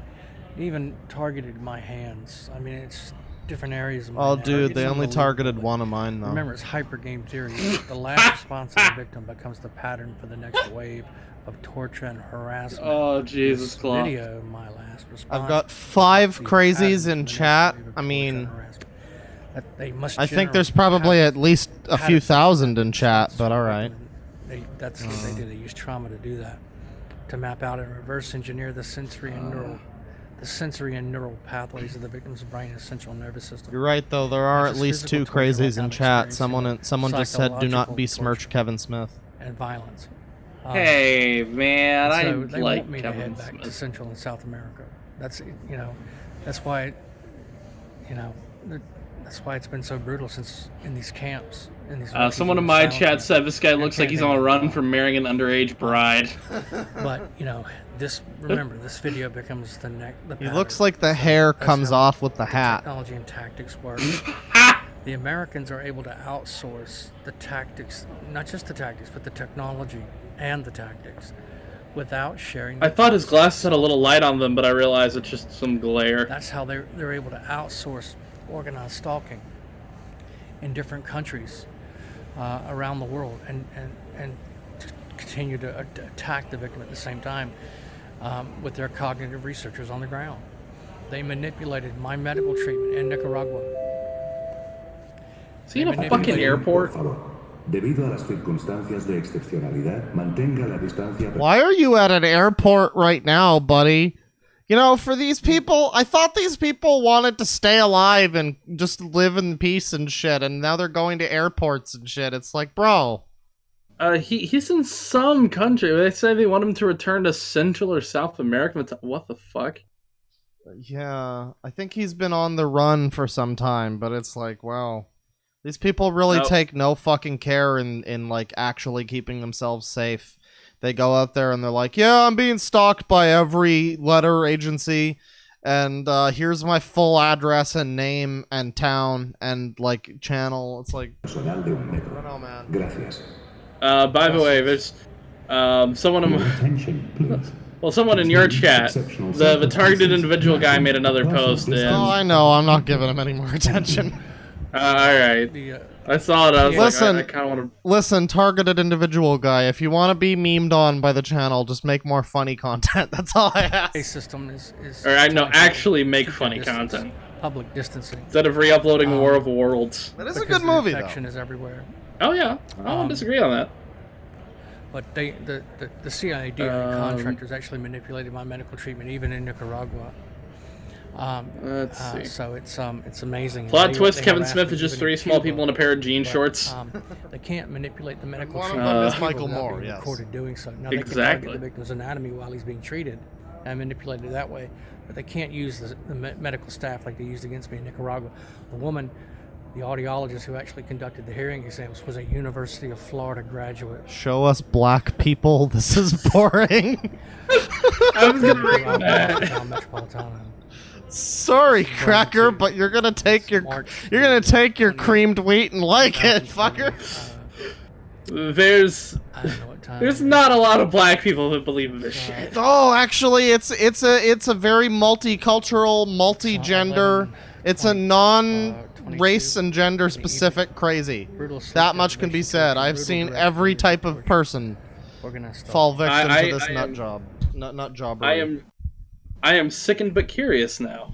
Speaker 12: even targeted my hands. I mean, it's different areas of my neck.
Speaker 1: Dude, they only targeted one of mine, though.
Speaker 12: Remember, it's hyper game theory. The last response of the victim becomes the pattern for the next wave of torture and harassment.
Speaker 2: Oh, Jesus Christ.
Speaker 12: Video, my last response.
Speaker 1: I've got 5 crazies in chat. I mean, I think there's probably at least a few thousand in chat, but alright.
Speaker 12: That's what they do. They use trauma to do that, to map out and reverse engineer the sensory and neural pathways of the victim's brain and central nervous system.
Speaker 1: You're right, though. There are at least 2 crazies in chat. Someone just said, "Do not besmirch Kevin Smith."
Speaker 12: And violence.
Speaker 2: Hey, man, I
Speaker 12: they
Speaker 2: like
Speaker 12: want me
Speaker 2: Kevin
Speaker 12: to head back
Speaker 2: Smith.
Speaker 12: to Central and South America. That's that's why that's why it's been so brutal since in these camps.
Speaker 2: Someone in my chat said this guy looks like he's on a run from marrying an underage bride.
Speaker 12: But remember, this video becomes the
Speaker 1: He looks like the hair comes off with the hat.
Speaker 12: Technology and tactics work. The Americans are able to outsource the tactics, not just the tactics, but the technology and the tactics, without sharing.
Speaker 2: I thought his glasses had a little light on them, but I realized it's just some glare.
Speaker 12: That's how they're able to outsource organized stalking in different countries around the world, and continue to attack the victim at the same time with their cognitive researchers on the ground. They manipulated my medical treatment in Nicaragua.
Speaker 2: Is he in a fucking airport?
Speaker 1: Why are you at an airport right now, buddy? You know, for these people, I thought these people wanted to stay alive and just live in peace and shit, and now they're going to airports and shit. It's like, bro.
Speaker 2: He's in some country. They say they want him to return to Central or South America. What the fuck?
Speaker 1: Yeah, I think he's been on the run for some time, but it's like, wow. These people really take no fucking care in like actually keeping themselves safe. They go out there and they're like, yeah, I'm being stalked by every letter agency, and here's my full address and name and town and like channel. It's like, I don't know, man.
Speaker 2: By the way, there's someone in your chat. The targeted individual guy made another post. And...
Speaker 1: Oh, I know. I'm not giving him any more attention.
Speaker 2: All right. I saw it. I was
Speaker 1: listen,
Speaker 2: like, I kind of want to.
Speaker 1: Listen, targeted individual guy. If you want to be memed on by the channel, just make more funny content. That's all I ask.
Speaker 12: A system is
Speaker 2: All right, no, actually make funny content.
Speaker 12: Public distancing.
Speaker 2: Instead of re-uploading War of Worlds.
Speaker 1: That is a good movie, though.
Speaker 12: Infection is everywhere.
Speaker 2: Oh yeah, I don't disagree on that.
Speaker 12: But the CIA DIA contractors actually manipulated my medical treatment, even in Nicaragua.
Speaker 2: Let's see.
Speaker 12: So it's amazing.
Speaker 2: Plot
Speaker 12: They
Speaker 2: twist:
Speaker 12: have
Speaker 2: Kevin
Speaker 12: asked
Speaker 2: Smith
Speaker 12: me
Speaker 2: is
Speaker 12: to
Speaker 2: just
Speaker 12: do it
Speaker 2: 3
Speaker 12: in
Speaker 2: small
Speaker 12: Cuba,
Speaker 2: people in a pair of jean
Speaker 12: but,
Speaker 2: shorts.
Speaker 12: They can't manipulate the medical
Speaker 1: One of
Speaker 12: treatment
Speaker 1: them is
Speaker 12: of Cuba
Speaker 1: Michael
Speaker 12: without
Speaker 1: Moore,
Speaker 12: being
Speaker 1: yes.
Speaker 12: recorded doing so. Now, they can
Speaker 2: Exactly.
Speaker 12: target the victim's anatomy while he's being treated and manipulate it that way, but they can't use the medical staff like they used against me in Nicaragua. The woman, the audiologist who actually conducted the hearing exams, was a University of Florida graduate.
Speaker 1: Show us black people. This is boring.
Speaker 2: I was gonna read that.
Speaker 1: Sorry, Cracker, but you're gonna take your creamed wheat and like it, fucker.
Speaker 2: There's not a lot of black people that believe in this shit.
Speaker 1: Oh, actually, it's a very multicultural, multi-gender. It's a non-race and gender specific crazy. That much can be said. I've seen every type of person fall victim to this nut job. Nut jobbery.
Speaker 2: I am sickened but curious now.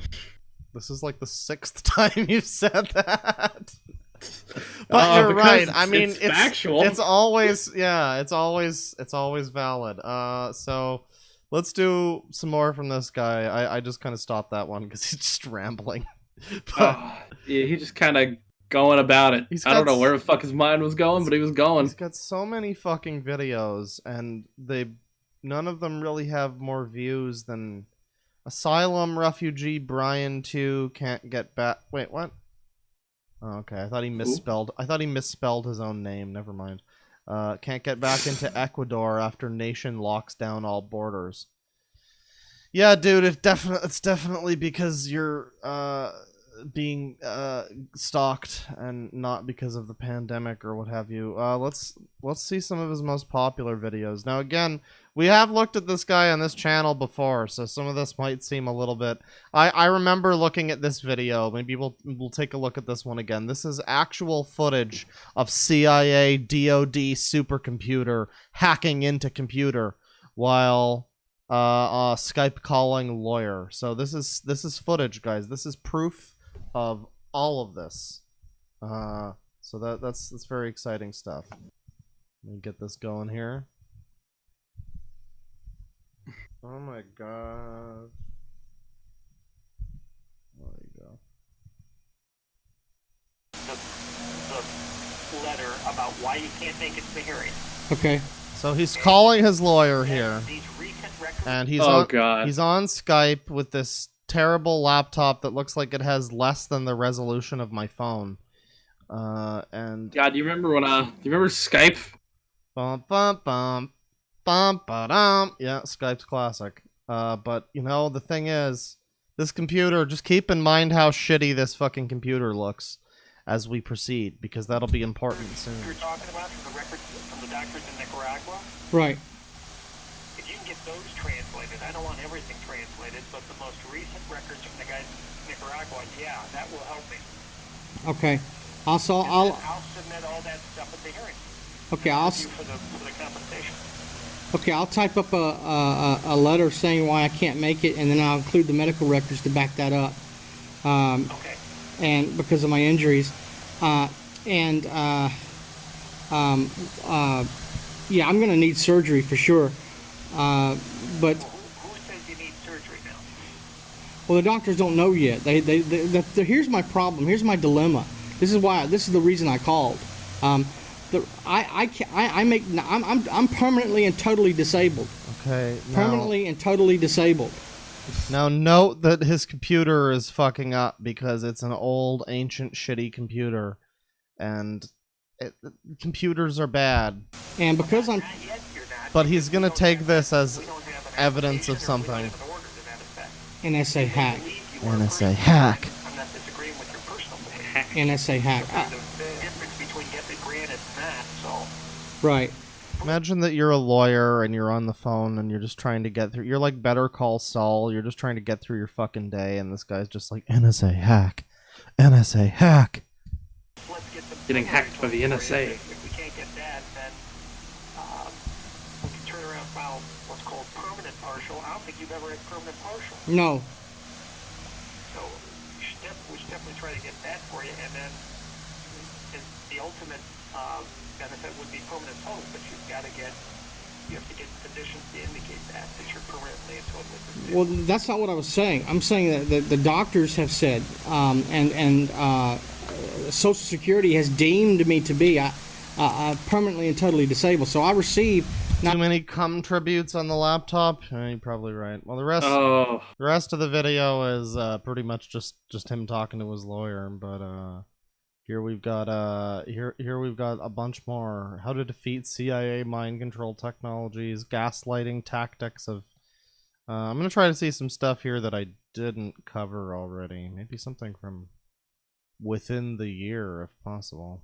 Speaker 1: This is like the 6th time you've said that. But you're right. I mean,
Speaker 2: it's factual.
Speaker 1: It's always valid. So let's do some more from this guy. I just kind of stopped that one because he's just rambling.
Speaker 2: Yeah, he just kind of going about it. I don't know where the fuck his mind was going, but he was going.
Speaker 1: He's got so many fucking videos, and none of them really have more views than Asylum Refugee Brian 2 can't get back. Wait, what? Oh, okay, I thought he misspelled. I thought he misspelled his own name. Never mind. Can't get back into Ecuador after nation locks down all borders. Yeah, dude, it's definitely because you're being stalked and not because of the pandemic or what have you. Let's see some of his most popular videos. Now, again, we have looked at this guy on this channel before, so some of this might seem a little bit... I remember looking at this video. Maybe we'll take a look at this one again. This is actual footage of CIA DoD supercomputer hacking into computer while Skype calling lawyer. So this is footage, guys. This is proof of all of this. So that's very exciting stuff. Let me get this going here. Oh my god. There you go.
Speaker 13: The letter about why you can't make it to the hearing.
Speaker 12: Okay.
Speaker 1: So he's calling his lawyer here. And he's on Skype with this terrible laptop that looks like it has less than the resolution of my phone. And
Speaker 2: God, do you remember Skype?
Speaker 1: Bum bum bum. Bum ba dum. Yeah, Skype's classic. But you know, the thing is, this computer, just keep in mind how shitty this fucking computer looks as we proceed, because that'll be important soon.
Speaker 13: You're talking about from the records from the doctors in Nicaragua?
Speaker 12: Right.
Speaker 13: If you can get those translated, I don't want everything translated, but the most recent records from the guys in Nicaragua, yeah, that will help me.
Speaker 12: Okay.
Speaker 13: I'll submit all that stuff at the hearing.
Speaker 12: Okay,
Speaker 13: for the compensation.
Speaker 12: Okay, I'll type up a letter saying why I can't make it, and then I'll include the medical records to back that up.
Speaker 13: Okay.
Speaker 12: And because of my injuries, yeah, I'm going to need surgery for sure. But
Speaker 13: who says you need surgery now?
Speaker 12: well, the doctors don't know yet. Here's my problem. Here's my dilemma. This is the reason I called. I'm permanently and totally disabled.
Speaker 1: Okay.
Speaker 12: Permanently and totally disabled.
Speaker 1: Now note that his computer is fucking up because it's an old, ancient, shitty computer, and computers are bad.
Speaker 12: And because I'm...
Speaker 1: But he's gonna take this as evidence of something.
Speaker 12: NSA hack.
Speaker 1: NSA hack.
Speaker 13: I'm not disagreeing with your personal
Speaker 12: NSA hack.
Speaker 13: The difference between getting a grant and not, so...
Speaker 12: Right.
Speaker 1: Imagine that you're a lawyer and you're on the phone and you're just trying to get through. You're like Better Call Saul. You're just trying to get through your fucking day, and this guy's just like, NSA hack. NSA hack.
Speaker 2: Getting hacked by the NSA.
Speaker 13: If we can't get that, then we can turn around and file what's called permanent partial. I don't think you've ever had permanent partial.
Speaker 12: No.
Speaker 13: So we should definitely try to get that for you, and then the ultimate benefit would be permanent total, but you've got to get You have to get conditions to indicate that you're permanently employed with the
Speaker 12: Well, that's not what I was saying. I'm saying that the doctors have said, and Social Security has deemed me to be permanently and totally disabled. So I receive
Speaker 1: too many cum tributes on the laptop. You're probably right. Well, the rest of the video is pretty much just him talking to his lawyer. But here we've got here we've got a bunch more. How to defeat CIA mind control technologies, gaslighting tactics of. I'm gonna try to see some stuff here that I didn't cover already. Maybe something from within the year, if possible.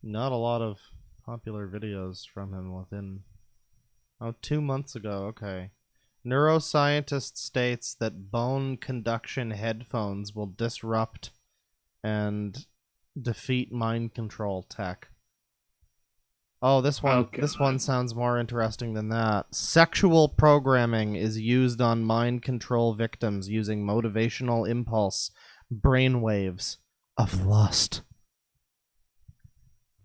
Speaker 1: Not a lot of popular videos from him within 2 months ago. Okay. Neuroscientist states that bone conduction headphones will disrupt and defeat mind control tech. Oh, this one sounds more interesting than that. Sexual programming is used on mind control victims using motivational impulse brainwaves of lust.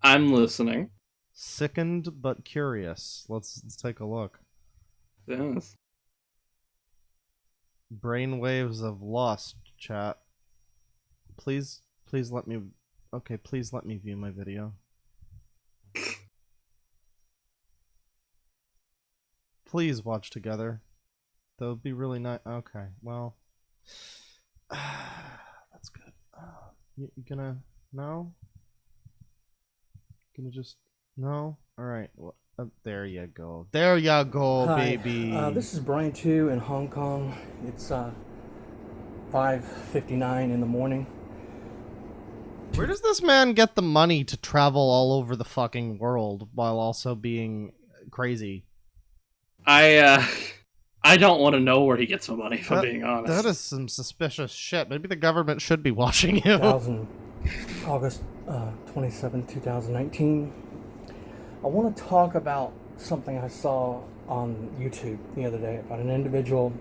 Speaker 2: I'm listening.
Speaker 1: Sickened but curious. Let's take a look.
Speaker 2: Yes.
Speaker 1: Brainwaves of lust, chat. Please let me. Okay, please let me view my video. Please watch together. That would be really nice. Okay, well, that's good. You gonna no? Gonna just no? All right. Well, there you go. There you go,
Speaker 12: Hi,
Speaker 1: baby.
Speaker 12: This is Brian 2 in Hong Kong. It's 5:59 in the morning.
Speaker 1: Where does this man get the money to travel all over the fucking world while also being crazy?
Speaker 2: I don't want to know where he gets the money, if I'm being honest.
Speaker 1: That is some suspicious shit. Maybe the government should be watching you.
Speaker 12: August 27, 2019. I want to talk about something I saw on YouTube the other day about an individual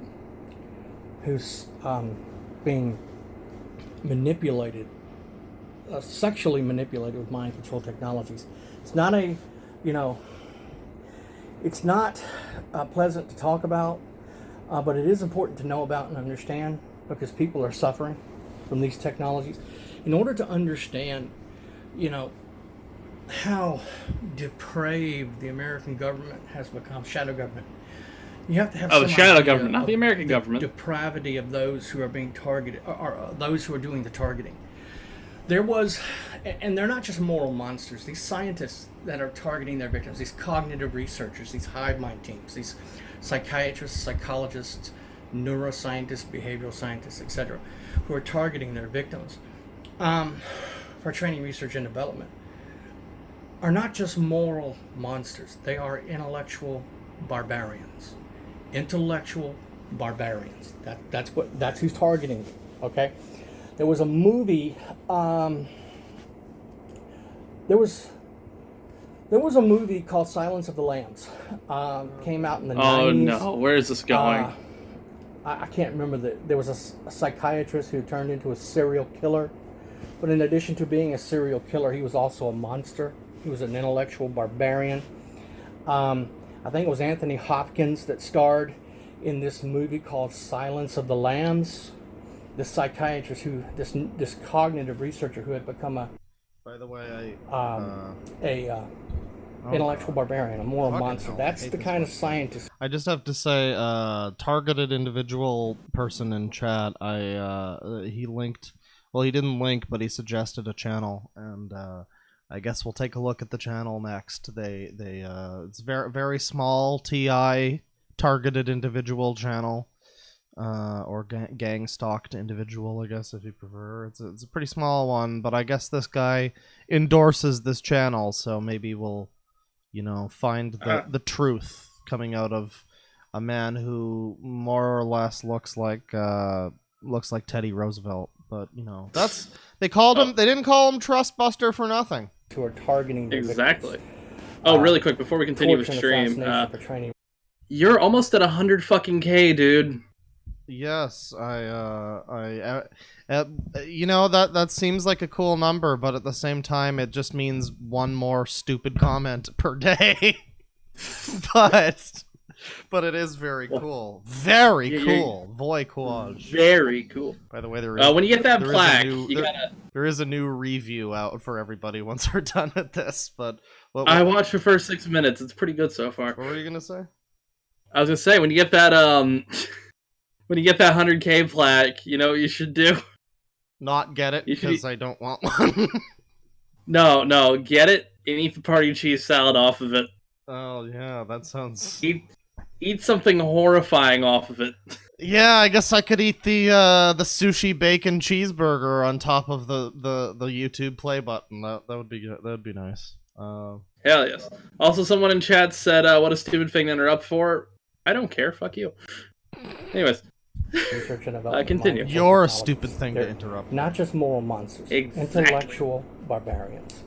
Speaker 12: who's being manipulated, sexually manipulated with mind control technologies. It's not it's not pleasant to talk about, but it is important to know about and understand because people are suffering from these technologies. In order to understand, how depraved the American government has become, shadow government, you have to have some
Speaker 2: shadow
Speaker 12: idea
Speaker 2: government, not
Speaker 12: of
Speaker 2: the American government.
Speaker 12: Depravity of those who are being targeted, or those who are doing the targeting. There was, and they're not just moral monsters, these scientists that are targeting their victims, these cognitive researchers, these hive mind teams, these psychiatrists, psychologists, neuroscientists, behavioral scientists, etc., who are targeting their victims for training, research, and development, are not just moral monsters. They are intellectual barbarians. Intellectual barbarians. That's who's targeting them, okay? There was a movie. There was a movie called Silence of the Lambs. Came out in the 90s.
Speaker 2: Oh no, where is this going?
Speaker 12: I can't remember there was a psychiatrist who turned into a serial killer. But in addition to being a serial killer, he was also a monster. He was an intellectual barbarian. I think it was Anthony Hopkins that starred in this movie called Silence of the Lambs. This psychiatrist this cognitive researcher who had become
Speaker 1: by the way,
Speaker 12: intellectual barbarian, a moral monster. That's the kind of scientist.
Speaker 1: I just have to say, targeted individual person in chat. He linked. Well, he didn't link, but he suggested a channel, and I guess we'll take a look at the channel next. It's very small TI targeted individual channel, or gang stalked individual, I guess, if you prefer. It's a pretty small one, but I guess this guy endorses this channel, so maybe we'll, find the truth coming out of a man who more or less looks like Teddy Roosevelt. But they called him. They didn't call him Trustbuster for nothing.
Speaker 12: Who are targeting
Speaker 2: exactly. Oh, really quick before we continue with stream, you're almost at 100 fucking K, dude.
Speaker 1: Yes, that seems like a cool number, but at the same time, it just means one more stupid comment per day. but it is very cool. Very cool. Voyage.
Speaker 2: Very cool.
Speaker 1: By the way, there is,
Speaker 2: when you get that
Speaker 1: there
Speaker 2: plaque,
Speaker 1: is there is a new review out for everybody once we're done with this. But
Speaker 2: I watched the first 6 minutes. It's pretty good so far.
Speaker 1: What were you gonna say?
Speaker 2: I was gonna say when you get that 100K plaque, you know what you should do?
Speaker 1: Not get it because I don't want one.
Speaker 2: No, get it and eat the party cheese salad off of it.
Speaker 1: Oh yeah, that sounds.
Speaker 2: Eat something horrifying off of it.
Speaker 1: Yeah, I guess I could eat the sushi bacon cheeseburger on top of the YouTube play button. That would be nice.
Speaker 2: Hell yes. Also, someone in chat said, "What a stupid thing to interrupt for." I don't care. Fuck you. Anyways,
Speaker 12: research and development.
Speaker 2: Continue.
Speaker 1: You're a stupid thing to interrupt.
Speaker 12: Not just moral monsters,
Speaker 2: exactly.
Speaker 12: Intellectual barbarians.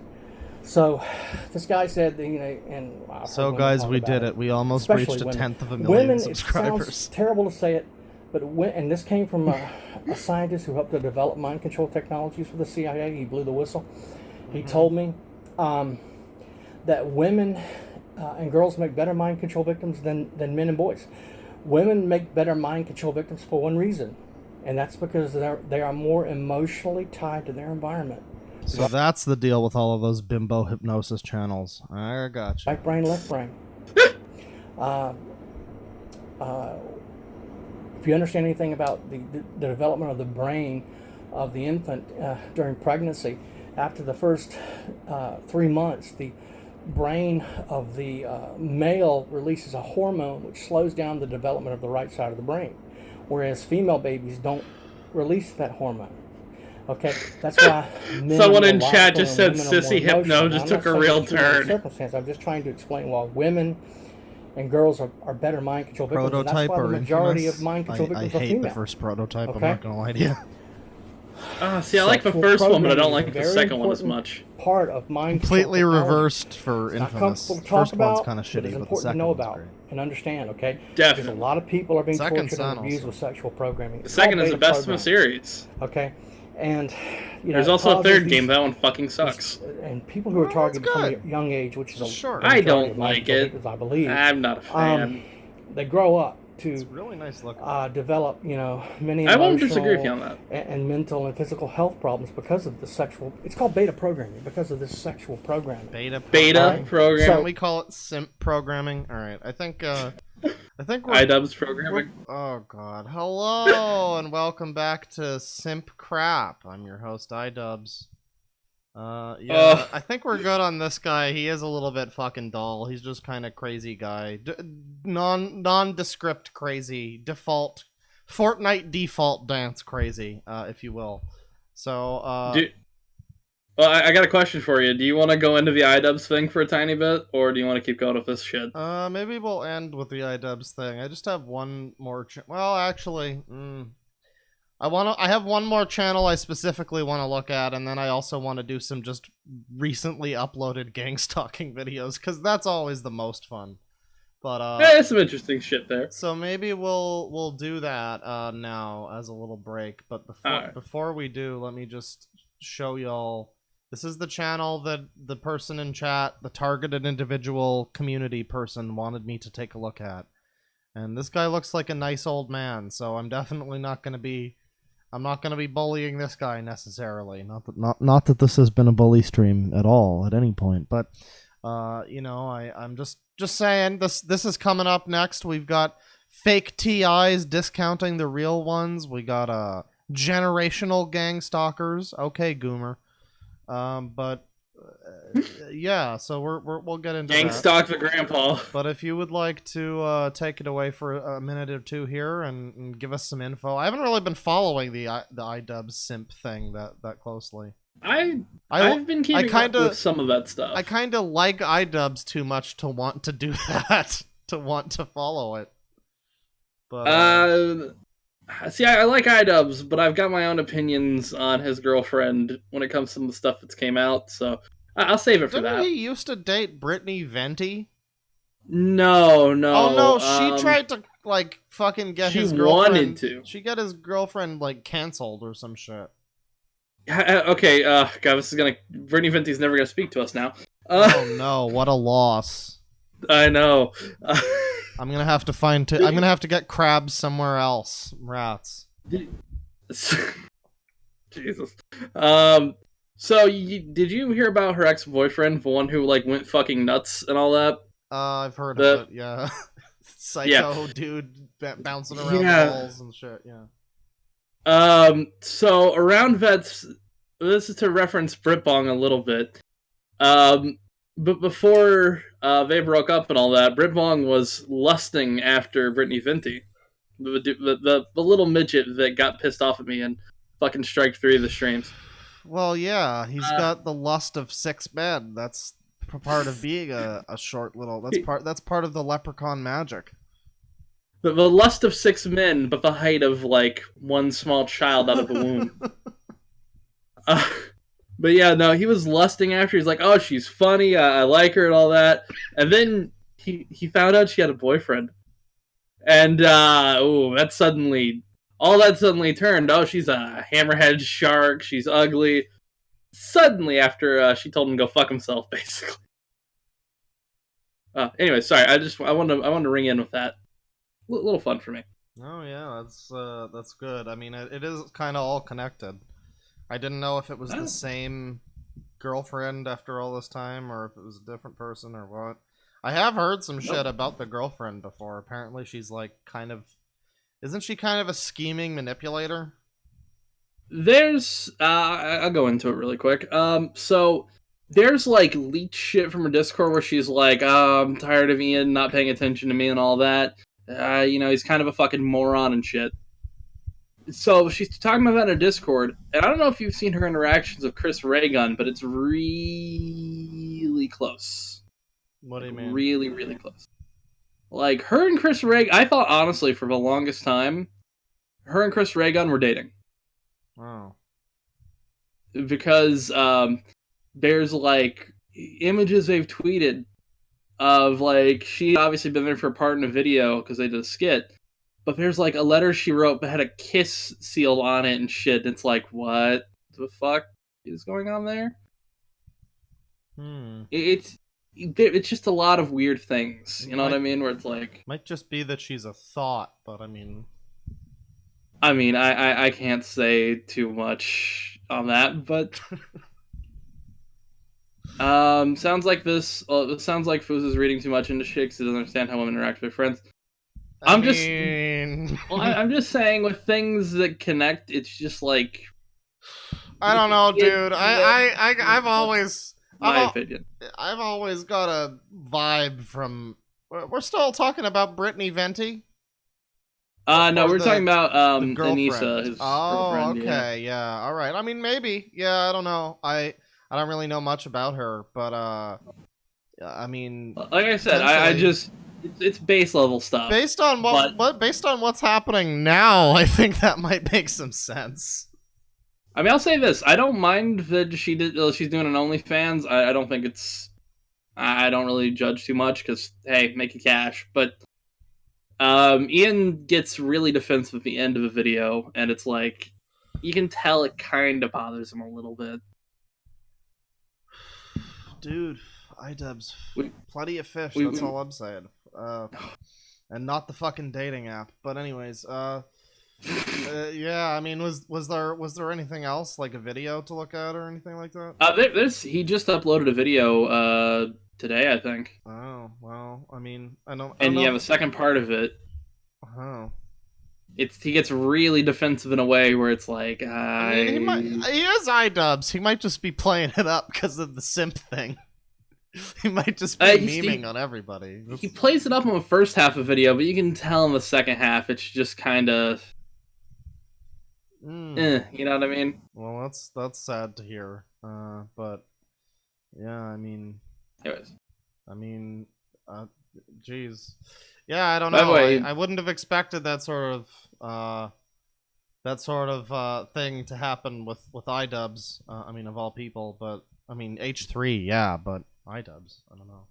Speaker 12: So, this guy said, and
Speaker 1: so guys, we did it. We almost reached a 10th of a million subscribers.
Speaker 12: It sounds terrible to say it, but and this came from a scientist who helped to develop mind control technologies for the CIA. He blew the whistle. He told me that women and girls make better mind control victims than men and boys. Women make better mind control victims for one reason, and that's because they are more emotionally tied to their environment.
Speaker 1: So that's the deal with all of those bimbo hypnosis channels. I got you.
Speaker 12: Right brain, left brain. If you understand anything about the development of the brain of the infant during pregnancy, after the first 3 months, the brain of the male releases a hormone which slows down the development of the right side of the brain, whereas female babies don't release that hormone. Okay, that's why
Speaker 2: someone in chat just said sissy hypno just took a real turn.
Speaker 12: I'm just trying to explain why women and girls are better mind control victims.
Speaker 1: Prototype,
Speaker 12: and that's why
Speaker 1: or
Speaker 12: the majority
Speaker 1: infamous?
Speaker 12: of mind control victims are female.
Speaker 1: I hate the first prototype. Okay? I'm not gonna lie to you.
Speaker 2: See, I like the first one, but I don't like the second one as much.
Speaker 12: Part of mind
Speaker 1: completely reversed for infamous.
Speaker 12: The
Speaker 1: first one's kind of shitty, but the second
Speaker 12: know
Speaker 1: one's
Speaker 12: about
Speaker 1: great.
Speaker 12: And understand, okay?
Speaker 2: Definitely.
Speaker 12: Because a lot of people are being tortured and
Speaker 1: also.
Speaker 12: abused with sexual programming.
Speaker 2: The second is the best in the series.
Speaker 12: Okay, and
Speaker 2: there's also a third game. That one fucking sucks.
Speaker 12: And people who are targeted from a young age, which is
Speaker 2: I don't like it.
Speaker 12: I believe
Speaker 2: I'm not a fan.
Speaker 12: They grow up to
Speaker 1: really nice looking.
Speaker 12: Develop, many
Speaker 2: I won't disagree with you on that.
Speaker 12: And mental and physical health problems because of the sexual. It's called beta programming because of this sexual programming.
Speaker 1: Beta
Speaker 2: programming.
Speaker 1: So we call it simp programming. All right, I think we're
Speaker 2: iDubbbz programming.
Speaker 1: Oh god, hello and welcome back to Simp Crap. I'm your host iDubbbz. I think we're good on this guy. He is a little bit fucking dull. He's just kind of crazy guy. Nondescript crazy. Default. Fortnite default dance crazy, if you will. So,
Speaker 2: well, I got a question for you. Do you want to go into the iDubbbz thing for a tiny bit, or do you want to keep going with this shit?
Speaker 1: Maybe we'll end with the iDubbbz thing. I just have one more well, actually, I have one more channel I specifically want to look at, and then I also want to do some just recently uploaded gang stalking videos, because that's always the most fun. But
Speaker 2: there's some interesting shit there.
Speaker 1: So maybe we'll do that now as a little break. But before we do, let me just show y'all. This is the channel that the person in chat, the targeted individual community person, wanted me to take a look at. And this guy looks like a nice old man, so I'm definitely not going to be... I'm not going to be bullying this guy necessarily. Not that this has been a bully stream at all at any point, but I'm just saying this is coming up next. We've got fake TIs discounting the real ones. We got generational gang stalkers. Okay, Goomer. Yeah, so we'll get into
Speaker 2: gang
Speaker 1: that.
Speaker 2: stalk the grandpa.
Speaker 1: But if you would like to take it away for a minute or two here and give us some info, I haven't really been following the iDubbbz simp thing that closely.
Speaker 2: I've been keeping up with some of that stuff.
Speaker 1: I kind of like iDubbbz too much to want to do that, to want to follow it. But
Speaker 2: see, I like iDubbbz, but I've got my own opinions on his girlfriend when it comes to the stuff that's came out, so I'll save it for that.
Speaker 1: Didn't he used to date Brittany Venti?
Speaker 2: No.
Speaker 1: Oh no, she tried to fucking get his girlfriend. She wanted to. She got his girlfriend canceled or some shit.
Speaker 2: Okay, God, this is gonna. Brittany Venti's never gonna speak to us now.
Speaker 1: Oh no, what a loss.
Speaker 2: I know.
Speaker 1: I'm gonna have to find. I'm gonna have to get crabs somewhere else. Rats.
Speaker 2: Jesus. So did you hear about her ex-boyfriend, the one who like went fucking nuts and all that?
Speaker 1: I've heard of it. Yeah. Psycho dude bouncing around the walls and shit. Yeah.
Speaker 2: So around vets, this is to reference Britbong a little bit. But before they broke up and all that, Britbong was lusting after Brittany Venti, the little midget that got pissed off at me and fucking striked 3 of the streams.
Speaker 1: Well, yeah, he's got the lust of 6 men. That's part of being a short little. That's part of the leprechaun magic.
Speaker 2: The lust of 6 men, but the height of like 1 small child out of the womb. But yeah, no, he was lusting after. He's like, "Oh, she's funny. I like her and all that." And then he found out she had a boyfriend, and that suddenly turned. Oh, she's a hammerhead shark. She's ugly. Suddenly, after she told him to go fuck himself, basically. Anyway, sorry. I wanted to ring in with that. A little fun for me.
Speaker 1: Oh yeah, that's good. I mean, it is kind of all connected. I didn't know if it was the same girlfriend after all this time, or if it was a different person, or what. I have heard some shit about the girlfriend before. Apparently, she's like isn't she kind of a scheming manipulator?
Speaker 2: There's, I'll go into it really quick. So there's like leaked shit from her Discord where she's like, I'm tired of Ian not paying attention to me and all that. He's kind of a fucking moron and shit. So she's talking about that in her Discord, and I don't know if you've seen her interactions with Chris Raygun, but it's really close.
Speaker 1: What do you mean?
Speaker 2: Really, really close. Like, her and Chris Raygun, I thought, honestly, for the longest time, her and Chris Raygun were dating.
Speaker 1: Oh.
Speaker 2: Because there's, like, images they've tweeted of, like, she obviously been there for a part in a video because they did a skit. But there's, like, a letter she wrote that had a kiss seal on it and shit. It's like, what the fuck is going on there? It's just a lot of weird things. You know what I mean? Where it's like...
Speaker 1: Might just be that she's a thought, but I mean...
Speaker 2: I can't say too much on that, but... sounds like this... it sounds like Fuzz is reading too much into shit because he doesn't understand how women interact with their friends. I'm just saying with things that connect, it's just like
Speaker 1: I don't know, dude. I've always
Speaker 2: opinion.
Speaker 1: I've always got a vibe from. We're still talking about Brittany Venti.
Speaker 2: No, we're talking about Anissa, his girlfriend.
Speaker 1: Okay, yeah, all right. I mean, maybe, yeah. I don't know. I don't really know much about her, but I mean,
Speaker 2: like I said, I just. It's base level stuff.
Speaker 1: Based on based on what's happening now, I think that might make some sense.
Speaker 2: I mean, I'll say this: I don't mind that she's doing an OnlyFans. I don't think it's. I don't really judge too much because hey, make a cash. But Ian gets really defensive at the end of the video, and it's like you can tell it kind of bothers him a little bit.
Speaker 1: Dude, iDubbbz, plenty of fish. That's all I'm saying. And not the fucking dating app. But anyways, yeah. I mean, was there anything else like a video to look at or anything like that?
Speaker 2: He just uploaded a video today, I think.
Speaker 1: Oh well, I mean, I don't.
Speaker 2: And you have a second part of it.
Speaker 1: Oh.
Speaker 2: He gets really defensive in a way where it's like,
Speaker 1: he is iDubbbz. He might just be playing it up because of the simp thing. He might just be memeing on everybody.
Speaker 2: He plays it up on the first half of the video, but you can tell in the second half it's just kind of, you know what I mean?
Speaker 1: Well, that's sad to hear. But yeah, I mean,
Speaker 2: anyways,
Speaker 1: geez, yeah, I don't know. I wouldn't have expected that sort of thing to happen with iDubbbz. I mean, of all people, but I mean H3, yeah, but. iDubbbz, I don't know.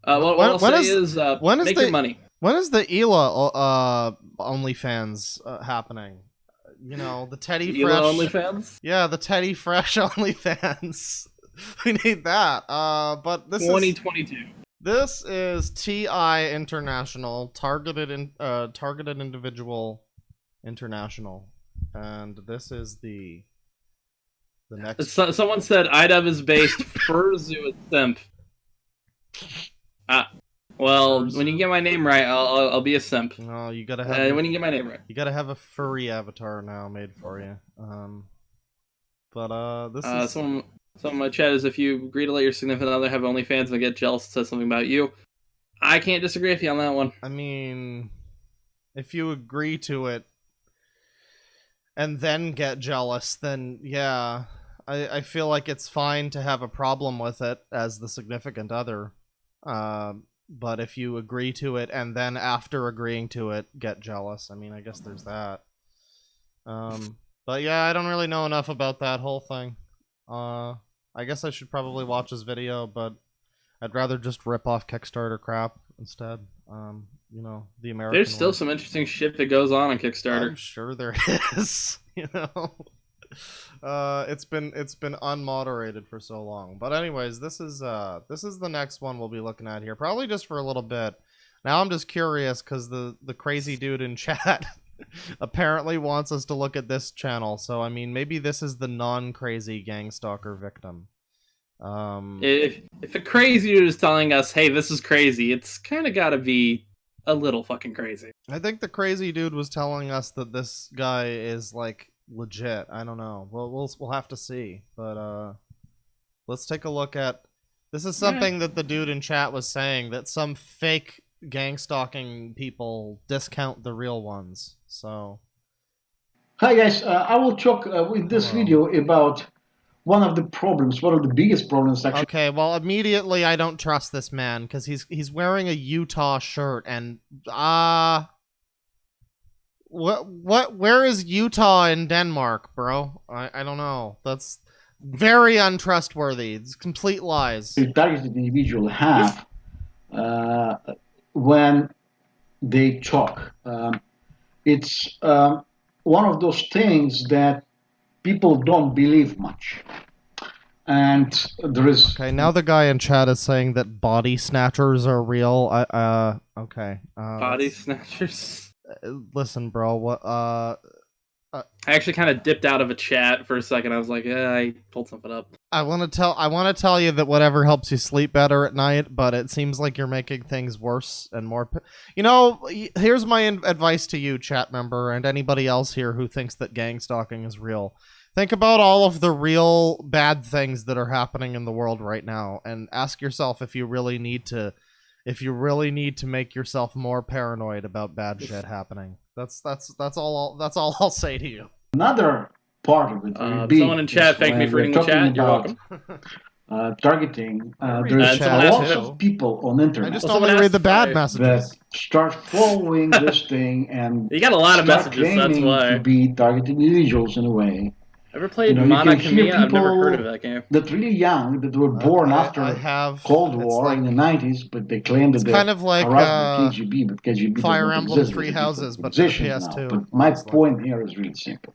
Speaker 2: What I'll say is make your money.
Speaker 1: When is the Ela OnlyFans happening? You know, the Teddy Fresh
Speaker 2: OnlyFans?
Speaker 1: Yeah, the Teddy Fresh OnlyFans. We need that. But this
Speaker 2: 2022.
Speaker 1: This is TI International, targeted individual international, and this is the next.
Speaker 2: Someone said IDUB is based. Fuzhou is simp. Well, when you get my name right, I'll be a simp.
Speaker 1: No, you gotta have.
Speaker 2: When you get my name right,
Speaker 1: you gotta have a furry avatar now made for you. This is.
Speaker 2: Someone in my chat is, if you agree to let your significant other have OnlyFans and get jealous, it says something about you. I can't disagree with you on that one.
Speaker 1: I mean, if you agree to it and then get jealous, then yeah, I feel like it's fine to have a problem with it as the significant other. But if you agree to it and then after agreeing to it get jealous, I mean, I guess there's that. But yeah, I don't really know enough about that whole thing. I guess I should probably watch his video, but I'd rather just rip off Kickstarter crap instead. You know, the American.
Speaker 2: There's still some interesting shit that goes on Kickstarter.
Speaker 1: I'm sure there is. You know, it's been unmoderated for so long. But anyways, this is the next one we'll be looking at here, probably just for a little bit. Now I'm just curious because the crazy dude in chat apparently wants us to look at this channel. So I mean, maybe this is the non-crazy gang stalker victim.
Speaker 2: If a crazy dude is telling us, "Hey, this is crazy," it's kind of got to be a little fucking crazy.
Speaker 1: I think the crazy dude was telling us that this guy is like legit. I don't know. We'll have to see. But let's take a look at. This is something that the dude in chat was saying, that some fake gang stalking people discount the real ones. So.
Speaker 14: Hi guys, I will talk with this video about one of the biggest problems actually.
Speaker 1: Okay, well, immediately I don't trust this man because he's wearing a Utah shirt, and where is Utah in Denmark, bro? I don't know. That's very untrustworthy. It's complete lies.
Speaker 14: The targeted individual have when they talk. It's one of those things that people don't believe much. And there is...
Speaker 1: Okay, now the guy in chat is saying that body snatchers are real. Okay.
Speaker 2: Body snatchers?
Speaker 1: Listen, bro, what,
Speaker 2: I actually kind of dipped out of a chat for a second. I was like, I pulled something up.
Speaker 1: I want to tell you that whatever helps you sleep better at night, but it seems like you're making things worse and more. You know, here's my advice to you, chat member, and anybody else here who thinks that gang stalking is real. Think about all of the real bad things that are happening in the world right now, and ask yourself if you really need to make yourself more paranoid about bad shit happening. That's all I'll say to you.
Speaker 14: Another part of it.
Speaker 2: Someone in chat thanked me for reading the chat. You're welcome.
Speaker 14: Targeting. There's a lot of people on the internet.
Speaker 1: I just only read the bad messages.
Speaker 14: That start following this thing and
Speaker 2: you got a lot of messages. That's why
Speaker 14: to be targeted individuals in a way.
Speaker 2: Ever played Mana Khemia? I've never heard of that game.
Speaker 14: That really young, that were born after Cold War in the 90s, but they claim that they're
Speaker 1: kind of like
Speaker 14: KGB, but KGB
Speaker 1: Fire Emblem Three Houses, but for PS2.
Speaker 14: But my point here is really simple.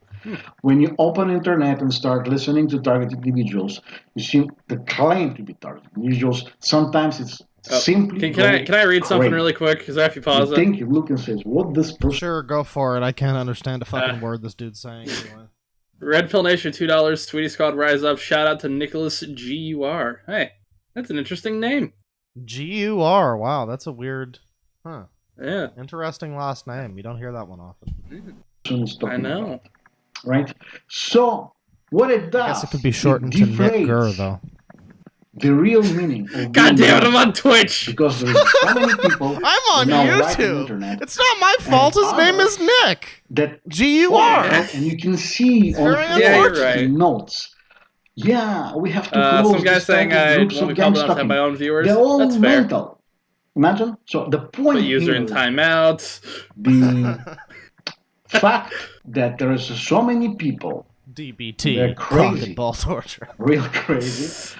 Speaker 14: When you open internet and start listening to targeted individuals, you see the claim to be targeted individuals. Sometimes it's simply.
Speaker 2: Can I read something really quick? Because I have to pause it.
Speaker 14: You look and says, "What this person?"
Speaker 1: Sure, go for it. I can't understand a fucking word this dude's saying anyway.
Speaker 2: Red Pill Nation, $2. Sweetie Squad, rise up. Shout out to Nicholas GUR. Hey, that's an interesting name.
Speaker 1: GUR. Wow, that's a weird. Huh.
Speaker 2: Yeah.
Speaker 1: Interesting last name. You don't hear that one often.
Speaker 2: I know.
Speaker 14: Right? So, what it does.
Speaker 1: I guess it could be shortened to Nick Gur, though.
Speaker 14: The real meaning.
Speaker 2: God damn it, I'm on Twitch!
Speaker 14: Because there's so many people.
Speaker 1: I'm on YouTube. It's not my fault. His name is Nick.
Speaker 14: That
Speaker 1: GUR.
Speaker 14: And you can see on the notes. Yeah, we have to close
Speaker 2: some guy saying I won't be able to have my own viewers.
Speaker 14: They're all
Speaker 2: That's fair.
Speaker 14: mental. Imagine. So the point.
Speaker 2: The user in timeouts.
Speaker 14: The fact that there is so many people.
Speaker 1: DBT.
Speaker 14: They're crazy.
Speaker 1: Ball torture.
Speaker 14: Real crazy.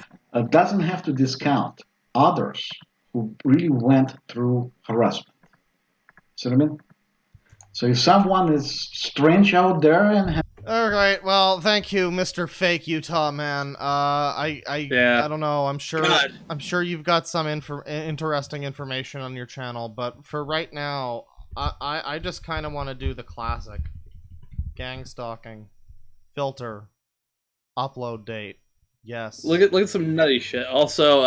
Speaker 14: Doesn't have to discount others who really went through harassment. See what I mean? So if someone is strange out there and
Speaker 1: All right. Well, thank you, Mr. Fake Utah Man. I don't know. I'm sure you've got some interesting information on your channel, but for right now, I just kind of want to do the classic gang stalking filter upload date. Yes.
Speaker 2: Look at some nutty shit. Also,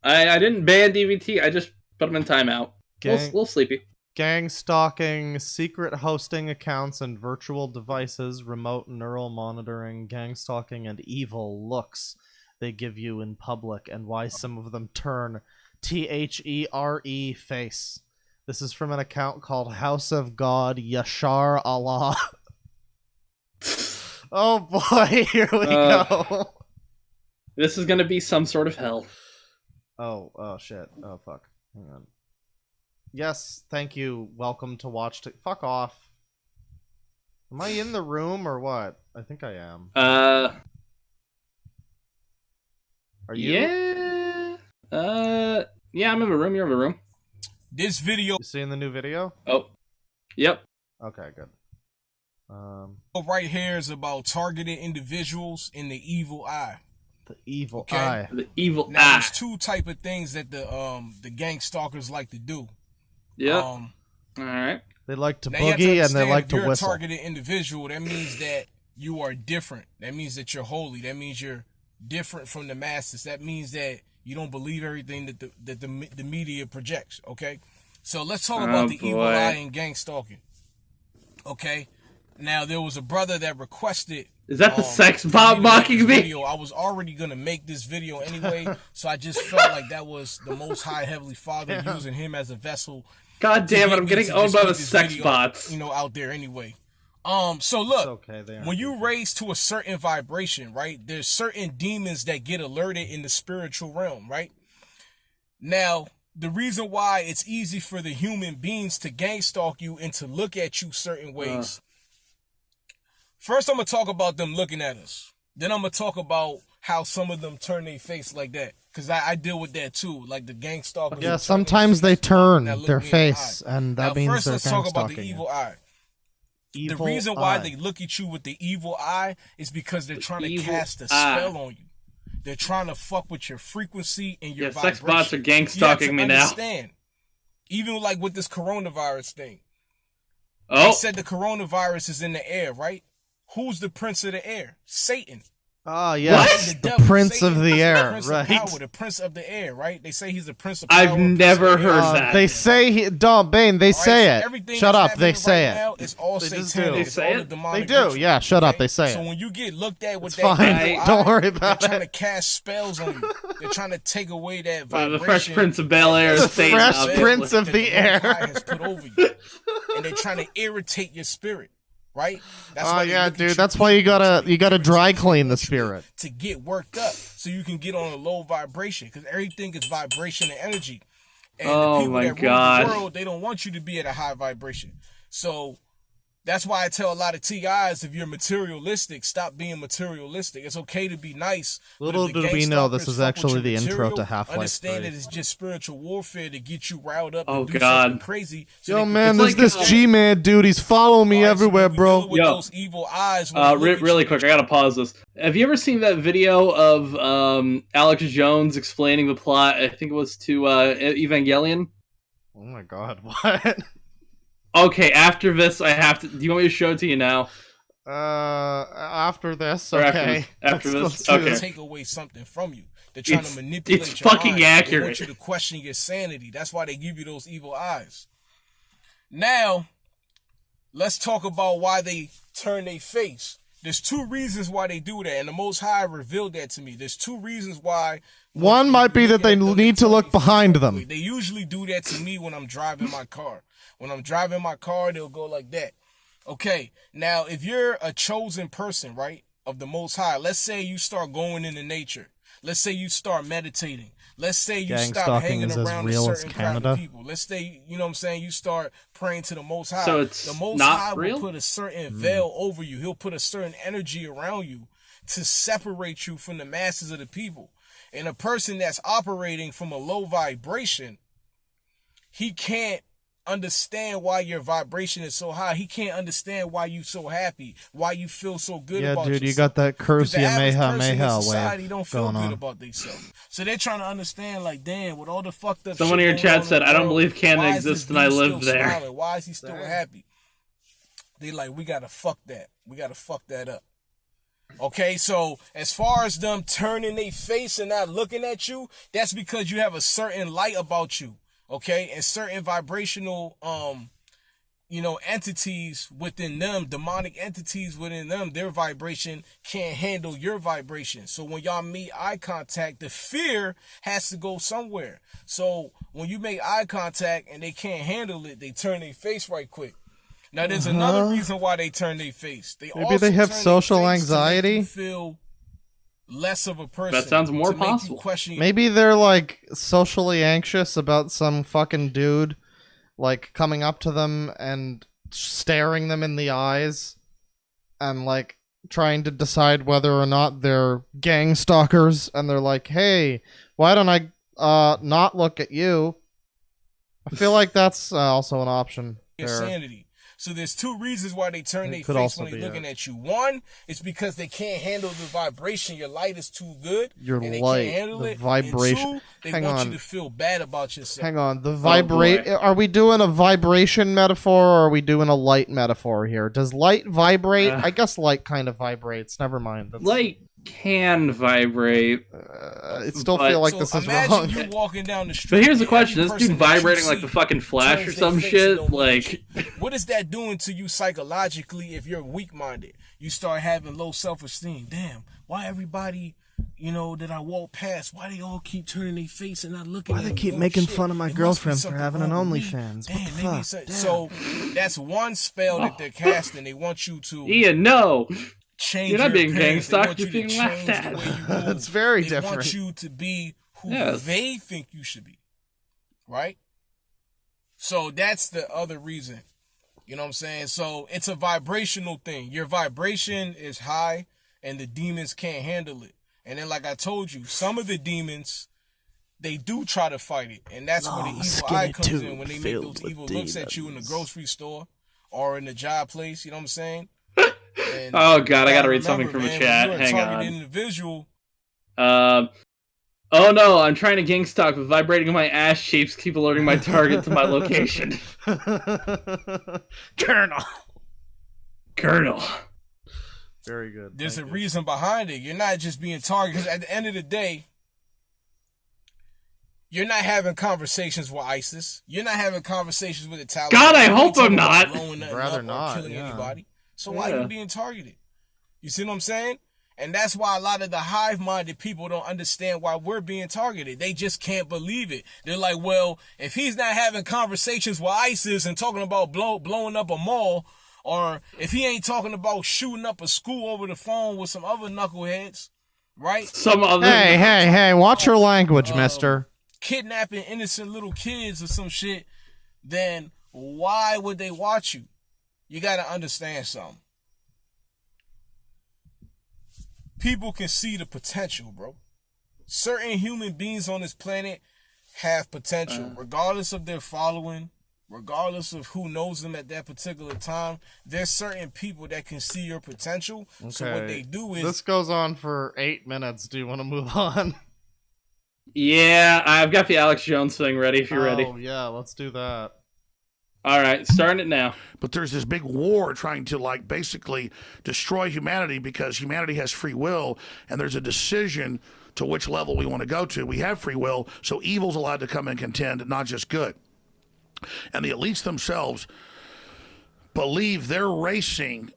Speaker 2: I didn't ban DVT. I just put him in timeout. A little sleepy.
Speaker 1: Gang stalking, secret hosting accounts and virtual devices, remote neural monitoring, gang stalking, and evil looks they give you in public, and why some of them turn THERE face. This is from an account called House of God Yashar Allah. Oh boy, here we go.
Speaker 2: This is gonna be some sort of hell.
Speaker 1: Oh shit. Oh fuck. Hang on. Yes, thank you. Welcome to watch. Fuck off. Am I in the room or what? I think I am. Are you?
Speaker 2: Yeah. Yeah, I'm in the room. You're in the room.
Speaker 15: This video.
Speaker 1: You seeing the new video?
Speaker 2: Oh. Yep.
Speaker 1: Okay, good.
Speaker 15: Right here is about targeted individuals in the evil eye.
Speaker 1: The evil eye.
Speaker 2: The evil
Speaker 15: now,
Speaker 2: eye.
Speaker 15: There's two type of things that the gang stalkers like to do.
Speaker 2: Yeah. All right.
Speaker 1: They like to boogie and they like to whistle.
Speaker 15: If you're a targeted individual, that means that you are different. That means that you're holy. That means you're different from the masses. That means that you don't believe everything that the media projects. Okay. So let's talk about the evil eye and gang stalking. Okay. Now there was a brother that requested.
Speaker 2: Is that the sex bot mocking me?
Speaker 15: I was already gonna make this video anyway, so I just felt like that was the Most High Heavenly Father using him as a vessel.
Speaker 2: God damn it! I'm getting owned by the sex bots.
Speaker 15: Out there anyway. So look, when you raise to a certain vibration, right? There's certain demons that get alerted in the spiritual realm, right? Now, the reason why it's easy for the human beings to gang stalk you and to look at you certain ways. First, I'm going to talk about them looking at us. Then I'm going to talk about how some of them turn their face like that. Because I deal with that too. Like the gang stalkers.
Speaker 1: Yeah, sometimes they turn their face, and that means they're gang stalking.
Speaker 15: First, let's talk about the evil eye. The reason why they look at you with the evil eye is because they're trying to cast a spell on you. They're trying to fuck with your frequency and your vibration.
Speaker 2: Sex bots are gang stalking me now.
Speaker 15: Even like with this coronavirus thing.
Speaker 2: Oh.
Speaker 15: They said the coronavirus is in the air, right? Who's the prince of the air? Satan.
Speaker 1: Ah, yes, the prince
Speaker 15: Satan.
Speaker 1: of the air,
Speaker 15: Prince
Speaker 1: right?
Speaker 15: Of power, the prince of the air, right? They say he's the prince of power.
Speaker 2: I've never heard that.
Speaker 1: They say Bane. They say it. Shut up. They say it.
Speaker 15: Now, it's all satanic.
Speaker 2: They say it.
Speaker 1: They do. Yeah. Shut up. They say it.
Speaker 15: So when you get looked at with
Speaker 1: it's that fine. Don't worry about
Speaker 15: they're trying to cast spells on you. They're trying to take away that vibration.
Speaker 2: The Fresh Prince of Bel-Air.
Speaker 1: The Fresh Prince of the Air
Speaker 15: has put over you, and they're trying to irritate your spirit. Right?
Speaker 1: That's yeah, dude. That's why you gotta dry clean the spirit
Speaker 15: to get worked up, so you can get on a low vibration. Because everything is vibration and energy. And the people that rule the world, they don't want you to be at a high vibration. So that's why I tell a lot of TIs, if you're materialistic, stop being materialistic. It's okay to be nice.
Speaker 1: Little do we know this is actually the intro to Half-Life 3.
Speaker 15: Understand that it's just spiritual warfare to get you riled up
Speaker 2: and
Speaker 15: do something crazy.
Speaker 1: So yo, man, there's this G-Man dude. He's following me everywhere, bro.
Speaker 15: Yo, those evil eyes
Speaker 2: really quick, I gotta pause this. Have you ever seen that video of Alex Jones explaining the plot? I think it was to Evangelion.
Speaker 1: Oh my god, what?
Speaker 2: Okay, after this, I have to. Do you want me to show it to you now?
Speaker 1: After this, okay.
Speaker 2: After this,
Speaker 15: okay. Take away something from you. They're trying to manipulate
Speaker 2: it's
Speaker 15: your
Speaker 2: fucking
Speaker 15: mind.
Speaker 2: accurate.
Speaker 15: They want you to question your sanity. That's why they give you those evil eyes. Now, let's talk about why they turn their face. There's two reasons why they do that, and the Most High revealed that to me. There's two reasons why.
Speaker 1: One might be that they need to look behind them.
Speaker 15: They usually do that to me when I'm driving my car. When I'm driving my car, they'll go like that. Okay, now if you're a chosen person, right, of the Most High, let's say you start going into nature. Let's say you start meditating. Let's say you stop hanging around a certain crowd of people. Let's say, you know what I'm saying, you start praying to the Most High.
Speaker 2: So it's
Speaker 15: the Most High will put a certain veil over you. He'll put a certain energy around you to separate you from the masses of the people. And a person that's operating from a low vibration, he can't understand why your vibration is so high. He can't understand why you so happy, why you feel so good
Speaker 1: Yeah,
Speaker 15: about
Speaker 1: dude,
Speaker 15: yourself.
Speaker 1: you got that
Speaker 15: Because the
Speaker 1: Cursia
Speaker 15: average person in
Speaker 1: Meha
Speaker 15: society
Speaker 1: wave
Speaker 15: don't feel
Speaker 1: going
Speaker 15: good
Speaker 1: on.
Speaker 15: about themselves. So they're trying to understand, like, damn, with all the fucked up
Speaker 2: Someone
Speaker 15: shit
Speaker 2: in your
Speaker 15: going on
Speaker 2: chat said,
Speaker 15: in the
Speaker 2: "I don't
Speaker 15: world,
Speaker 2: believe Canada
Speaker 15: why is this
Speaker 2: exists and I
Speaker 15: dude
Speaker 2: live
Speaker 15: still
Speaker 2: there."
Speaker 15: smiling? Why is he still happy? They like, we gotta fuck that. We gotta fuck that up. Okay, so as far as them turning their face and not looking at you, that's because you have a certain light about you, okay, and certain vibrational, entities within them, demonic entities within them, their vibration can't handle your vibration. So when y'all meet eye contact, the fear has to go somewhere. So when you make eye contact and they can't handle it, they turn their face right quick. Now, there's another reason why they turn their face.
Speaker 1: Maybe they have social
Speaker 15: To
Speaker 1: anxiety.
Speaker 15: make you feel less of a person.
Speaker 2: That sounds more
Speaker 15: to make you
Speaker 2: possible.
Speaker 15: question
Speaker 1: Maybe they're like socially anxious about some fucking dude like coming up to them and staring them in the eyes and like trying to decide whether or not they're gang stalkers, and they're like, hey, why don't I not look at you? I feel like that's also an option there.
Speaker 15: insanity. So there's two reasons why they turn
Speaker 1: It
Speaker 15: their
Speaker 1: could
Speaker 15: face
Speaker 1: also
Speaker 15: when they're
Speaker 1: be
Speaker 15: looking at you. One, it's because they can't handle the vibration. Your light is too good.
Speaker 1: Your
Speaker 15: and they
Speaker 1: light,
Speaker 15: can't handle
Speaker 1: the
Speaker 15: it.
Speaker 1: vibration.
Speaker 15: And two, they
Speaker 1: Hang
Speaker 15: want
Speaker 1: on.
Speaker 15: you to feel bad about yourself.
Speaker 1: Hang on, the
Speaker 15: Oh,
Speaker 1: vibrate.
Speaker 15: boy.
Speaker 1: Are we doing a vibration metaphor, or are we doing a light metaphor here? Does light vibrate? I guess light kind of vibrates. Never mind. That's,
Speaker 2: Light can vibrate.
Speaker 1: I still feel like this is wrong.
Speaker 15: You walking down the street.
Speaker 2: But here's the
Speaker 15: and
Speaker 2: question:
Speaker 15: every
Speaker 2: Is this dude
Speaker 15: person that you
Speaker 2: vibrating like
Speaker 15: see
Speaker 2: the fucking Flash or
Speaker 15: turns
Speaker 2: some
Speaker 15: their face and
Speaker 2: shit?
Speaker 15: don't look at
Speaker 2: Like,
Speaker 15: you. What is that doing to you psychologically if you're weak-minded? You start having low self-esteem. Damn, why everybody, that I walk past, why they all keep turning their face and not looking at me?
Speaker 1: Why they keep
Speaker 15: Oh,
Speaker 1: making
Speaker 15: shit,
Speaker 1: fun of my
Speaker 15: it must be
Speaker 1: girlfriend for
Speaker 15: something
Speaker 1: having an
Speaker 15: wrong with me.
Speaker 1: OnlyFans? What
Speaker 15: Damn,
Speaker 1: the
Speaker 15: maybe
Speaker 1: fuck?
Speaker 15: so that's one spell that they're casting. They want you to
Speaker 2: Ian, no,
Speaker 15: change
Speaker 2: you're not
Speaker 15: your
Speaker 2: being gang
Speaker 15: appearance. They
Speaker 2: stalked.
Speaker 15: want
Speaker 2: You're
Speaker 15: you to
Speaker 2: being laughed
Speaker 15: change the
Speaker 2: at.
Speaker 15: way you move.
Speaker 1: It's very
Speaker 15: They
Speaker 1: different.
Speaker 15: want you to be who
Speaker 2: Yes.
Speaker 15: they think you should be, right? So that's the other reason. You know what I'm saying? So it's a vibrational thing. Your vibration is high, and the demons can't handle it. And then, like I told you, some of the demons, they do try to fight it, and that's when the evil eye comes in. When they make those evil looks at you in the grocery store or in the job place. You know what I'm saying? And
Speaker 2: Oh god, I gotta read
Speaker 15: remember,
Speaker 2: something from the
Speaker 15: man,
Speaker 2: chat.
Speaker 15: when you're a
Speaker 2: Hang
Speaker 15: targeted
Speaker 2: on.
Speaker 15: individual.
Speaker 2: Oh no, I'm trying to gang stalk, but vibrating on my ass cheeks keep alerting my target to my location. Colonel.
Speaker 1: Very good.
Speaker 15: There's
Speaker 1: Thank
Speaker 15: a
Speaker 1: you.
Speaker 15: reason behind it. You're not just being targeted. Because at the end of the day, you're not having conversations with ISIS. You're not having conversations with the Taliban.
Speaker 2: God, I
Speaker 15: You ain't
Speaker 2: hope I'm
Speaker 15: talking about
Speaker 2: not.
Speaker 15: blowing nothing
Speaker 1: Rather
Speaker 15: up or
Speaker 1: not,
Speaker 15: killing
Speaker 1: yeah.
Speaker 15: anybody. So why are
Speaker 2: Yeah.
Speaker 15: you being targeted? You see what I'm saying? And that's why a lot of the hive-minded people don't understand why we're being targeted. They just can't believe it. They're like, well, if he's not having conversations with ISIS and talking about blowing up a mall, or if he ain't talking about shooting up a school over the phone with some other knuckleheads, right?
Speaker 2: Some other.
Speaker 1: Hey, watch your language, mister.
Speaker 15: Kidnapping innocent little kids or some shit, then why would they watch you? You gotta understand something. People can see the potential, bro. Certain human beings on this planet have potential, regardless of their following, regardless of who knows them at that particular time. There's certain people that can see your potential. So what they do is
Speaker 1: this goes on for 8 minutes. Do you want to move on?
Speaker 2: Yeah, I've got the Alex Jones thing ready if you're ready.
Speaker 1: Oh yeah, let's do that.
Speaker 2: All right, starting it now.
Speaker 16: But there's this big war trying to basically destroy humanity because humanity has free will, and there's a decision to which level we want to go to. We have free will, so evil's allowed to come and contend, not just good. And the elites themselves believe they're racing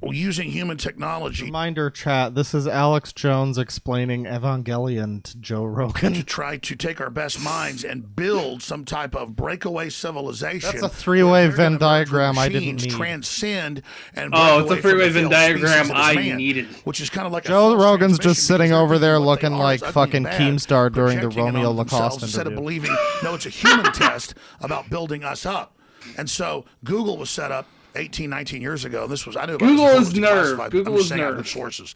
Speaker 16: using human technology.
Speaker 1: Reminder, chat. This is Alex Jones explaining Evangelion to Joe Rogan.
Speaker 16: To try to take our best minds and build some type of breakaway civilization.
Speaker 1: That's a three-way Venn diagram I didn't need.
Speaker 16: Transcend and
Speaker 2: Oh,
Speaker 16: break
Speaker 2: it's a
Speaker 16: away from
Speaker 2: three-way
Speaker 16: the
Speaker 2: Venn
Speaker 16: failed
Speaker 2: diagram
Speaker 16: species that is
Speaker 2: I
Speaker 16: man,
Speaker 2: needed.
Speaker 16: which is kind of like
Speaker 1: Joe
Speaker 16: a false
Speaker 1: Rogan's just
Speaker 16: transmission
Speaker 1: sitting
Speaker 16: because
Speaker 1: over there
Speaker 16: they're thinking
Speaker 1: looking
Speaker 16: what they
Speaker 1: like
Speaker 16: are is
Speaker 1: fucking
Speaker 16: ugly and
Speaker 1: Keemstar during the
Speaker 16: projecting it
Speaker 1: Romeo
Speaker 16: onto themselves
Speaker 1: Lacoste
Speaker 16: instead of
Speaker 1: interview.
Speaker 16: believing, no, it's a human test about building us up. And so Google was set up 18, 19 years ago. This was I knew about
Speaker 2: Google
Speaker 16: this
Speaker 2: is
Speaker 16: before it was
Speaker 2: nerve.
Speaker 16: declassified,
Speaker 2: Google
Speaker 16: I'm
Speaker 2: is
Speaker 16: saying out of
Speaker 2: nerve.
Speaker 16: good sources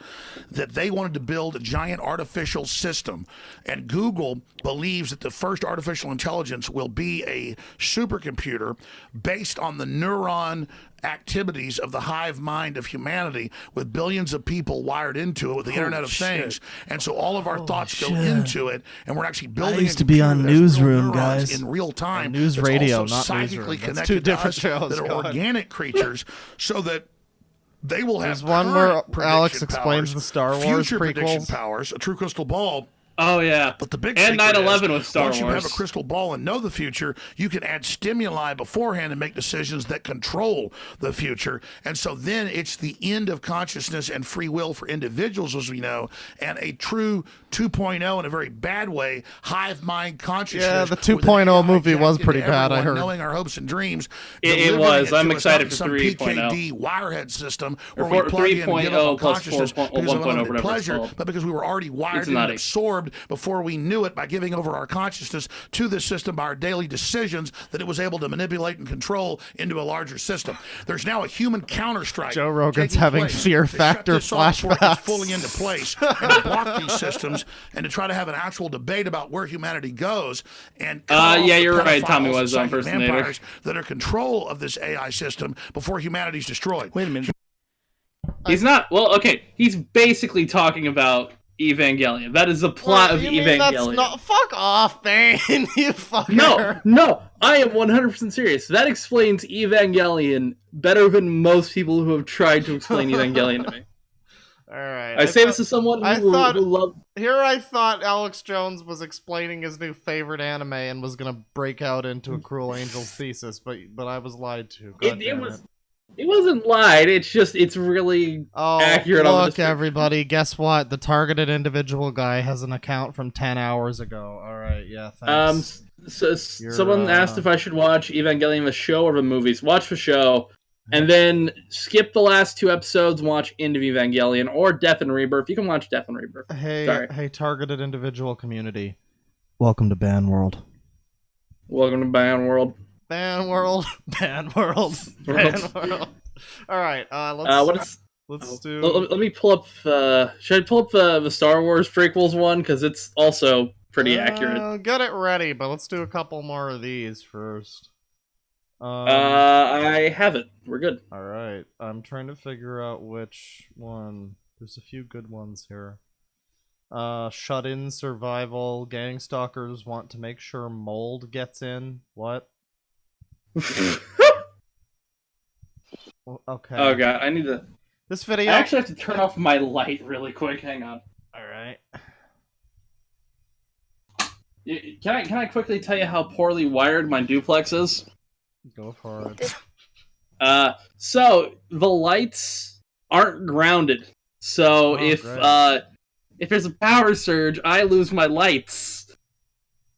Speaker 16: that they wanted to build a giant artificial system, and Google believes that the first artificial intelligence will be a supercomputer based on the neuron activities of the hive mind of humanity, with billions of people wired into it with the Internet of Things, and so all of our thoughts go into it, and we're actually building.
Speaker 1: I used to be on Newsroom, guys.
Speaker 16: In real time,
Speaker 1: News
Speaker 16: that's
Speaker 1: radio,
Speaker 16: also
Speaker 1: not
Speaker 16: psychically
Speaker 1: Newsroom. That's
Speaker 16: connected
Speaker 1: two different
Speaker 16: to us,
Speaker 1: shows.
Speaker 16: that are
Speaker 1: Go ahead.
Speaker 16: organic creatures, so that they will have
Speaker 1: There's one where
Speaker 16: current
Speaker 1: Alex
Speaker 16: prediction
Speaker 1: explains
Speaker 16: powers,
Speaker 1: the Star Wars
Speaker 16: future prediction
Speaker 1: prequels.
Speaker 16: powers, a true crystal ball.
Speaker 2: Oh yeah,
Speaker 16: but the big
Speaker 2: and
Speaker 16: secret
Speaker 2: 9/11
Speaker 16: is,
Speaker 2: with Star
Speaker 16: once you have a
Speaker 2: Wars.
Speaker 16: crystal ball and know the future, you can add stimuli beforehand and make decisions that control the future. And so then it's the end of consciousness and free will for individuals, as we know, and a true 2.0 in a very bad way, hive mind consciousness.
Speaker 1: Yeah, the
Speaker 16: with an
Speaker 1: 2.0
Speaker 16: AI
Speaker 1: movie was
Speaker 16: connected
Speaker 1: pretty
Speaker 16: to
Speaker 1: bad, I
Speaker 16: everyone,
Speaker 1: heard.
Speaker 16: knowing our hopes and dreams.
Speaker 2: It
Speaker 16: delivering
Speaker 2: was.
Speaker 16: to
Speaker 2: I'm
Speaker 16: us,
Speaker 2: excited
Speaker 16: not
Speaker 2: for
Speaker 16: some
Speaker 2: 3.0.
Speaker 16: PKD wirehead system
Speaker 2: Or
Speaker 16: where we plug in and
Speaker 2: 3.0
Speaker 16: give up
Speaker 2: plus
Speaker 16: consciousness
Speaker 2: 4.0,
Speaker 16: because of
Speaker 2: 1.0,
Speaker 16: unlimited
Speaker 2: whatever it's
Speaker 16: pleasure,
Speaker 2: called.
Speaker 16: but because we were already wired
Speaker 2: It's
Speaker 16: and
Speaker 2: nutty.
Speaker 16: absorbed before we knew it by giving over our consciousness to this system by our daily decisions that it was able to manipulate and control into a larger system. There's now a human counter-strike.
Speaker 1: Joe Rogan's
Speaker 16: taking
Speaker 1: having
Speaker 16: place
Speaker 1: Fear
Speaker 16: to shut
Speaker 1: Factor
Speaker 16: this off before it gets
Speaker 1: flashbacks.
Speaker 16: fully into place and to block these systems and to try to have an actual debate about where humanity goes and cut off
Speaker 2: yeah,
Speaker 16: the
Speaker 2: you're right. Tommy
Speaker 16: pedophiles and
Speaker 2: was
Speaker 16: psychic
Speaker 2: impersonator.
Speaker 16: vampires that are control of this AI system before humanity's destroyed.
Speaker 15: Wait a minute.
Speaker 2: He's not. Well, okay. He's basically talking about Evangelion. That is the plot of
Speaker 1: You mean
Speaker 2: Evangelion.
Speaker 1: that's not... Fuck off, Bane, you fucker.
Speaker 2: No, I am 100% serious. That explains Evangelion better than most people who have tried to explain Evangelion to me.
Speaker 1: All right.
Speaker 2: I say this to someone who loved...
Speaker 1: Here I thought Alex Jones was explaining his new favorite anime and was gonna break out into a Cruel Angel's thesis, but I was lied to. God damn it.
Speaker 2: It wasn't lied. It's really accurate on the
Speaker 1: Look,
Speaker 2: description.
Speaker 1: everybody, guess what? The targeted individual guy has an account from 10 hours ago. All right, yeah, thanks.
Speaker 2: Someone asked if I should watch Evangelion the show or the movies. Watch the show, and then skip the last 2 episodes and watch End of Evangelion or Death and Rebirth. You can watch Death and Rebirth.
Speaker 1: Hey, targeted individual community. Welcome to Ban World.
Speaker 2: Welcome to Ban World.
Speaker 1: Ban World. Ban World. Ban World. All right, let's do...
Speaker 2: Let me pull up... should I pull up the Star Wars prequels one? Because it's also pretty accurate.
Speaker 1: Get it ready, but let's do a couple more of these first.
Speaker 2: I have it. We're good.
Speaker 1: All right. I'm trying to figure out which one. There's a few good ones here. Shut-in survival. Gang stalkers want to make sure mold gets in. What? Okay.
Speaker 2: Oh god, I need to...
Speaker 1: This video...
Speaker 2: I actually have to turn off my light really quick. Hang on.
Speaker 1: All right.
Speaker 2: Can I quickly tell you how poorly wired my duplex is?
Speaker 1: Go for it.
Speaker 2: So the lights aren't grounded. So if there's a power surge, I lose my lights.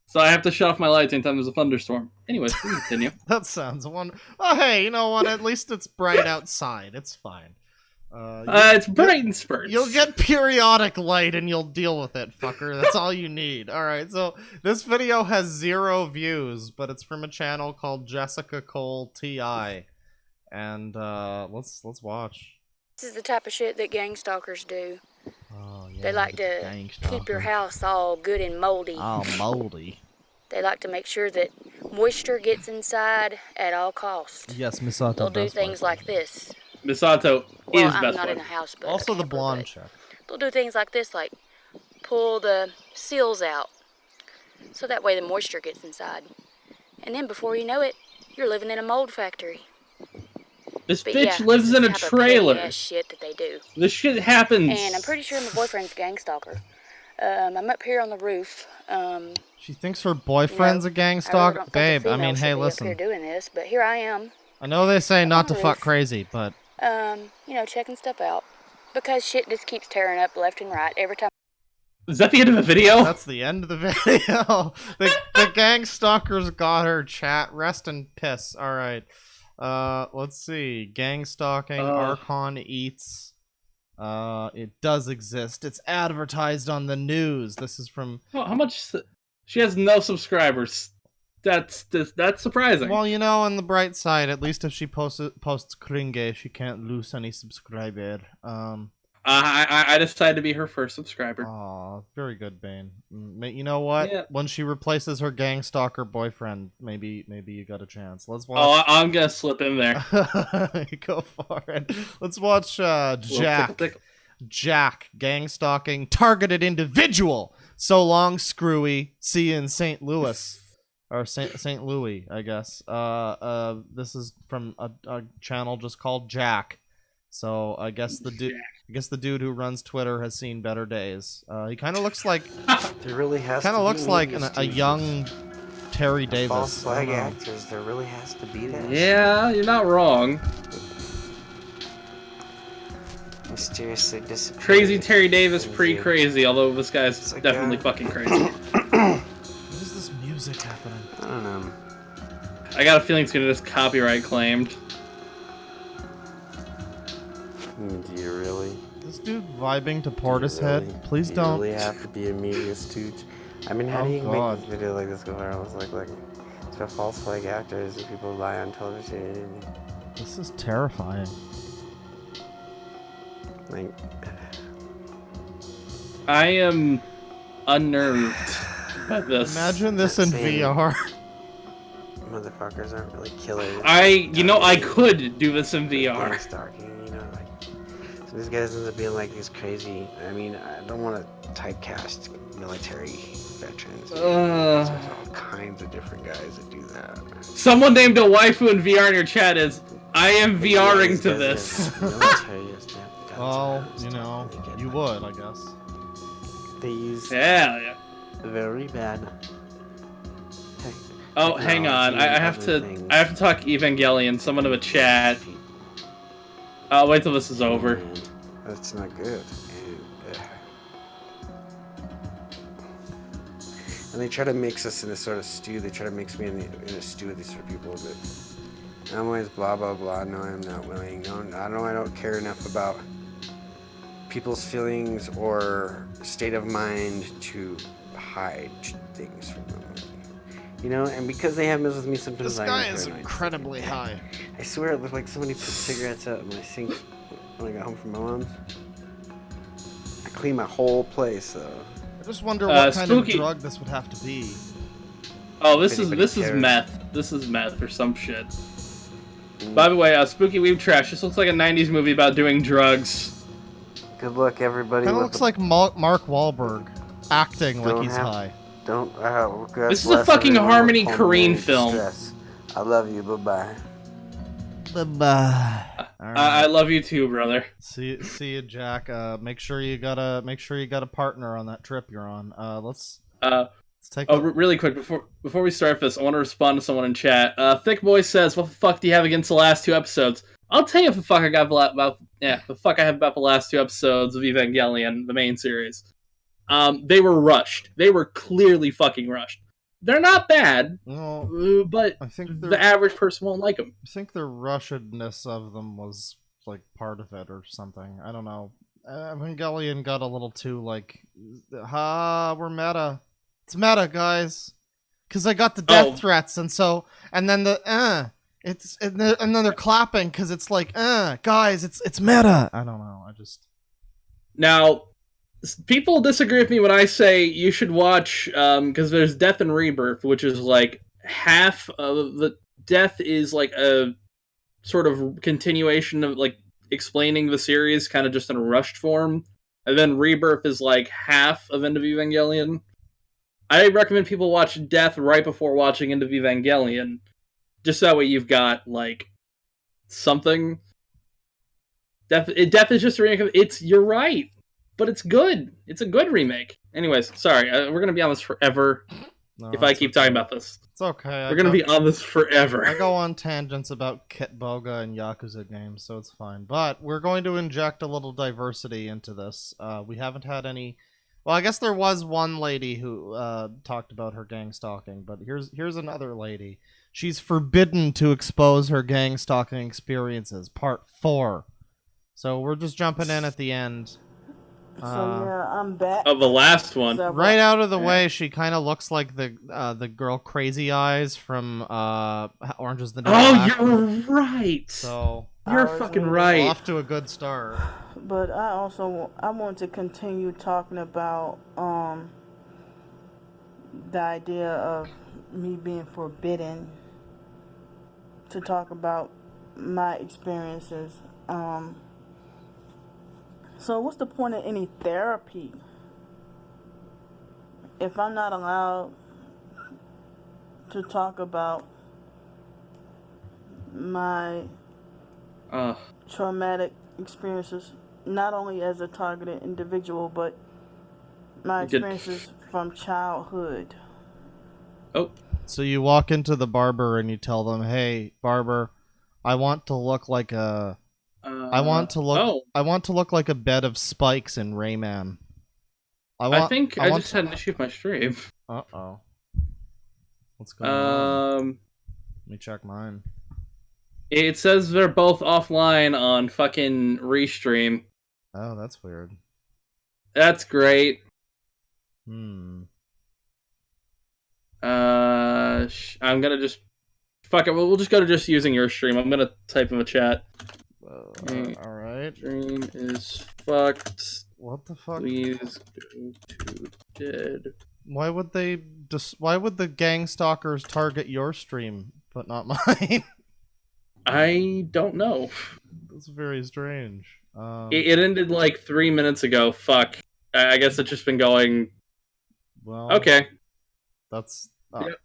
Speaker 2: So I have to shut off my lights anytime there's a thunderstorm. Anyways, we can continue.
Speaker 1: That sounds wonderful. Oh, hey, you know what? At least it's bright outside. It's fine.
Speaker 2: It's bright in spurts.
Speaker 1: You'll get periodic light and you'll deal with it, fucker. That's all you need. Alright, so this video has 0 views, but it's from a channel called Jessica Cole TI. And let's watch.
Speaker 17: This is the type of shit that gang stalkers do.
Speaker 1: Oh, yeah,
Speaker 17: they like to keep your house all good and moldy.
Speaker 1: All moldy.
Speaker 17: They like to make sure that moisture gets inside at all costs.
Speaker 1: Yes, Misato.
Speaker 17: They'll do things like this.
Speaker 2: Misato
Speaker 17: Well,
Speaker 2: is
Speaker 17: I'm
Speaker 2: best
Speaker 17: not
Speaker 2: wife.
Speaker 17: in a house, but
Speaker 1: Also the blonde chick.
Speaker 17: they'll do things like this, like pull the seals out, so that way the moisture gets inside. And then before you know it, you're living in a mold factory.
Speaker 2: This
Speaker 17: But
Speaker 2: bitch
Speaker 17: yeah,
Speaker 2: lives
Speaker 17: this
Speaker 2: in a
Speaker 17: type of
Speaker 2: trailer.
Speaker 17: petty-ass shit that they do.
Speaker 2: This shit happens.
Speaker 17: And I'm pretty sure my boyfriend's a gang stalker. I'm up here on the roof.
Speaker 1: She thinks her boyfriend's a gang stalker?
Speaker 17: I really don't think a
Speaker 1: Babe, I mean,
Speaker 17: female
Speaker 1: hey,
Speaker 17: should be
Speaker 1: listen.
Speaker 17: up here doing this, but here I am.
Speaker 1: I know they say not to
Speaker 17: on the
Speaker 1: fuck
Speaker 17: roof.
Speaker 1: crazy, but...
Speaker 17: You know, checking stuff out. Because shit just keeps tearing up left and right every time.
Speaker 2: Is that the end of the video?
Speaker 1: That's the end of the video. the gang stalkers got her, chat. Rest in piss. Alright. Let's see. Gang stalking, Archon eats. It does exist. It's advertised on the news. This is from...
Speaker 2: How much... She has no subscribers. That's surprising.
Speaker 1: Well, you know, on the bright side, at least if she posts cringe, she can't lose any subscriber.
Speaker 2: I decided to be her first subscriber.
Speaker 1: Aw, very good, Bane. You know what?
Speaker 2: Yeah.
Speaker 1: When she replaces her gang stalker boyfriend, maybe you got a chance. Let's watch.
Speaker 2: Oh, I'm gonna slip in there.
Speaker 1: Go for it. Let's watch Jack. Jack, gang stalking, targeted individual. So long, Screwy. See you in St. Louis. Or St. Louis, I guess. This is from a channel just called Jack. So I guess the dude who runs Twitter has seen better days. He kind of looks like
Speaker 18: there really has
Speaker 1: kind of looks like a young Terry Davis.
Speaker 18: False flag actors. There really has to be that.
Speaker 2: Yeah, you're not wrong.
Speaker 18: Mysteriously disappeared.
Speaker 2: Crazy Terry Davis, pretty crazy. Although this guy's
Speaker 18: like
Speaker 2: definitely fucking crazy.
Speaker 1: What is this music happening?
Speaker 18: I don't know.
Speaker 2: I got a feeling it's gonna just copyright claimed.
Speaker 18: Do you really?
Speaker 1: This dude vibing to Portishead. Please
Speaker 18: do
Speaker 1: don't.
Speaker 18: You really have to be a media stooge. I mean, how do you make this video like this go viral? It's like it's got false flag actors and people lie on television.
Speaker 1: This is terrifying.
Speaker 18: Like,
Speaker 2: I am unnerved by this.
Speaker 1: Imagine this in VR.
Speaker 18: Motherfuckers aren't really killers.
Speaker 2: I could do this in VR.
Speaker 18: Stalking, so these guys end up being like these crazy. I mean, I don't want to typecast military veterans. There's all kinds of different guys that do that.
Speaker 2: Someone named a waifu in VR in your chat is. I am VRing to this.
Speaker 1: Well, you know, you would, I guess.
Speaker 18: They use
Speaker 2: yeah.
Speaker 18: Very bad.
Speaker 2: Oh, hang on. I have to talk Evangelion. Someone in the chat. I'll wait till this is over.
Speaker 18: That's not good. And they try to mix us in a sort of stew. They try to mix me in a stew with these sort of people. But I'm always blah blah blah. No, I'm not willing. No, I don't care enough about people's feelings or state of mind to hide things from them. You know, and because they have this with me, sometimes
Speaker 1: this guy is incredibly high.
Speaker 18: I swear it looked like somebody put cigarettes out in my sink when I got home from my mom's. I cleaned my whole place, though.
Speaker 1: I just wonder what kind of drug this would have to be.
Speaker 2: Oh, this is meth. This is meth or some shit. By the way, Spooky Weeb Trash. This looks like a '90s movie about doing drugs.
Speaker 18: Good luck, everybody.
Speaker 1: Kind of looks like Mark Wahlberg acting like he's high.
Speaker 2: This is a fucking Harmony Korine film.
Speaker 18: I love you. Bye-bye.
Speaker 1: Bye-bye.
Speaker 2: I love you too, brother.
Speaker 1: See you, Jack. Make sure you got a partner on that trip you're on. Let's take.
Speaker 2: Really quick before we start this, I want to respond to someone in chat. Thick Boy says, "What the fuck do you have against the last two episodes?" I'll tell you what the fuck I have about the last two episodes of Evangelion, the main series. They were rushed. They were clearly fucking rushed. They're not bad, but I think the average person won't like them.
Speaker 1: I think the rushedness of them was like part of it or something. I don't know. Evangelion got a little too like, we're meta. It's meta, guys. Because I got the death threats, and then the and then they're clapping because it's like, guys, it's meta. I don't know.
Speaker 2: Now. People disagree with me when I say you should watch, because there's Death and Rebirth, which is like half of the Death is like a sort of continuation of like explaining the series kind of just in a rushed form, and then Rebirth is like half of End of Evangelion. I recommend people watch Death right before watching End of Evangelion, just that way you've got like something. Death is just a remake of you're right. But it's good. It's a good remake. Anyways, sorry. We're going to be on this forever if I keep talking about this.
Speaker 1: It's okay.
Speaker 2: We're going to be on this forever.
Speaker 1: I go on tangents about Kitboga and Yakuza games, so it's fine. But we're going to inject a little diversity into this. We haven't had any... Well, I guess there was one lady who talked about her gang stalking, but here's another lady. She's forbidden to expose her gang stalking experiences. Part 4. So we're just jumping in at the end.
Speaker 19: So yeah, I'm back.
Speaker 2: Of the last one.
Speaker 1: Right out of the way, she kind of looks like the girl Crazy Eyes from Orange is the New Black.
Speaker 2: You're right.
Speaker 1: So
Speaker 2: you're fucking right.
Speaker 1: Off to a good start.
Speaker 19: But I want to continue talking about the idea of me being forbidden to talk about my experiences. So what's the point of any therapy if I'm not allowed to talk about my traumatic experiences, not only as a targeted individual, but my experiences from childhood?
Speaker 1: So you walk into the barber and you tell them, "Hey, barber, I want to look like a I want to look like a bed of spikes in Rayman."
Speaker 2: I think I just had an issue with my stream.
Speaker 1: Uh-oh. What's going on? Let me check mine.
Speaker 2: It says they're both offline on fucking Restream.
Speaker 1: Oh, that's weird.
Speaker 2: That's great.
Speaker 1: Hmm.
Speaker 2: I'm gonna just... Fuck it, we'll just go to just using your stream. I'm gonna type in the chat.
Speaker 1: Alright.
Speaker 2: Stream is fucked.
Speaker 1: What the fuck?
Speaker 2: Please go to dead.
Speaker 1: Why would the gang stalkers target your stream, but not mine?
Speaker 2: I don't know.
Speaker 1: That's very strange.
Speaker 2: It ended like 3 minutes ago. Fuck. I guess it's just been going...
Speaker 1: Well...
Speaker 2: Okay.
Speaker 1: That's...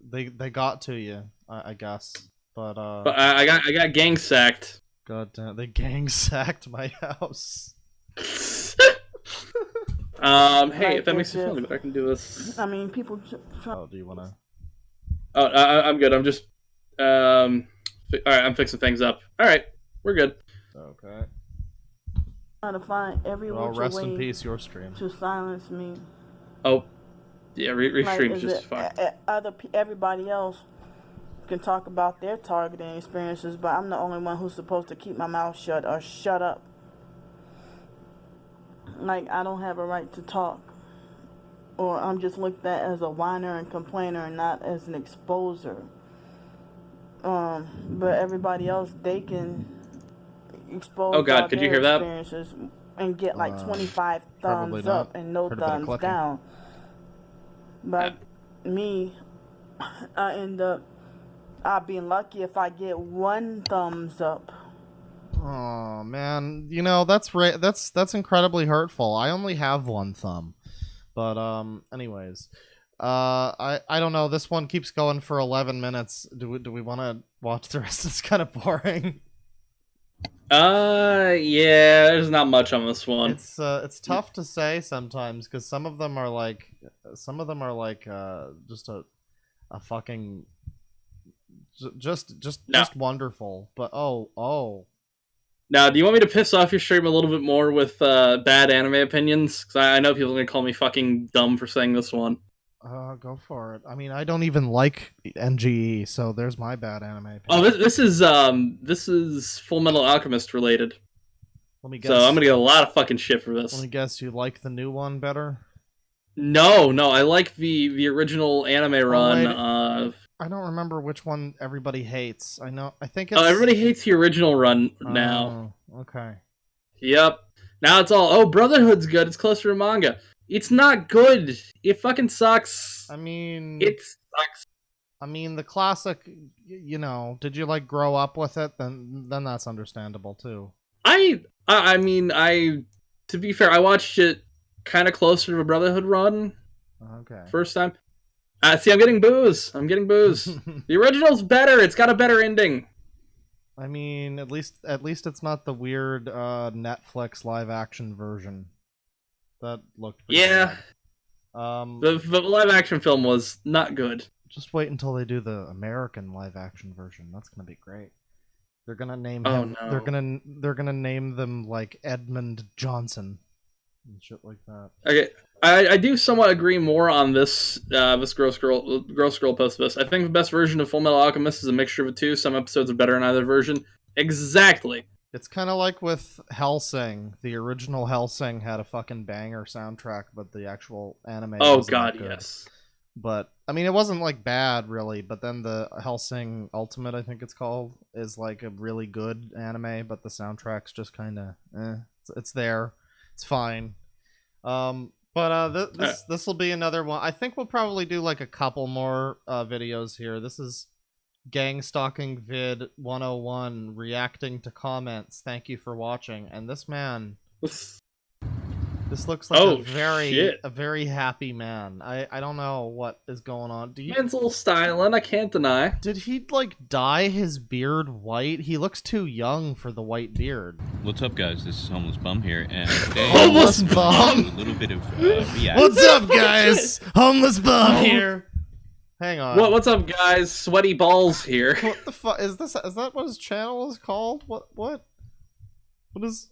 Speaker 1: They got to you, I guess. But
Speaker 2: I got gang sacked.
Speaker 1: God damn, they gang sacked my house.
Speaker 2: Hey, if that makes you feel any better, I can do this.
Speaker 19: I mean, people...
Speaker 1: Oh, do you wanna...
Speaker 2: Oh, I'm good. I'm just... Alright, I'm fixing things up. Alright, we're good.
Speaker 1: Okay.
Speaker 19: Trying to find every
Speaker 1: well,
Speaker 19: which
Speaker 1: rest
Speaker 19: way
Speaker 1: in peace, your stream.
Speaker 19: to silence me.
Speaker 2: Oh. Yeah, Restream's just fine.
Speaker 19: Everybody else can talk about their targeting experiences, but I'm the only one who's supposed to keep my mouth shut or shut up. Like, I don't have a right to talk. Or I'm just looked at as a whiner and complainer and not as an exposer. But everybody else, they can expose
Speaker 2: God, could you hear that?
Speaker 19: experiences and get like 25 thumbs up and no thumbs down. But me, I end up being lucky if I get 1 thumbs up.
Speaker 1: Oh man, you know that's incredibly hurtful. I only have 1 thumb, but anyways, I don't know. This one keeps going for 11 minutes. Do we want to watch the rest? It's kind of boring.
Speaker 2: Yeah, there's not much on this one.
Speaker 1: It's tough to say sometimes because some of them are like just a fucking just wonderful. But oh.
Speaker 2: Now, do you want me to piss off your stream a little bit more with bad anime opinions? Because I know people are gonna call me fucking dumb for saying this one.
Speaker 1: Go for it. I mean, I don't even like NGE, so there's my bad anime opinion.
Speaker 2: Oh, this is Full Metal Alchemist related.
Speaker 1: Let me guess.
Speaker 2: So I'm gonna get a lot of fucking shit for this.
Speaker 1: Let me guess, you like the new one better?
Speaker 2: No, I like the original anime run.
Speaker 1: I don't remember which one everybody hates. I think it's...
Speaker 2: Oh, everybody hates the original run now.
Speaker 1: Oh, okay.
Speaker 2: Yep. Now it's all, Brotherhood's good. It's closer to manga. It's not good. It fucking sucks.
Speaker 1: I mean...
Speaker 2: It sucks.
Speaker 1: I mean, the classic, you know, did you, like, grow up with it? Then that's understandable, too.
Speaker 2: I mean, to be fair, I watched it kind of closer to a Brotherhood run.
Speaker 1: Okay.
Speaker 2: First time. See, I'm getting booze. The original's better. It's got a better ending.
Speaker 1: I mean, at least it's not the weird Netflix live action version. That looked pretty bad.
Speaker 2: The live action film was not good.
Speaker 1: Just wait until they do the American live action version. That's gonna be great. They're gonna name him.
Speaker 2: No.
Speaker 1: They're gonna name them like Edmund Johnson and shit like that.
Speaker 2: Okay. I do somewhat agree more on this Gross Girl post this. I think the best version of Full Metal Alchemist is a mixture of the two. Some episodes are better in either version. Exactly.
Speaker 1: It's kind of like with Hellsing. The original Hellsing had a fucking banger soundtrack, but the actual anime.
Speaker 2: Oh
Speaker 1: wasn't
Speaker 2: God,
Speaker 1: that good.
Speaker 2: yes.
Speaker 1: But I mean, it wasn't like bad really. But then the Hellsing Ultimate, I think it's called, is like a really good anime, but the soundtrack's just kind of it's there, it's fine. This will be another one. I think we'll probably do like a couple more videos here. This is Gang Stalking Vid 101, reacting to comments. Thank you for watching. And this man, this looks like a very happy man. I don't know what is going on.
Speaker 2: Man's a little styling, I can't deny.
Speaker 1: Did he like dye his beard white? He looks too young for the white beard.
Speaker 20: What's up, guys? This is Homeless Bum here, and today
Speaker 1: Homeless Bum.
Speaker 20: A little bit of reaction.
Speaker 1: What's up, guys? Homeless Bum here. Hang on.
Speaker 2: What's up, guys? Sweaty balls here.
Speaker 1: What the fuck is this? Is that what his channel is called? What is?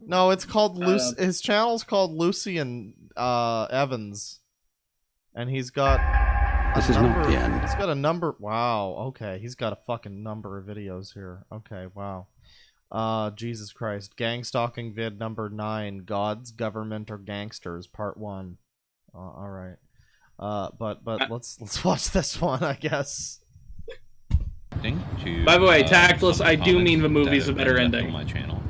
Speaker 1: No, it's called his channel's called Lucian Evans, and he's got.
Speaker 21: This is not the end.
Speaker 1: He's got a number. Wow. Okay, he's got a fucking number of videos here. Okay. Wow. Jesus Christ. Gang Stalking Vid number 9. Gods, Government, or Gangsters, Part 1. All right. But let's watch this one, I guess.
Speaker 2: By the way, Tactless, I do mean the movie's a better ending.
Speaker 20: On my channel.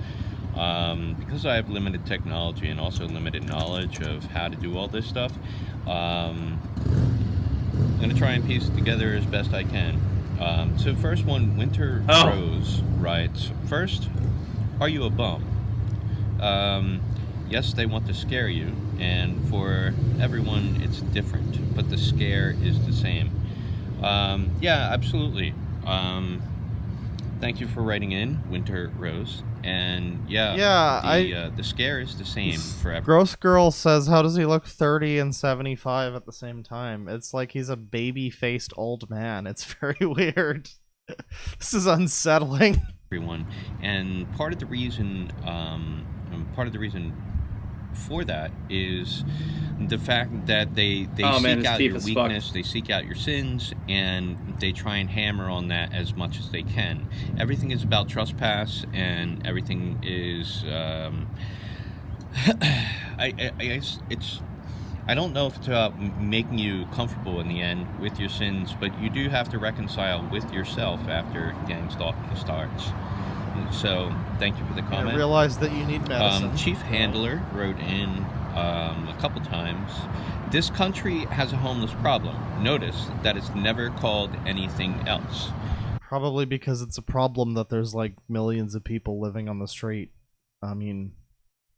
Speaker 20: Because I have limited technology and also limited knowledge of how to do all this stuff, I'm going to try and piece it together as best I can. So first one, Winter Rose writes, first, are you a bum? Yes, they want to scare you, and for everyone it's different, but the scare is the same. Yeah, absolutely. Thank you for writing in, Winter Rose. And the scare is the same for everyone.
Speaker 1: Gross Girl says, how does he look 30 and 75 at the same time? It's like he's a baby-faced old man. It's very weird. This is unsettling.
Speaker 20: Everyone. And part of the reason for that is the fact that they seek out your weakness, they seek out your sins, and they try and hammer on that as much as they can. Everything is about trespass, and everything is I don't know if it's about making you comfortable in the end with your sins, but you do have to reconcile with yourself after gang stalking starts. So, thank you for the comment.
Speaker 1: I realized that you need medicine.
Speaker 20: Chief Handler wrote in a couple times, this country has a homeless problem. Notice that it's never called anything else.
Speaker 1: Probably because it's a problem that there's like millions of people living on the street. I mean,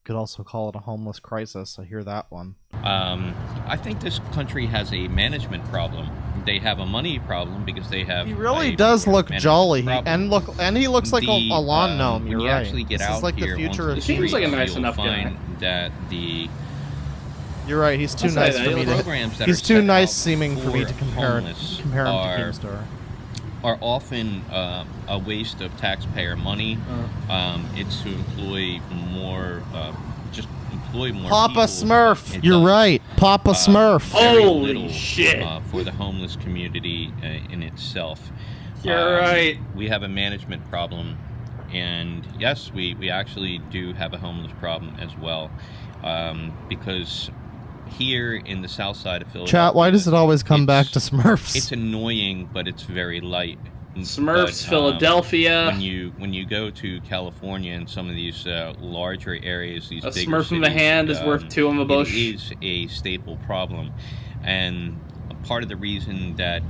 Speaker 1: could also call it a homeless crisis. I hear that one.
Speaker 20: I think this country has a management problem. They have a money problem because they have.
Speaker 1: He really does look jolly, and he looks like a lawn gnome. You're
Speaker 20: when you
Speaker 1: right.
Speaker 20: actually get
Speaker 1: this
Speaker 20: out
Speaker 1: is like
Speaker 20: here
Speaker 1: the future of
Speaker 20: onto the
Speaker 2: seems like a
Speaker 20: streets,
Speaker 2: nice
Speaker 20: you'll
Speaker 2: enough
Speaker 20: find
Speaker 2: guy.
Speaker 20: that the.
Speaker 1: You're right. He's too nice for me to. He's too nice seeming for me to compare him to Keemstar.
Speaker 20: Are often a waste of taxpayer money. It's to employ more.
Speaker 1: Papa
Speaker 20: people.
Speaker 1: Smurf, you're right. Papa Smurf.
Speaker 2: Holy shit!
Speaker 20: For the homeless community in itself.
Speaker 2: You're right.
Speaker 20: We have a management problem, and yes, we actually do have a homeless problem as well, because here in the south side of Philadelphia.
Speaker 1: Chat, why does it always come back to Smurfs?
Speaker 20: It's annoying, but it's very light.
Speaker 2: Smurfs, Philadelphia.
Speaker 20: When you go to California and some of these larger areas, these bigger
Speaker 2: Smurf in the
Speaker 20: cities,
Speaker 2: hand is worth two in the bush.
Speaker 20: It is a staple problem, and part of the reason that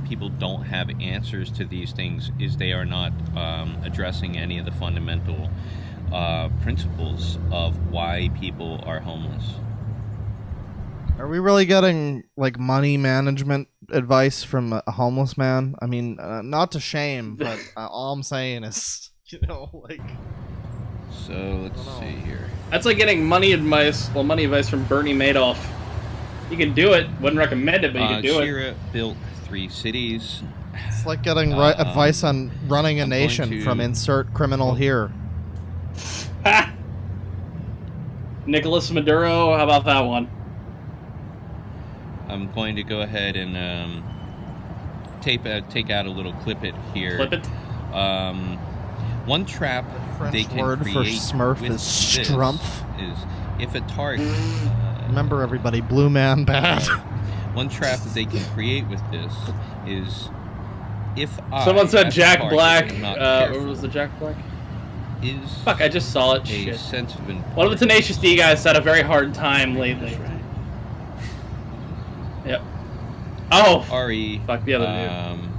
Speaker 20: people don't have answers to these things is they are not addressing any of the fundamental principles of why people are homeless.
Speaker 1: Are we really getting like money management advice from a homeless man? I mean, not to shame, but all I'm saying is, like.
Speaker 20: So let's see here.
Speaker 2: That's like getting money advice. Well, money advice from Bernie Madoff. You can do it. Wouldn't recommend it, but you can do
Speaker 20: Shira
Speaker 2: it.
Speaker 20: built 3 cities.
Speaker 1: It's like getting advice on running a nation from insert criminal here.
Speaker 2: Nicolas Maduro. How about that one?
Speaker 20: I'm going to go ahead and take out a little clip it here.
Speaker 2: Clip it.
Speaker 20: One trap they can
Speaker 1: word for
Speaker 20: create
Speaker 1: Smurf
Speaker 20: with
Speaker 1: is
Speaker 20: this
Speaker 1: strumpf.
Speaker 20: is if a target.
Speaker 1: Remember, everybody, Blue Man bad.
Speaker 20: One trap that they can create with this is if
Speaker 2: Someone said
Speaker 20: as a
Speaker 2: Jack
Speaker 20: target,
Speaker 2: Black.
Speaker 20: am not
Speaker 2: What
Speaker 20: careful,
Speaker 2: was the Jack Black?
Speaker 20: Is
Speaker 2: Fuck, I just saw it.
Speaker 20: a
Speaker 2: Shit.
Speaker 20: sense of importance.
Speaker 2: One of the Tenacious D guys had a very hard time lately. Yep. Oh!
Speaker 20: RE.
Speaker 2: Fuck the other dude.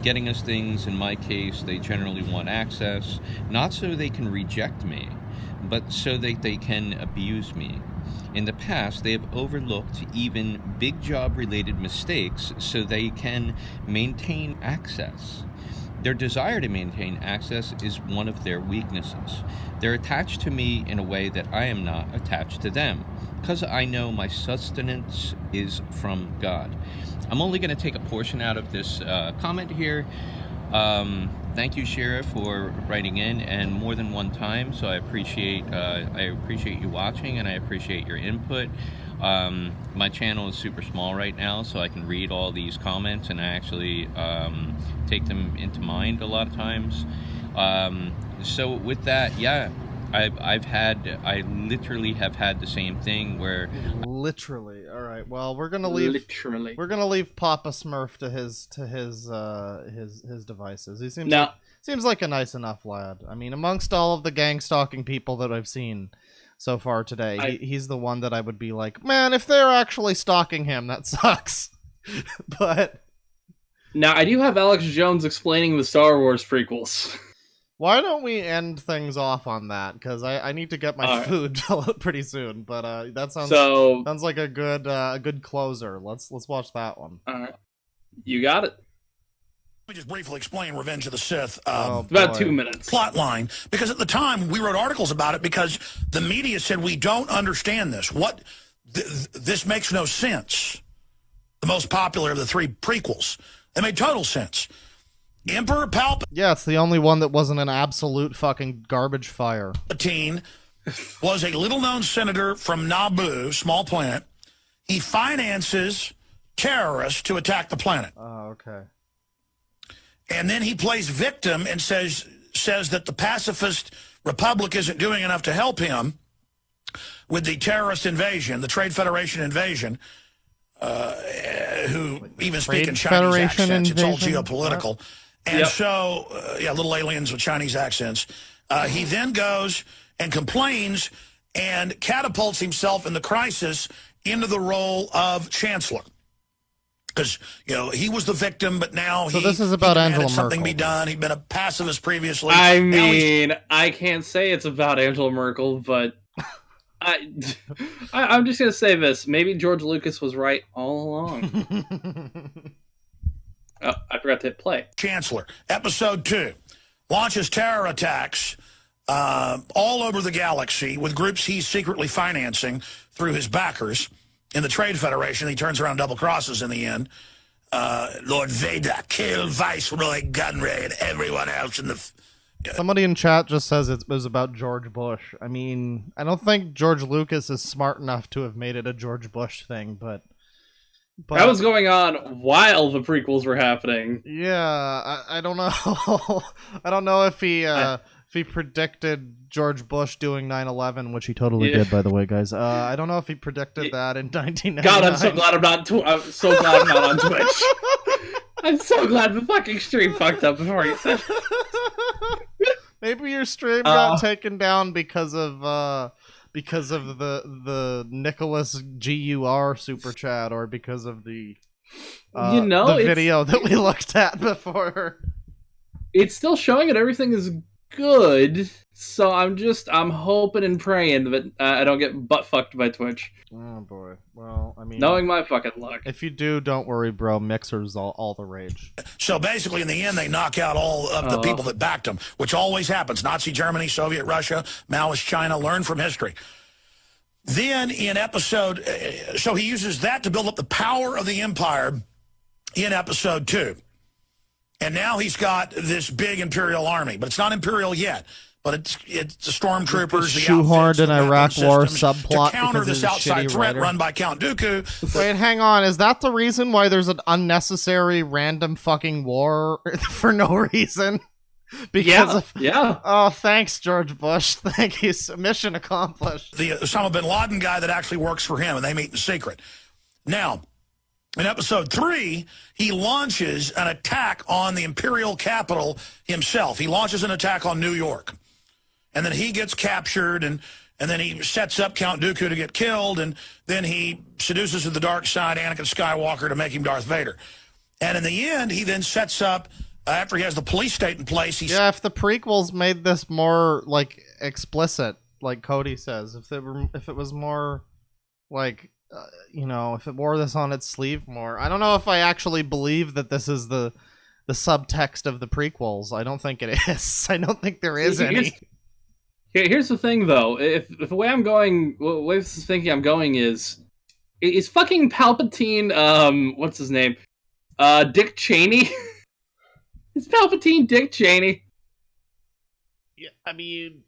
Speaker 20: Getting us things, in my case, they generally want access, not so they can reject me, but so that they can abuse me. In the past, they have overlooked even big job-related mistakes so they can maintain access. Their desire to maintain access is one of their weaknesses. They're attached to me in a way that I am not attached to them, because I know my sustenance is from God. I'm only going to take a portion out of this comment here. Thank you, Sheriff, for writing in, and more than one time. So I appreciate you watching, and I appreciate your input. My channel is super small right now, so I can read all these comments, and I actually take them into mind a lot of times. So with that, yeah. I literally have had the same thing where
Speaker 1: literally. All right. Well, we're gonna leave.
Speaker 2: Literally.
Speaker 1: We're gonna leave Papa Smurf to his devices. He seems like a nice enough lad. I mean, amongst all of the gang stalking people that I've seen so far today, he's the one that I would be like, man, if they're actually stalking him, that sucks. But
Speaker 2: now I do have Alex Jones explaining the Star Wars prequels.
Speaker 1: why don't we end things off on that? Because I need to get my food pretty soon. But that sounds like a good closer. Let's watch that one.
Speaker 2: All right, you got it.
Speaker 16: Let me just briefly explain Revenge of the Sith.
Speaker 2: About 2 minutes.
Speaker 16: Plot line, because at the time we wrote articles about it because the media said we don't understand this. This makes no sense. The most popular of the 3 prequels. They made total sense. Emperor Palpatine.
Speaker 1: Yeah, it's the only one that wasn't an absolute fucking garbage fire.
Speaker 16: Palpatine was a little-known senator from Naboo, small planet. He finances terrorists to attack the planet.
Speaker 1: Oh, okay.
Speaker 16: And then he plays victim and says that the pacifist republic isn't doing enough to help him with the terrorist invasion, the Trade Federation invasion, who even speak in Chinese accents. It's all geopolitical. And so, little aliens with Chinese accents. He then goes and complains and catapults himself in the crisis into the role of chancellor. Because, he was the victim, but now
Speaker 1: this is about Angela Merkel.
Speaker 16: Something be done. He'd been a pacifist previously.
Speaker 2: I mean, I can't say it's about Angela Merkel, but I'm just going to say this. Maybe George Lucas was right all along. Oh, I forgot to hit play.
Speaker 16: Chancellor, Episode 2, launches terror attacks all over the galaxy with groups he's secretly financing through his backers in the Trade Federation. He turns around double crosses in the end. Lord Vader killed Viceroy Gunray and everyone else in the...
Speaker 1: Somebody in chat just says it was about George Bush. I mean, I don't think George Lucas is smart enough to have made it a George Bush thing, but
Speaker 2: that was going on while the prequels were happening.
Speaker 1: Yeah, I don't know. I don't know if he predicted George Bush doing 9/11, which he totally did, by the way, guys. I don't know if he predicted that in 1999.
Speaker 2: God, I'm so glad I'm not on Twitch. I'm so glad the fucking stream fucked up before you said.
Speaker 1: Maybe your stream got taken down because of the Nicholas GUR super chat, or because of the video that we looked at before.
Speaker 2: It's still showing that everything is good, so I'm hoping and praying that I don't get butt fucked by Twitch.
Speaker 1: Oh boy. Well, I mean,
Speaker 2: knowing my fucking luck.
Speaker 1: If you do, don't worry, bro. Mixer's all the rage.
Speaker 16: So basically, in the end, they knock out all of the people that backed them, which always happens. Nazi Germany, Soviet Russia, Maoist China. Learn from history. Then in episode, so he uses that to build up the power of the empire in episode 2. And now he's got this big Imperial army, but it's not Imperial yet. But it's the stormtroopers, the
Speaker 1: shoehorned in Iraq War subplot
Speaker 16: to counter this outside threat run by Count Dooku.
Speaker 1: Wait, hang on. Is that the reason why there's an unnecessary random fucking war for no reason? Because of,
Speaker 2: yeah.
Speaker 1: Oh, thanks, George Bush. Thank you. Mission accomplished.
Speaker 16: The Osama bin Laden guy that actually works for him, and they meet in secret. Now, in episode 3, he launches an attack on the imperial capital himself. He launches an attack on New York. And then he gets captured, and then he sets up Count Dooku to get killed, and then he seduces to the dark side Anakin Skywalker to make him Darth Vader. And in the end, he then sets up, after he has the police state in place,
Speaker 1: yeah, if the prequels made this more, like, explicit, like Cody says, if it was more, like... you know, if it wore this on its sleeve more. I don't know if I actually believe that this is the subtext of the prequels. I don't think it is. I don't think there is any.
Speaker 2: Here's the thing, though. If the way I'm going, the way this is thinking I'm going is fucking Palpatine, what's his name? Dick Cheney? Is Palpatine Dick Cheney?
Speaker 1: Yeah, I mean...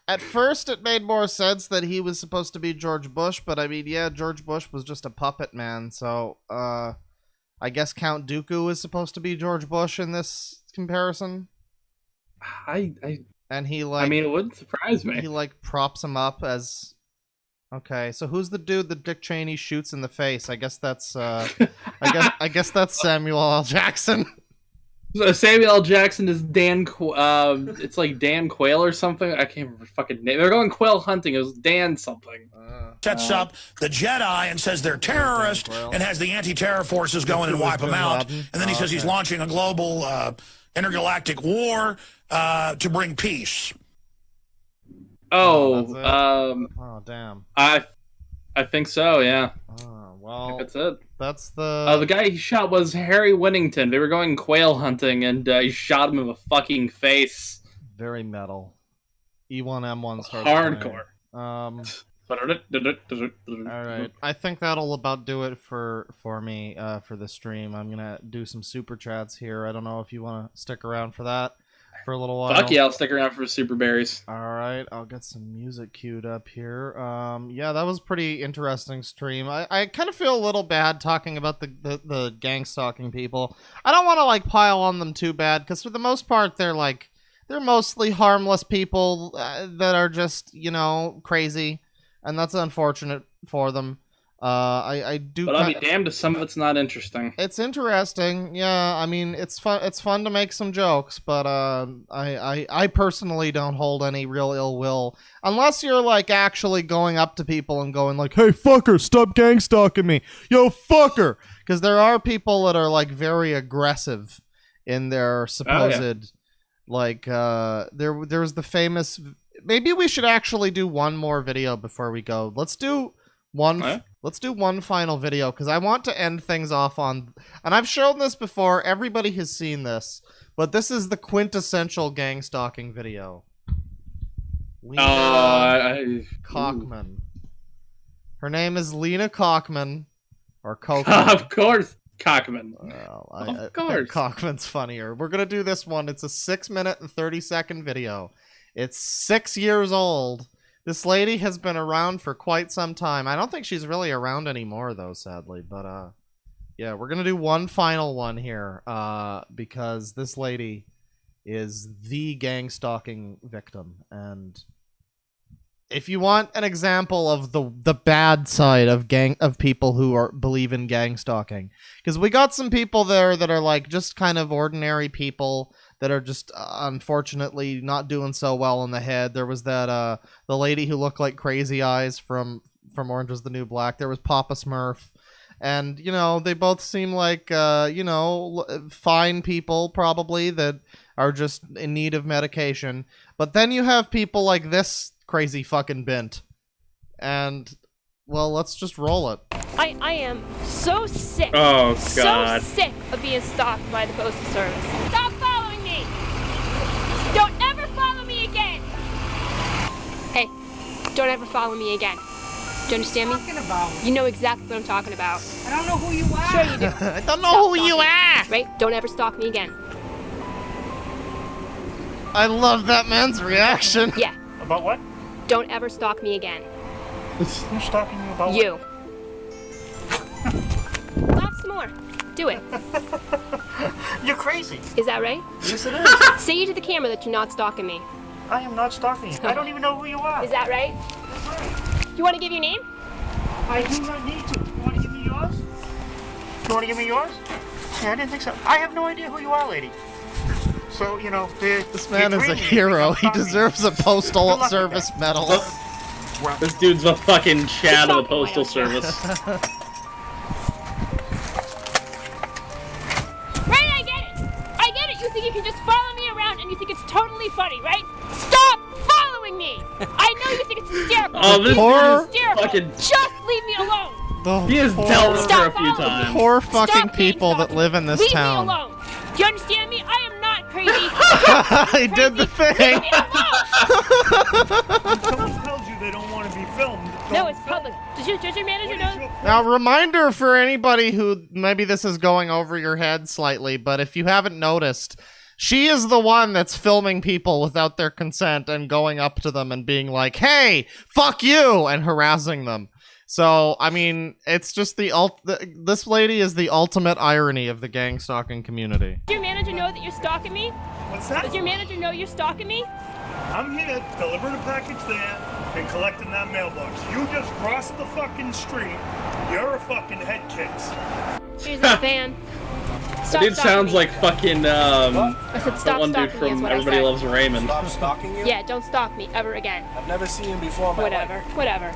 Speaker 1: At first, it made more sense that he was supposed to be George Bush, but I mean, yeah, George Bush was just a puppet man, so, I guess Count Dooku is supposed to be George Bush in this comparison? And he, like...
Speaker 2: I mean, it wouldn't surprise me.
Speaker 1: He, like, props him up as... Okay, so who's the dude that Dick Cheney shoots in the face? I guess that's, I guess that's Samuel L. Jackson.
Speaker 2: So Samuel L. Jackson is Dan. It's like Dan Quayle or something. I can't remember fucking name. They're going quail hunting. It was Dan something.
Speaker 16: Sets up the Jedi and says they're terrorists, and has the anti-terror forces go in and wipe them out. And then he says he's launching a global intergalactic war to bring peace.
Speaker 1: Oh, damn.
Speaker 2: I think so. Yeah.
Speaker 1: Well,
Speaker 2: that's it.
Speaker 1: That's the
Speaker 2: guy he shot was Harry Winnington. They were going quail hunting, and he shot him in the fucking face.
Speaker 1: Very metal. E1M1 starts
Speaker 2: hardcore.
Speaker 1: All right, I think that'll about do it for me for the stream. I'm gonna do some super chats here. I don't know if you want to stick around for that for a little while.
Speaker 2: Fuck yeah, I'll stick around for super berries.
Speaker 1: All right, I'll get some music queued up here. Yeah, that was pretty interesting stream. I kind of feel a little bad talking about the gang stalking people. I don't want to like pile on them too bad, because for the most part they're mostly harmless people that are just, you know, crazy, and that's unfortunate for them. I do.
Speaker 2: But I'll be damned if some of it's not interesting.
Speaker 1: It's interesting, yeah. I mean, it's fun. It's fun to make some jokes, but I personally don't hold any real ill will, unless you're like actually going up to people and going like, "Hey, fucker, stop gang stalking me, yo, fucker," because there are people that are like very aggressive in their supposed like. There was the famous. Maybe we should actually do one more video before we go. Let's do one. Let's do one final video, because I want to end things off on... And I've shown this before. Everybody has seen this. But this is the quintessential gang stalking video. Lena Cockman. Her name is Lena Cockman. Or Cockman.
Speaker 2: Of course, Cockman.
Speaker 1: Well,
Speaker 2: of course.
Speaker 1: Cockman's funnier. We're going to do this one. It's a 6-minute and 30-second video. It's 6 years old. This lady has been around for quite some time. I don't think she's really around anymore, though, sadly. But, yeah, we're going to do one final one here, because this lady is the gang stalking victim. And if you want an example of the bad side of people who believe in gang stalking, because we got some people there that are, like, just kind of ordinary people that are just unfortunately not doing so well in the head. There was that the lady who looked like Crazy Eyes from Orange is the New Black. There was Papa Smurf, and you know, they both seem like you know, fine people probably that are just in need of medication. But then you have people like this crazy fucking bint, and well, let's just roll it.
Speaker 4: I am so sick.
Speaker 2: Oh God!
Speaker 4: So sick of being stalked by the Postal Service. Stop following me! Don't ever follow me again! Hey, don't ever follow me again. Do you understand me? You know exactly what I'm talking about.
Speaker 19: I don't know who you are.
Speaker 4: Sure you do.
Speaker 1: I don't know who you are.
Speaker 4: Right? Don't ever stalk me again.
Speaker 1: I love that man's reaction.
Speaker 4: Yeah.
Speaker 13: About what?
Speaker 4: Don't ever stalk me again.
Speaker 13: Who's stalking you about
Speaker 4: you. Laugh some more. Do it.
Speaker 13: You're
Speaker 7: crazy.
Speaker 4: Is that right?
Speaker 7: Yes, it is.
Speaker 4: Say to the camera that you're not stalking me.
Speaker 7: I am not stalking you. I don't even know who you are.
Speaker 4: Is that right? You want to give your name?
Speaker 7: I do not need to. You want to give me yours? You want to give me yours? Yeah, I didn't think so. I have no idea who you are, lady. So, you know,
Speaker 1: this man is a hero. He deserves a postal service medal.
Speaker 2: This dude's a fucking Chad of the postal service.
Speaker 4: Right, I get it. I get it. You think you can just follow me around and you think it's totally funny, right? Stop following me. I know you think it's hysterical.
Speaker 2: Oh, this
Speaker 1: Poor
Speaker 4: hysterical.
Speaker 2: fucking...
Speaker 4: Just leave me alone.
Speaker 2: He has dealt with her a few times.
Speaker 1: Poor fucking people that live in this
Speaker 4: Leave
Speaker 1: town.
Speaker 4: me alone. Do you understand me? I am not crazy.
Speaker 1: He did the thing.
Speaker 7: When someone tells you they don't want to be filmed.
Speaker 4: No, it's public. Does your manager know?
Speaker 1: Now, reminder for anybody who maybe this is going over your head slightly, but if you haven't noticed, she is the one that's filming people without their consent and going up to them and being like, "Hey, fuck you," and harassing them. So, I mean, it's just this lady is the ultimate irony of the gang stalking community.
Speaker 4: Does your manager know that you're stalking me?
Speaker 7: What's that?
Speaker 4: Does your manager know you're stalking me?
Speaker 7: I'm here delivering a package there and collecting that mailbox. You just crossed the fucking street. You're a fucking head case.
Speaker 4: Here's the fan.
Speaker 2: That dude sounds like fucking,
Speaker 4: I said
Speaker 2: the
Speaker 4: stop
Speaker 2: one dude
Speaker 4: stalking me is
Speaker 2: from
Speaker 4: what I
Speaker 2: Everybody
Speaker 4: said.
Speaker 2: Loves Raymond.
Speaker 22: Stop stalking you?
Speaker 4: Yeah, don't stalk me ever again.
Speaker 22: I've never seen him before in my
Speaker 4: Whatever,
Speaker 22: life.
Speaker 4: whatever.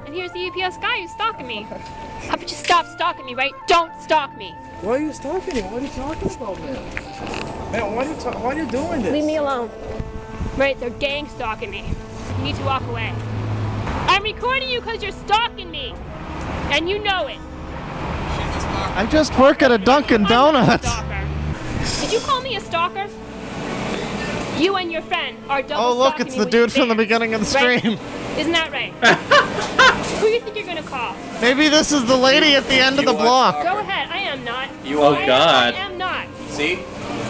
Speaker 4: And here's the UPS guy who's stalking me. How about you stop stalking me, right? Don't stalk me.
Speaker 22: Why are you stalking him? What are you talking about, man? Man, why are you doing this?
Speaker 4: Leave me alone. Right, they're gang stalking me. You need to walk away. I'm recording you because you're stalking me. And you know it.
Speaker 1: I just work at a Dunkin' Donuts.
Speaker 4: Did you call me a stalker? You and your friend are double
Speaker 1: Oh, look,
Speaker 4: stalking
Speaker 1: it's
Speaker 4: me
Speaker 1: the
Speaker 4: with
Speaker 1: dude
Speaker 4: your
Speaker 1: from the
Speaker 4: fans,
Speaker 1: beginning of the
Speaker 4: right?
Speaker 1: stream.
Speaker 4: Isn't that right? Who do you think you're gonna call?
Speaker 1: Maybe this is the lady at the end of the block.
Speaker 4: Go ahead. I am not.
Speaker 1: God.
Speaker 4: I am not.
Speaker 22: See?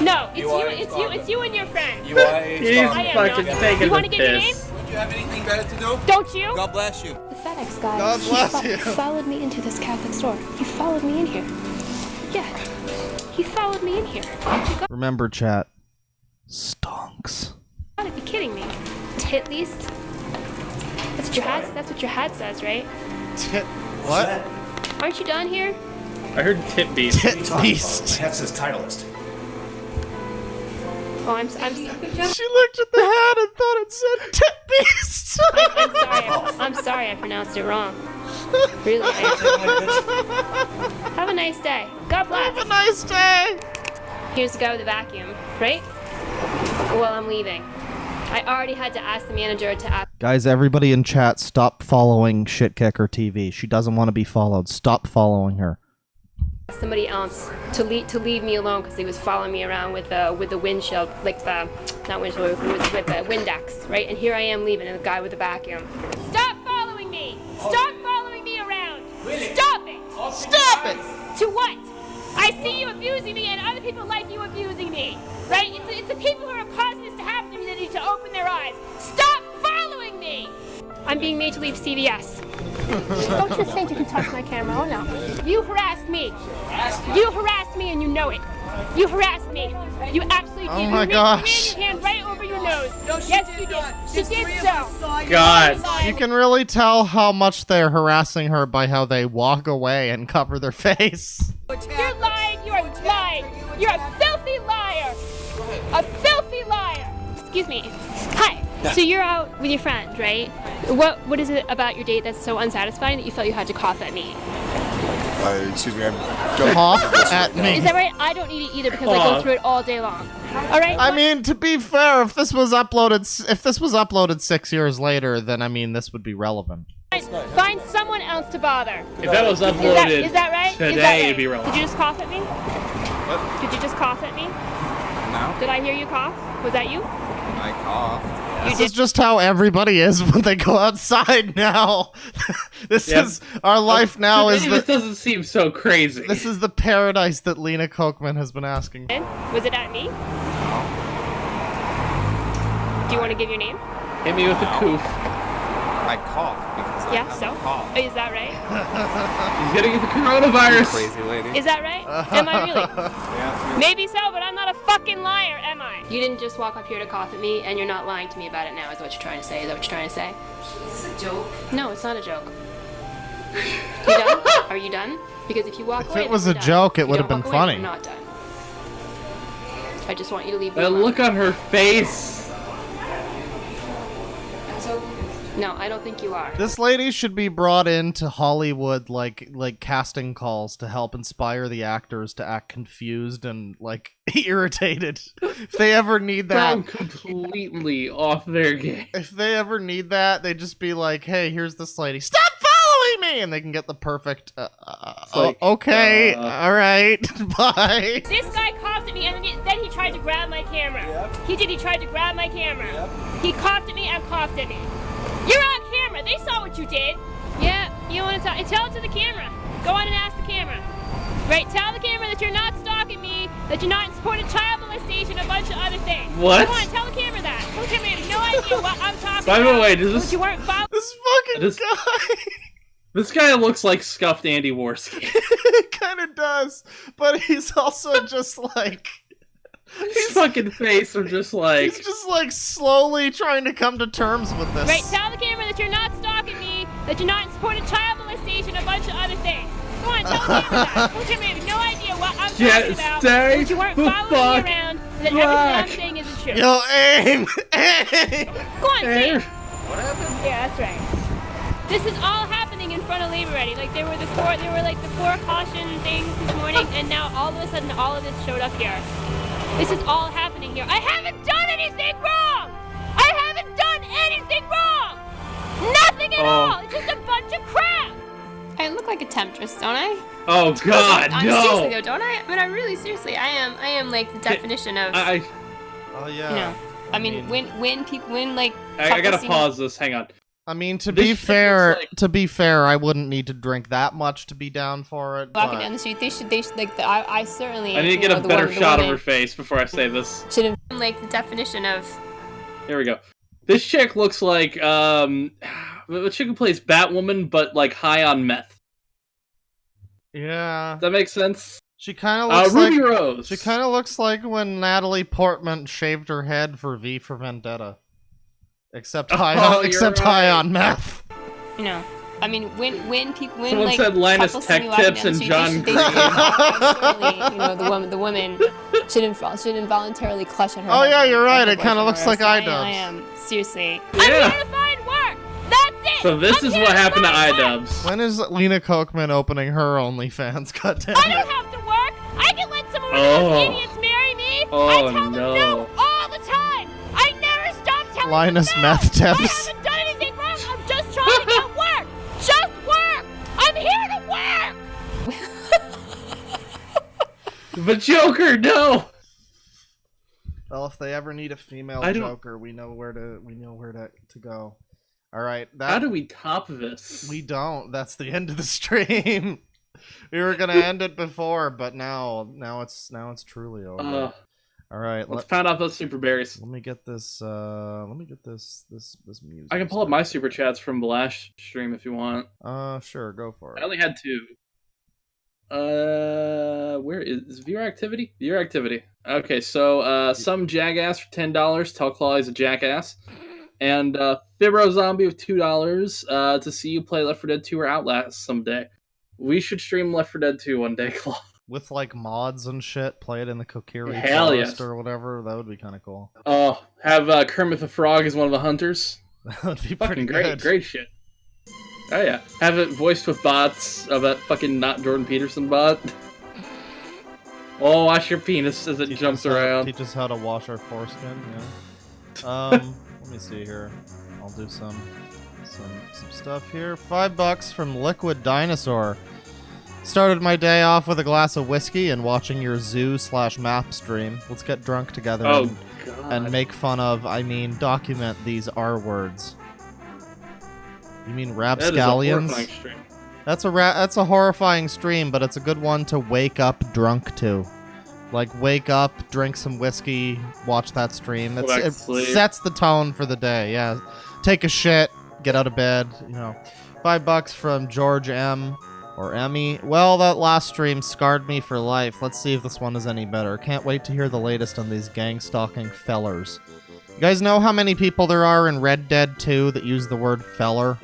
Speaker 4: No, it's you and your friend.
Speaker 22: You are a
Speaker 2: He's
Speaker 4: I am
Speaker 2: fucking
Speaker 4: not.
Speaker 2: taking
Speaker 4: You want to
Speaker 2: the
Speaker 4: give your name?
Speaker 2: piss.
Speaker 22: Don't you have anything better to do?
Speaker 4: Don't you?
Speaker 22: God bless you.
Speaker 23: The FedEx guy.
Speaker 1: God bless you.
Speaker 23: Followed me into this Catholic store. He followed me in here. Yeah. He followed me in here. You
Speaker 1: Remember, chat. Stonks.
Speaker 4: gotta be kidding me. Tit least. That's what your hat. That's what your hat says, right?
Speaker 1: Tit. What?
Speaker 4: Aren't you done here?
Speaker 2: I heard Tit Beast.
Speaker 1: Tit Beast.
Speaker 22: That says Titleist.
Speaker 4: Oh, I'm
Speaker 1: She looked at the hat and thought it said Tit Beast.
Speaker 4: I'm sorry. I'm sorry. I pronounced it wrong. Really. Have a nice day. God bless.
Speaker 1: Have a nice day.
Speaker 4: Here's the guy with the vacuum, right? Well, I'm leaving. I already had to ask the manager to ask
Speaker 1: Guys, everybody in chat, stop following Shitkicker TV. She doesn't want to be followed. Stop following her.
Speaker 4: somebody else to leave me alone because he was following me around with the windshield, like the not windshield, with the Windex, right? And here I am leaving, and the guy with the vacuum. Stop following me! Stop following me around! Stop it! Stop it! To what? I see you abusing me, and other people like you abusing me, right? It's the people who are causing this to happen to me that need to open their eyes. Stop following me! I'm being made to leave CVS. Don't you think you can touch my camera? Oh no. You harassed me. You harassed me and you know it. You harassed me. You absolutely did.
Speaker 1: Oh my
Speaker 4: You
Speaker 1: gosh.
Speaker 4: ran your hand right over your nose. Yes, you did. She did so.
Speaker 1: God. You can really tell how much they're harassing her by how they walk away and cover their face.
Speaker 4: You're lying. You're lying. You're a filthy liar. A filthy liar. Excuse me. Hi. So you're out with your friend, right? What is it about your date that's so unsatisfying that you felt you had to cough at me?
Speaker 22: Excuse me, I'm
Speaker 1: Cough at me.
Speaker 4: Is that right? I don't need it either because I go through it all day long. All right.
Speaker 1: I mean, to be fair, if this was uploaded 6 years later, then I mean this would be relevant.
Speaker 4: Find someone else to bother.
Speaker 2: If that was uploaded
Speaker 4: is that right?
Speaker 2: today,
Speaker 4: Is that right?
Speaker 2: it'd be relevant.
Speaker 4: Did you just cough at me?
Speaker 22: What?
Speaker 4: Did you just cough at me?
Speaker 22: No.
Speaker 4: Did I hear you cough? Was that you?
Speaker 22: I coughed.
Speaker 1: This is just how everybody is when they go outside now. This is our life now.
Speaker 2: This doesn't seem so crazy.
Speaker 1: This is the paradise that Lena Kochman has been asking for.
Speaker 4: Was it at me? Do you want to give your name?
Speaker 2: Hit me with a coof.
Speaker 22: I coughed because
Speaker 4: Yeah, so? Oh, is that right?
Speaker 2: He's gonna get the coronavirus.
Speaker 18: Crazy lady.
Speaker 4: Is that right? Am I really? Maybe so, but I'm not a fucking liar, am I? You didn't just walk up here to cough at me, and you're not lying to me about it now, is what you're trying to say. Is that what you're trying to say? Is this a joke? No, it's not a joke. You done? Are you done? Because if you walk away,
Speaker 1: If it was
Speaker 4: then
Speaker 1: a
Speaker 4: we're
Speaker 1: joke,
Speaker 4: done.
Speaker 1: it would have
Speaker 4: If you
Speaker 1: been
Speaker 4: don't walk away,
Speaker 1: funny.
Speaker 4: then we're not done. I just want you to leave me
Speaker 2: That
Speaker 4: alone.
Speaker 2: look on her face.
Speaker 4: No, I don't think you are.
Speaker 1: This lady should be brought into Hollywood like casting calls to help inspire the actors to act confused and like irritated. If they ever need that,
Speaker 2: I'm completely off their game.
Speaker 1: if they ever need that, they just be like, "Hey, here's this lady. Stop following me!" And they can get the perfect.
Speaker 2: like,
Speaker 1: okay, all right, bye.
Speaker 4: This guy coughed at me and then he tried to grab my camera. Yep. He did. He tried to grab my camera. Yep. He coughed at me and coughed at me. You're on camera. They saw what you did. Yeah, you want to tell it to the camera. Go on and ask the camera. Right, tell the camera that you're not stalking me, that you're not in support of child molestation, a bunch of other things.
Speaker 2: What?
Speaker 4: Come on, tell the camera that. Tell the camera you have no idea what I'm talking
Speaker 2: By
Speaker 4: about.
Speaker 2: the way, does this...
Speaker 4: You weren't following.
Speaker 1: This fucking guy.
Speaker 2: This guy looks like scuffed Andy Worski.
Speaker 1: It kind of does, but he's also just like.
Speaker 2: His fucking face are just like...
Speaker 1: He's just like slowly trying to come to terms with this.
Speaker 4: Right, tell the camera that you're not stalking me, that you're not in support of child molestation, a bunch of other things. Come on, tell the camera that. Tell the camera you have no idea what I'm talking about.
Speaker 2: Stay
Speaker 4: that you weren't
Speaker 2: the
Speaker 4: following
Speaker 2: fuck
Speaker 4: me around, that everything I'm saying isn't true.
Speaker 1: Yo, aim! Aim!
Speaker 4: Go on, say it. What happened? Yeah, that's right. This is all happening in front of Labor Ready. Like there were the four caution things this morning, and now all of a sudden all of this showed up here. This is all happening here. I haven't done anything wrong! I haven't done anything wrong! Nothing at all! It's just a bunch of crap! I look like a temptress, don't I?
Speaker 2: Oh god, no!
Speaker 4: Seriously though, don't I? I mean, I really, seriously, I am like the definition of...
Speaker 1: Oh yeah.
Speaker 4: You know, I mean, when people, like...
Speaker 2: I gotta
Speaker 4: couples
Speaker 2: pause this, hang on.
Speaker 1: I mean, to be fair, I wouldn't need to drink that much to be down for it.
Speaker 4: Walking
Speaker 1: but-
Speaker 4: down the street, they should like, I certainly...
Speaker 2: I need to get a better shot of her face before I say this.
Speaker 4: Should have been like the definition of...
Speaker 2: Here we go. This chick looks like, the chick who plays Batwoman, but like high on meth.
Speaker 1: Yeah.
Speaker 2: Does that make sense?
Speaker 1: She kind of looks
Speaker 2: Ruby
Speaker 1: like
Speaker 2: Rose.
Speaker 1: She kind of looks like when Natalie Portman shaved her head for V for Vendetta, except high on meth.
Speaker 4: You know, I mean, when
Speaker 2: Someone
Speaker 4: like
Speaker 2: said Linus
Speaker 4: couples
Speaker 2: Tech
Speaker 4: see me walking
Speaker 2: Tips
Speaker 4: down the
Speaker 2: and
Speaker 4: street,
Speaker 2: John
Speaker 4: they certainly, you know, the women should involuntarily clutch at her.
Speaker 1: Oh yeah, you're right.
Speaker 4: her
Speaker 1: It kind of looks
Speaker 4: boyfriend,
Speaker 1: like
Speaker 4: or else
Speaker 1: iDubbbz.
Speaker 4: I am seriously.
Speaker 2: Yeah.
Speaker 4: I'm here to find work. That's it.
Speaker 2: So this is what happened to iDubbbz.
Speaker 1: When is Lena Kochman opening her OnlyFans? Goddamn
Speaker 4: I
Speaker 1: it.
Speaker 4: don't have to work. I can let some of
Speaker 2: Oh.
Speaker 4: those idiots marry me.
Speaker 2: Oh,
Speaker 4: I tell them
Speaker 2: no.
Speaker 4: no all the time. I never stop telling
Speaker 1: Linus
Speaker 4: them no.
Speaker 1: Meth
Speaker 4: I
Speaker 1: Tips.
Speaker 4: haven't done anything wrong. I'm just trying to get work. Just work. I'm here to work.
Speaker 2: But Joker, no!
Speaker 1: Well, if they ever need a female
Speaker 2: I don't-
Speaker 1: Joker, we know where to go. All right.
Speaker 2: How do we top this?
Speaker 1: We don't. That's the end of the stream. We were gonna end it before, but now it's truly over. All right.
Speaker 2: Let's pound out those super berries.
Speaker 1: Let me get this. This music.
Speaker 2: I can pull up my super chats from the last stream if you want.
Speaker 1: Sure, go for it.
Speaker 2: I only had 2. Where is viewer activity? Viewer activity. Okay, so some jackass for $10. Tell Claw he's a jackass. And Fibro Zombie with $2 to see you play Left 4 Dead 2 or Outlast someday. We should stream Left 4 Dead 2 one day, Claw.
Speaker 1: With like mods and shit, play it in the Kokiri
Speaker 2: Hell
Speaker 1: forest
Speaker 2: yes.
Speaker 1: or whatever. That would be kind of cool.
Speaker 2: Oh, have Kermit the Frog as one of the hunters.
Speaker 1: That would be
Speaker 2: fucking
Speaker 1: pretty
Speaker 2: great,
Speaker 1: good.
Speaker 2: great shit. Oh yeah, have it voiced with bots of that fucking not Jordan Peterson bot. Oh, watch your penis as it jumps around.
Speaker 1: Teach us how to wash our foreskin. Yeah. Let me see here. I'll do some stuff here. $5 from Liquid Dinosaur. Started my day off with a glass of whiskey and watching your zoo/map stream. Let's get drunk together and make fun of, document these R words. You mean rapscallions?
Speaker 2: That is a horrifying stream.
Speaker 1: That's a horrifying stream, but it's a good one to wake up drunk to. Like, wake up, drink some whiskey, watch that stream.
Speaker 2: Go back to
Speaker 1: It
Speaker 2: sleep.
Speaker 1: sets the tone for the day, yeah. Take a shit, get out of bed, $5 from George M. Or Emmy. Well, that last stream scarred me for life. Let's see if this one is any better. Can't wait to hear the latest on these gang stalking fellers. You guys know how many people there are in Red Dead 2 that use the word feller?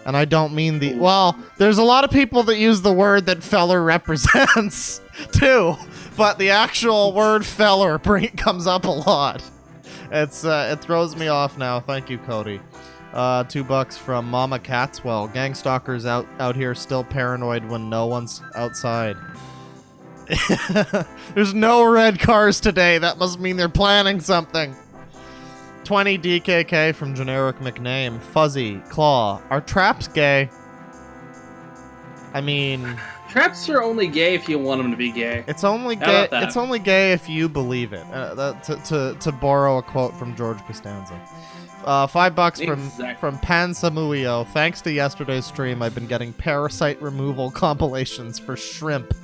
Speaker 1: And I don't mean the... Well, there's a lot of people that use the word that feller represents, too. But the actual word feller comes up a lot. It throws me off now. Thank you, Cody. $2 from Mama Catswell. Gang stalkers out here still paranoid when no one's outside. There's no red cars today. That must mean they're planning something. 20 DKK from Generic McName. Fuzzy, Claw. Are traps gay? I mean...
Speaker 2: Traps are only gay if you want them to be gay.
Speaker 1: It's only gay. It's only gay if you believe it. To borrow a quote from George Costanza. $5 from Pan Samuio. Thanks to yesterday's stream, I've been getting parasite removal compilations for shrimp.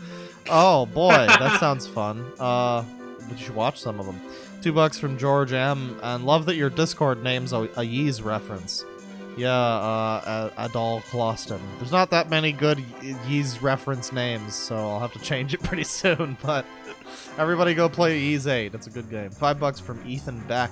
Speaker 1: Oh boy, that sounds fun. But you should watch some of them. $2 from George M. And love that your Discord name's a Yeez reference. Yeah, Adol Closton. There's not that many good Yeez reference names, so I'll have to change it pretty soon. But everybody go play Yeez 8. It's a good game. $5 from Ethan Beck.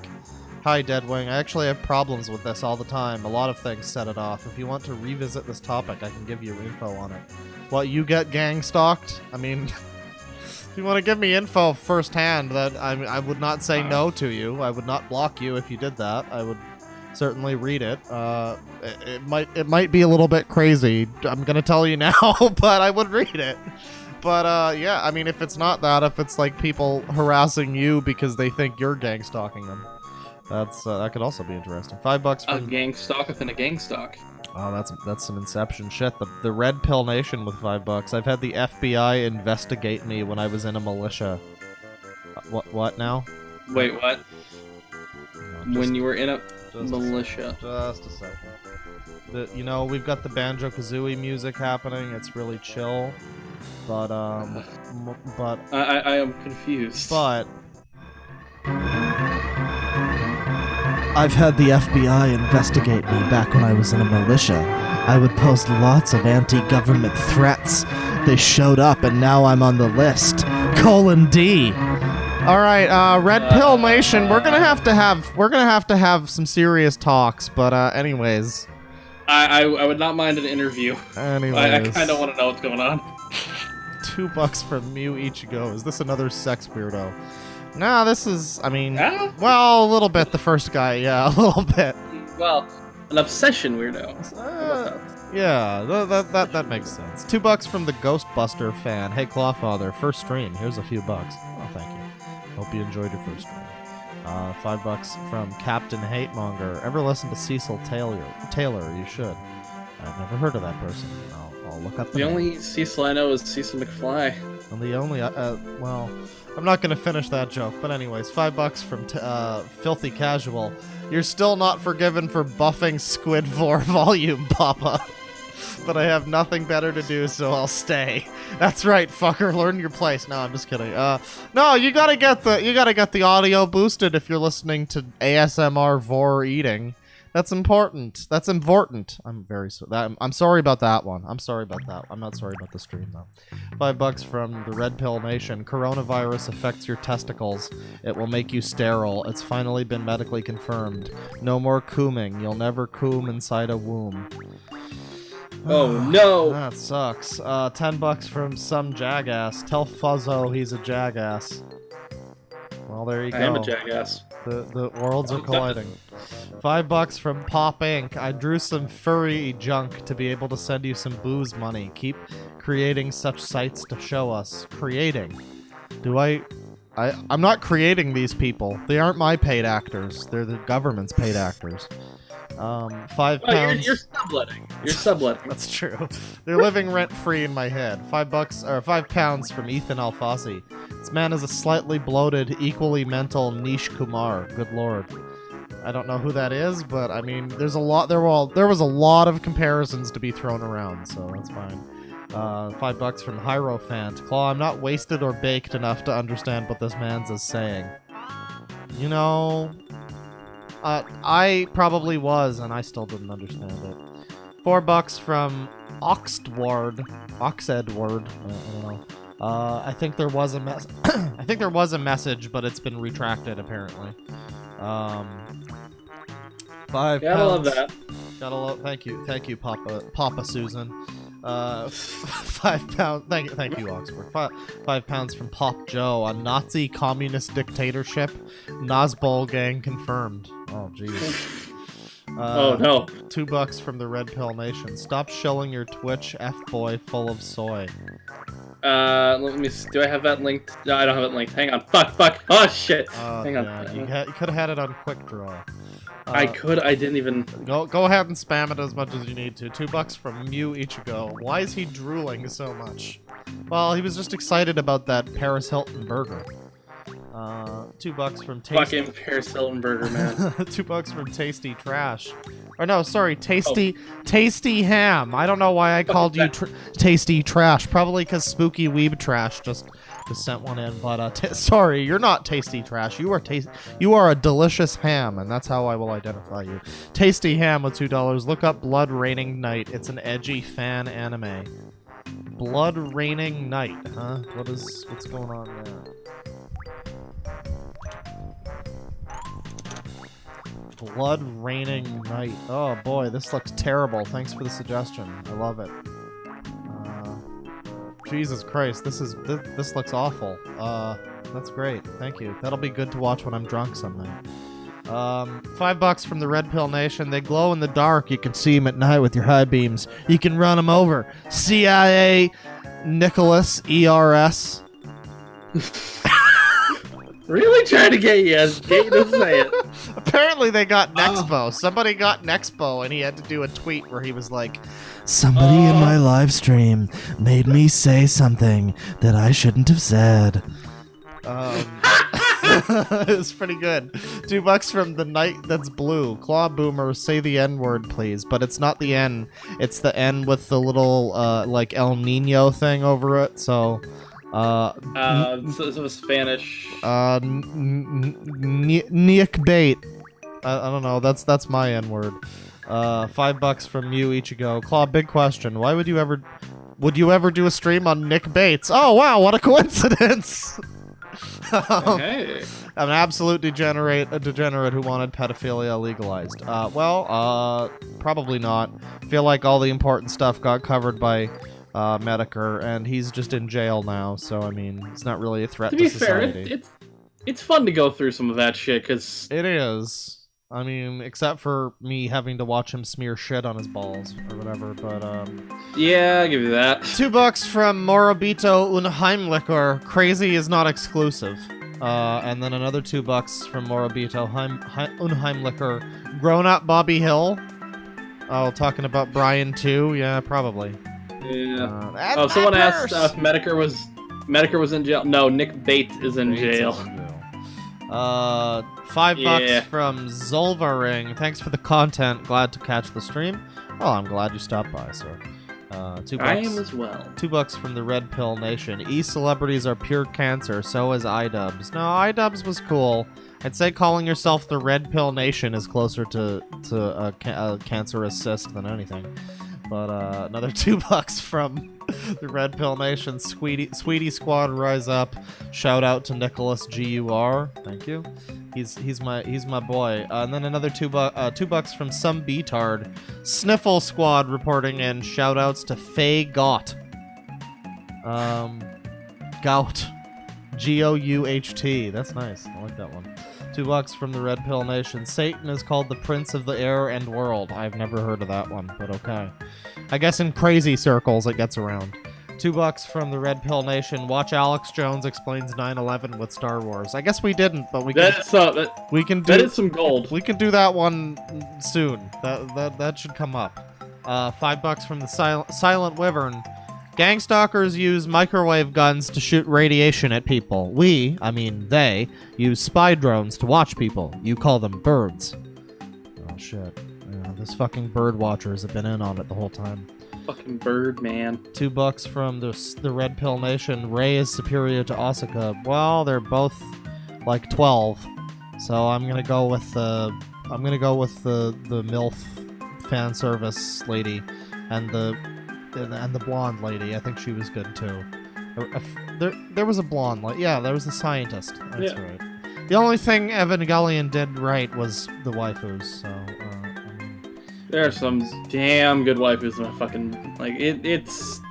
Speaker 1: Hi, Deadwing. I actually have problems with this all the time. A lot of things set it off. If you want to revisit this topic, I can give you info on it. What, you get gang stalked? I mean, if you want to give me info firsthand, that I would not say no to you. I would not block you if you did that. I would certainly read it. It might be a little bit crazy. I'm gonna tell you now, but I would read it. But yeah, I mean, if it's not that, if it's like people harassing you because they think you're gang stalking them. That could also be interesting. $5 from
Speaker 2: a gang stalk within a gang stalk.
Speaker 1: Oh, that's some Inception shit. The Red Pill Nation with $5. I've had the FBI investigate me when I was in a militia. What now?
Speaker 2: Wait, what?
Speaker 1: No,
Speaker 2: when you were in a militia.
Speaker 1: Just a second. You know, we've got the Banjo-Kazooie music happening. It's really chill. But
Speaker 2: I am confused.
Speaker 1: But I've had the FBI investigate me back when I was in a militia. I would post lots of anti-government threats. They showed up, and now I'm on the list. :D. All right, Red Pill Nation. We're gonna have to have some serious talks. But anyways,
Speaker 2: I would not mind an interview.
Speaker 1: Anyways,
Speaker 2: I kind of want to know what's going on.
Speaker 1: $2 from Mew Ichigo. Is this another sex weirdo? No, this is, I mean, well, a little bit. The first guy, yeah, a little bit.
Speaker 2: Well, an obsession weirdo.
Speaker 1: Yeah, that makes sense. $2 from the Ghostbuster fan. Hey, Clawfather, first stream. Here's a few bucks. Oh, thank you. Hope you enjoyed your first stream. $5 from Captain Hatemonger. Ever listen to Cecil Taylor? You should. I've never heard of that person. I'll look up the name.
Speaker 2: only Cecil I know is Cecil McFly.
Speaker 1: And the only, well, I'm not going to finish that joke, but anyways, $5 from Filthy Casual. You're still not forgiven for buffing Squid 4 volume, Papa. But I have nothing better to do, so I'll stay. That's right, fucker. Learn your place. No, I'm just kidding. No, you gotta get the audio boosted if you're listening to ASMR vor eating. That's important. That's important. I'm sorry about that one. I'm sorry about that. I'm not sorry about the stream though. $5 from the Red Pill Nation. Coronavirus affects your testicles. It will make you sterile. It's finally been medically confirmed. No more cooming. You'll never coom inside a womb.
Speaker 2: Oh no!
Speaker 1: That sucks. $10 from some jackass. Tell Fuzhou he's a jackass. Well, there you go.
Speaker 2: I am a jackass.
Speaker 1: The worlds are colliding. $5 from Pop Inc. I drew some furry junk to be able to send you some booze money. Keep creating such sites to show us. Creating. I'm not creating these people. They aren't my paid actors. They're the government's paid actors. £5.
Speaker 2: You're subletting. You're subletting.
Speaker 1: That's true. They're living rent-free in my head. £5 from Ethan Alfasi. This man is a slightly bloated, equally mental Nish Kumar. Good lord. I don't know who that is, but I mean, there was a lot of comparisons to be thrown around, so that's fine. $5 from Hierophant. Claw, I'm not wasted or baked enough to understand what this man's is saying. You know, I probably was, and I still didn't understand it. $4 from Oxedward. Oxedward. I don't know. I think there was a I think there was a message, but it's been retracted apparently. £5.
Speaker 2: Gotta love that.
Speaker 1: Gotta love. Thank you, Papa Susan. £5. Thank you, Oxford. £5 from Pop Joe. A Nazi communist dictatorship. Nazbol gang confirmed. Oh jeez.
Speaker 2: Oh no.
Speaker 1: $2 from the Red Pill Nation. Stop shilling your Twitch F-boy full of soy.
Speaker 2: Let me see. Do I have that linked? No, I don't have it linked. Hang on. Fuck. Oh shit. Hang on.
Speaker 1: Yeah, you could have had it on quick draw.
Speaker 2: I could. I didn't even.
Speaker 1: Go ahead and spam it as much as you need to. $2 from Mew Ichigo. Why is he drooling so much? Well, he was just excited about that Paris Hilton burger. $2 from Tasty.
Speaker 2: Fucking Paris Hilton burger, man.
Speaker 1: $2 from Tasty Trash. Or no, sorry, Tasty Ham. I don't know why I called you Tasty Trash. Probably because Spooky Weeb Trash just sent one in. But sorry, you're not Tasty Trash. You are a delicious ham, and that's how I will identify you. Tasty Ham with $2. Look up Blood Raining Night. It's an edgy fan anime. Blood Raining Night, huh? What's going on there? Blood Raining Night. Oh boy, this looks terrible. Thanks for the suggestion. I love it. Jesus Christ, this looks awful. That's great. Thank you. That'll be good to watch when I'm drunk someday. $5 from the Red Pill Nation. They glow in the dark. You can see them at night with your high beams. You can run them over. CIA Nicholas ERS.
Speaker 2: Really trying to get you to say it.
Speaker 1: Apparently they got Nexpo. Somebody got Nexpo, and he had to do a tweet where he was like, somebody in my live stream made me say something that I shouldn't have said. It's pretty good. $2 from the Night That's Blue. Claw Boomer, say the N-word, please. But it's not the N. It's the N with the little, like, El Nino thing over it, so...
Speaker 2: so Spanish.
Speaker 1: Nick Bait. I don't know. That's my N-word. $5 from Mew Ichigo. Claw, big question. Why would you ever do a stream on Nick Bates? Oh wow, what a coincidence!
Speaker 2: Hey.
Speaker 1: I'm an absolute degenerate who wanted pedophilia legalized. Probably not. I feel like all the important stuff got covered by Medicare, and he's just in jail now, so I mean, it's not really a threat to society.
Speaker 2: Fair, it's fun to go through some of that shit, because...
Speaker 1: It is. I mean, except for me having to watch him smear shit on his balls, or whatever, but,
Speaker 2: Yeah, I'll give you that.
Speaker 1: $2 from Morabito Unheimlicher. Crazy is not exclusive. And then another $2 from Morabito Unheimlicher. Grown Up Bobby Hill. Oh, talking about Brian too? Yeah, probably.
Speaker 2: Yeah. Someone asked if Medicare was in jail. No, Nick Bates is in jail.
Speaker 1: $5 from Zolvaring. Thanks for the content. Glad to catch the stream. Oh, I'm glad you stopped by, sir. $2.
Speaker 2: I am as well.
Speaker 1: $2 from the Red Pill Nation. E-celebrities are pure cancer. So is iDubbbz. No, iDubbbz was cool. I'd say calling yourself the Red Pill Nation is closer to a cancerous cyst than anything. But another $2 from the Red Pill Nation. Sweetie Squad, rise up. Shout out to Nicholas GUR. Thank you. He's my boy. And then another $2 from some beatard. Sniffle Squad reporting in. Shout outs to Faye Gott. Gout. Gouht. That's nice. I like that one. $2 from the Red Pill Nation. Satan is called the Prince of the Air and World. I've never heard of that one, but okay. I guess in crazy circles it gets around. $2 from the Red Pill Nation. Watch Alex Jones explains 9/11 with Star Wars. I guess we didn't, but we can.
Speaker 2: That is some gold.
Speaker 1: We can do that one soon. That should come up. $5 from the Silent Wyvern. Gangstalkers use microwave guns to shoot radiation at people. They, use spy drones to watch people. You call them birds. Oh shit. Yeah, those fucking bird watchers have been in on it the whole time.
Speaker 2: Fucking bird, man.
Speaker 1: $2 from the Red Pill Nation. Ray is superior to Asuka. Well, they're both like 12. So I'm gonna go with the MILF fan service lady. and the blonde lady. I think she was good too. There was a blonde, there was a scientist. That's right. The only thing Evangelion did right was the waifus. So
Speaker 2: there are some damn good waifus. Fucking like it's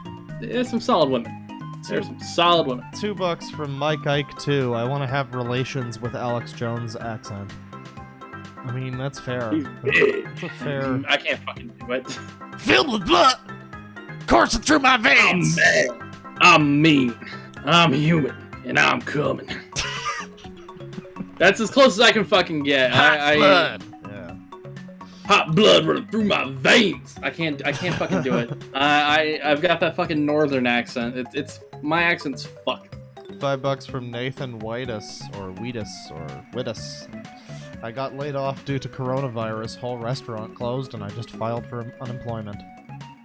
Speaker 2: some solid women. There's some solid women.
Speaker 1: $2 from Mike Ike too. I want to have relations with Alex Jones' accent. I mean, that's fair. That's a fair.
Speaker 2: I can't fucking do it.
Speaker 1: Filled with blood, coursing through my veins.
Speaker 2: I'm mean. I'm human, and I'm coming. That's as close as I can fucking get.
Speaker 1: Blood.
Speaker 2: Hot blood running through my veins. I can't fucking do it. I've got that fucking northern accent. It's my accent's fucked.
Speaker 1: $5 from Nathan Wheatus. I got laid off due to coronavirus. Whole restaurant closed, and I just filed for unemployment.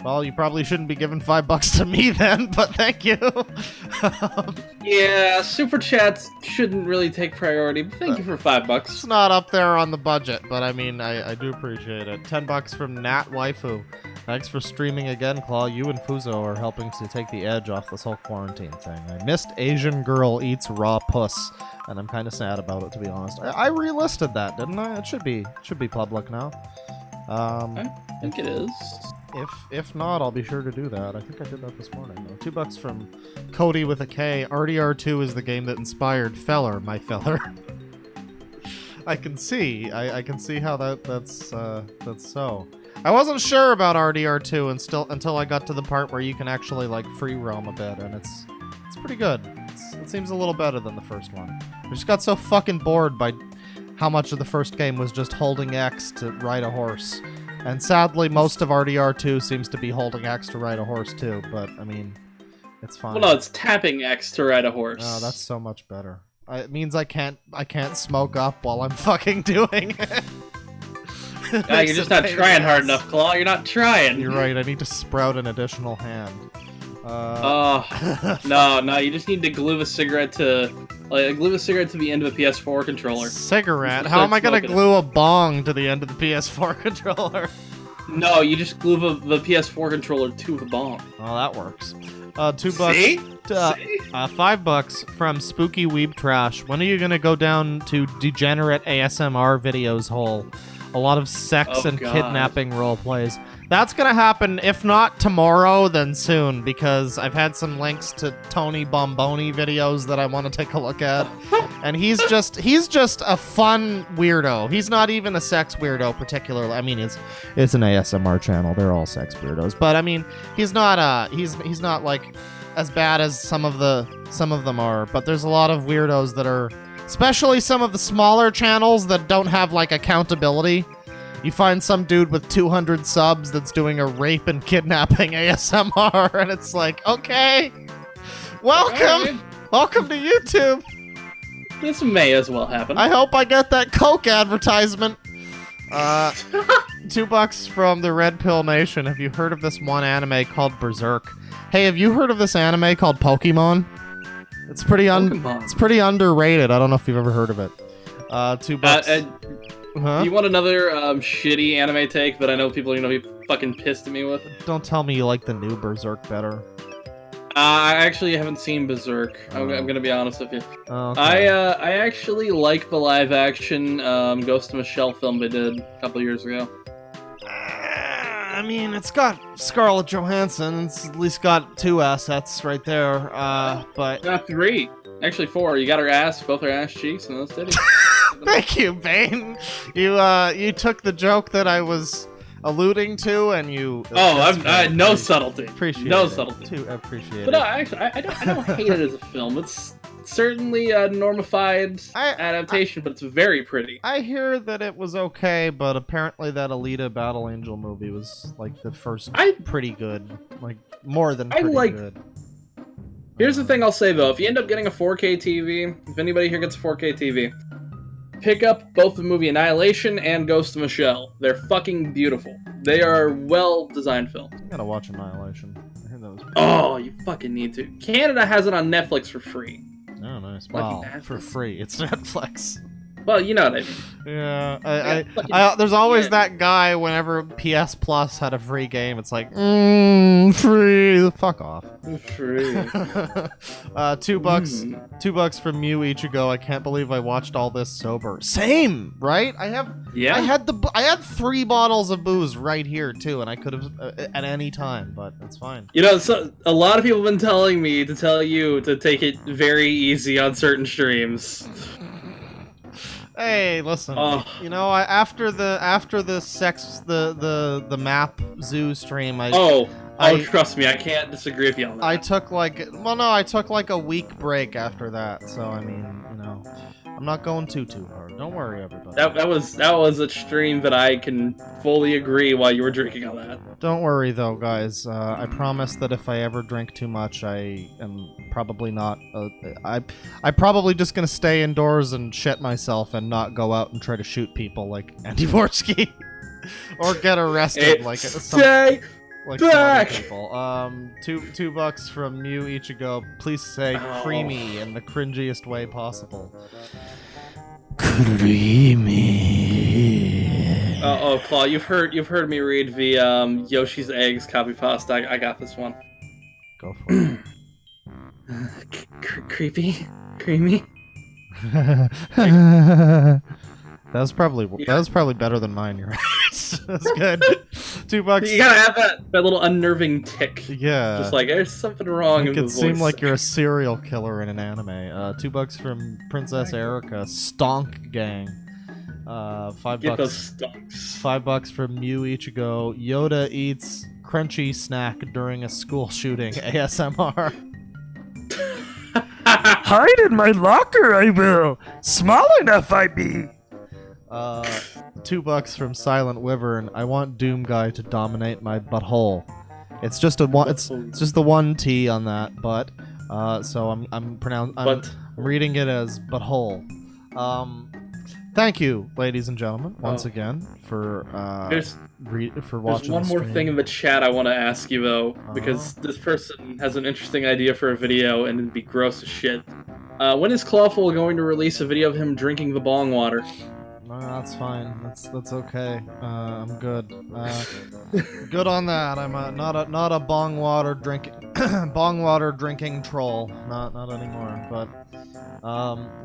Speaker 1: Well, you probably shouldn't be giving $5 to me then, but thank you.
Speaker 2: Yeah, super chats shouldn't really take priority, but thank you for $5.
Speaker 1: It's not up there on the budget, but I mean, I do appreciate it. $10 from Nat Waifu. Thanks for streaming again, Claw. You and Fuzhou are helping to take the edge off this whole quarantine thing. I missed Asian Girl Eats Raw Puss, and I'm kind of sad about it, to be honest. I relisted that, didn't I? It should be public now.
Speaker 2: I think it is.
Speaker 1: If not, I'll be sure to do that. I think I did that this morning, though. $2 from Cody with a K. RDR2 is the game that inspired Feller, my feller. I can see how that's so. I wasn't sure about RDR2 until I got to the part where you can actually like free roam a bit, and it's pretty good. It seems a little better than the first one. I just got so fucking bored by how much of the first game was just holding X to ride a horse. And sadly, most of RDR2 seems to be holding X to ride a horse too, but I mean, it's fine.
Speaker 2: Well, no, it's tapping X to ride a horse.
Speaker 1: Oh, that's so much better. It means I can't smoke up while I'm fucking doing it.
Speaker 2: You're just not trying hard enough, Claw. You're not trying.
Speaker 1: You're right. I need to sprout an additional hand.
Speaker 2: No, you just need to glue a cigarette to the end of a PS4 controller.
Speaker 1: Cigarette? How am I gonna glue a bong to the end of the PS4 controller?
Speaker 2: No, you just glue the PS4 controller to the bong.
Speaker 1: Oh, that works. $2.
Speaker 2: See?
Speaker 1: $5 from Spooky Weeb Trash. When are you gonna go down to degenerate ASMR videos hole? A lot of sex and kidnapping role plays. That's gonna happen, if not tomorrow, then soon, because I've had some links to Tony Bomboni videos that I want to take a look at. And he's just a fun weirdo. He's not even a sex weirdo particularly. I mean, it's an ASMR channel. They're all sex weirdos. But I mean, he's not he's not like as bad as some of them are, but there's a lot of weirdos that are, especially some of the smaller channels that don't have like accountability. You find some dude with 200 subs that's doing a rape and kidnapping ASMR, and it's like, okay, welcome to YouTube.
Speaker 2: This may as well happen.
Speaker 1: I hope I get that Coke advertisement. $2 from the Red Pill Nation. Have you heard of this one anime called Berserk? Hey, have you heard of this anime called Pokemon? It's pretty underrated. I don't know if you've ever heard of it. $2.
Speaker 2: You want another shitty anime take that I know people are gonna be fucking pissed at me with?
Speaker 1: Don't tell me you like the new Berserk better.
Speaker 2: I actually haven't seen Berserk. I'm gonna be honest with you.
Speaker 1: Okay.
Speaker 2: I actually like the live action Ghost in the Shell film they did a couple years ago.
Speaker 1: I mean, it's got Scarlett Johansson. It's at least got 2 assets right there. But
Speaker 2: not 3, actually 4. You got her ass, both her ass cheeks, and those titties.
Speaker 1: Thank you, Bane. You took the joke that I was alluding to, and you.
Speaker 2: No subtlety.
Speaker 1: Appreciate
Speaker 2: no
Speaker 1: it.
Speaker 2: subtlety.
Speaker 1: Appreciate
Speaker 2: but
Speaker 1: it.
Speaker 2: No, actually, I don't hate it as a film. It's certainly a normified adaptation, but it's very pretty.
Speaker 1: I hear that it was okay, but apparently that Alita Battle Angel movie was like the first pretty good, like more than pretty good.
Speaker 2: Here's the thing I'll say though: if you end up getting a 4K TV, if anybody here gets a 4K TV, pick up both the movie Annihilation and Ghost in the Shell. They're fucking beautiful. They are well-designed films.
Speaker 1: I gotta watch Annihilation. I heard that was.
Speaker 2: Oh, you fucking need to. Canada has it on Netflix for free.
Speaker 1: Oh, nice. Wow, for free. It's Netflix.
Speaker 2: Well, you know what I mean.
Speaker 1: Yeah, there's always that guy whenever PS Plus had a free game. It's like, free. Fuck off.
Speaker 2: Free.
Speaker 1: $2. $2 from you Ichigo. I can't believe I watched all this sober. Same, right? I had 3 bottles of booze right here too, and I could have at any time, but that's fine.
Speaker 2: You know, so a lot of people have been telling me to tell you to take it very easy on certain streams.
Speaker 1: Hey, listen. You know, after the map zoo stream,
Speaker 2: trust me, I can't disagree with you on that.
Speaker 1: I took like a week break after that. So I mean, you know, I'm not going too hard. Don't worry, everybody.
Speaker 2: That was a stream that I can fully agree while you were drinking on that.
Speaker 1: Don't worry though, guys. I promise that if I ever drink too much, I am probably not. I'm probably just gonna stay indoors and shit myself and not go out and try to shoot people like Andy Vorsky, or get arrested like some other people. $2 from Mew Ichigo. Please say creamy in the cringiest way possible. Creamy.
Speaker 2: Claw, you've heard me read the Yoshi's Eggs copy pasta. I got this one.
Speaker 1: Go for it.
Speaker 2: Creepy, creamy.
Speaker 1: That was probably better than mine. You're right. That's good. $2.
Speaker 2: You gotta have that little unnerving tick.
Speaker 1: Yeah.
Speaker 2: Just like there's something wrong in the voice.
Speaker 1: It seemed like you're a serial killer in an anime. $2 from Princess Erica. Stonk Gang. $5.
Speaker 2: Get those stonks.
Speaker 1: $5 from Mew Ichigo. Yoda eats crunchy snack during a school shooting. ASMR.
Speaker 5: Hide in my locker, I will. Small enough I be.
Speaker 1: $2 from Silent Wyvern. I want Doom Guy to dominate my butthole. It's just just the one T on that, but so I'm reading it as butthole. Thank you, ladies and gentlemen, once again for watching.
Speaker 2: There's one more thing in the chat I want to ask you though, because this person has an interesting idea for a video and it'd be gross as shit. When is Clawful going to release a video of him drinking the bong water?
Speaker 1: No, that's fine. That's okay. I'm good. Good on that. I'm not a bong water drinking troll. Not anymore. But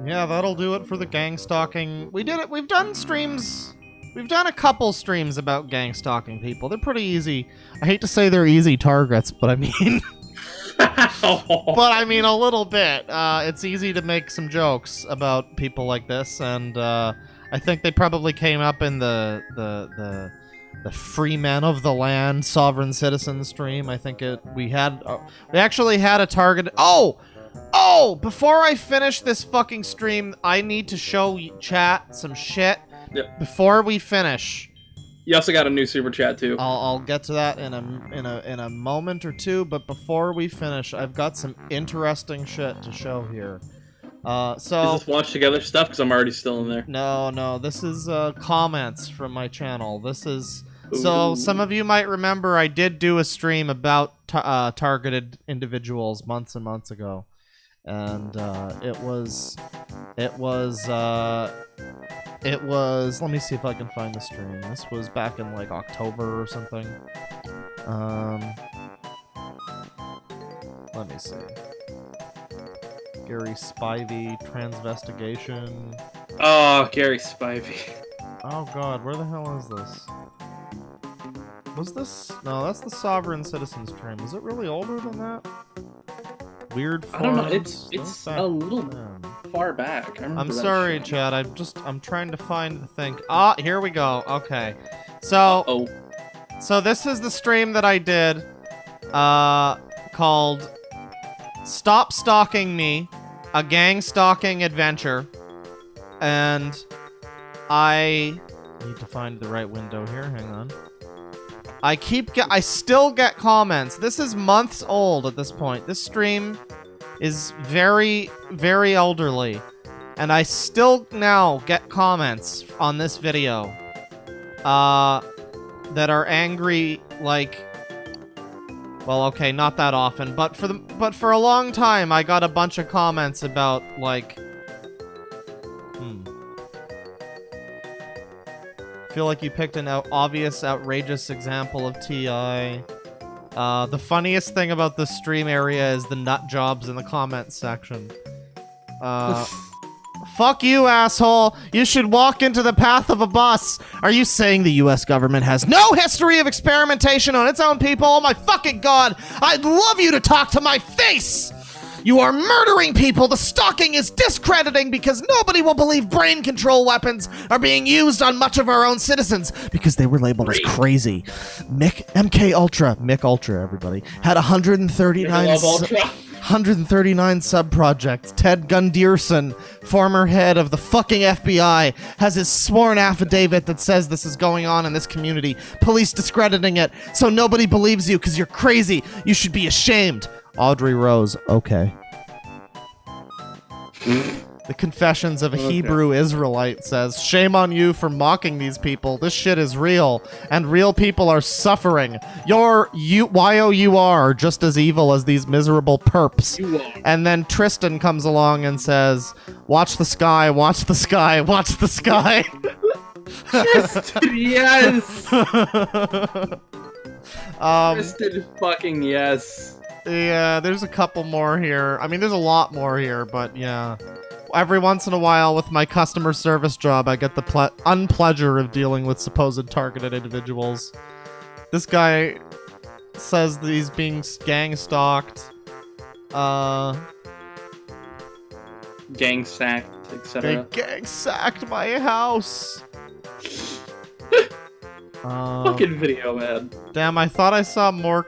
Speaker 1: yeah, that'll do it for the gang stalking. We did it. We've done streams. We've done a couple streams about gang stalking people. They're pretty easy. I hate to say they're easy targets, but I mean. But I mean a little bit. It's easy to make some jokes about people like this, and I think they probably came up in the free men of the land sovereign citizen stream. I think we actually had a target. Oh! Before I finish this fucking stream, I need to show chat some shit.
Speaker 2: Yep.
Speaker 1: Before we finish.
Speaker 2: You also got a new super chat too.
Speaker 1: I'll get to that in a moment or two, but before we finish, I've got some interesting shit to show here. So
Speaker 2: is this watch together stuff? Because I'm already still in there.
Speaker 1: No, this is comments from my channel. This is so some of you might remember I did do a stream about targeted individuals months and months ago, and it was. Let me see if I can find the stream. This was back in like October or something. Let me see. Gary Spivey, transvestigation.
Speaker 2: Oh, Gary Spivey.
Speaker 1: Oh god, where the hell is this? Was this? No, that's the Sovereign Citizens stream. Is it really older than that? Weird forums?
Speaker 2: I don't know. It's a little far back.
Speaker 1: I'm sorry, Chad. I'm trying to find the thing. Ah, here we go. Okay. So this is the stream that I did called Stop Stalking Me, a gang stalking adventure. And I need to find the right window here. Hang on. I still get comments. This is months old at this point. This stream is very, very elderly. And I still now get comments on this video that are angry, like, well, okay, not that often, but for a long time I got a bunch of comments about like feel like you picked an obvious, outrageous example of TI. The funniest thing about the stream area is the nut jobs in the comments section. Fuck you, asshole! You should walk into the path of a bus! Are you saying the US government has no history of experimentation on its own people? Oh my fucking god! I'd love you to talk to my face! You are murdering people! The stalking is discrediting because nobody will believe brain control weapons are being used on much of our own citizens because they were labeled as crazy. MK Ultra, Mick Ultra, everybody, had 139 sub-projects. Ted Gunderson, former head of the fucking FBI, has his sworn affidavit that says this is going on in this community. Police discrediting it, so nobody believes you because you're crazy. You should be ashamed. Audrey Rose, okay. The Confessions of a Hebrew Israelite says, shame on you for mocking these people. This shit is real, and real people are suffering. You're YOUR are just as evil as these miserable perps. And then Tristan comes along and says, watch the sky, watch the sky, watch the sky.
Speaker 2: Tristan, yes!
Speaker 1: Tristan
Speaker 2: fucking yes.
Speaker 1: Yeah, there's a couple more here. I mean, there's a lot more here, but yeah. Every once in a while, with my customer service job, I get the unpleasure of dealing with supposed targeted individuals. This guy says that he's being gang stalked.
Speaker 2: Gang sacked, etc.
Speaker 1: They gang sacked my house.
Speaker 2: Fucking video, man.
Speaker 1: Damn, I thought I saw more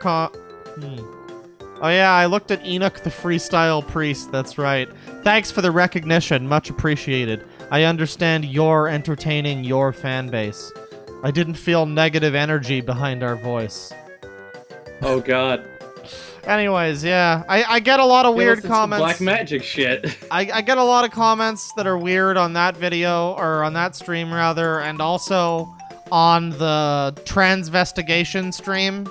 Speaker 1: Oh yeah, I looked at Enoch the Freestyle Priest, that's right. Thanks for the recognition, much appreciated. I understand you're entertaining your fan base. I didn't feel negative energy behind our voice.
Speaker 2: Oh god.
Speaker 1: Anyways, yeah, I get a lot of weird comments.
Speaker 2: Black magic shit.
Speaker 1: I get a lot of comments that are weird on that video, or on that stream rather, and also on the transvestigation stream.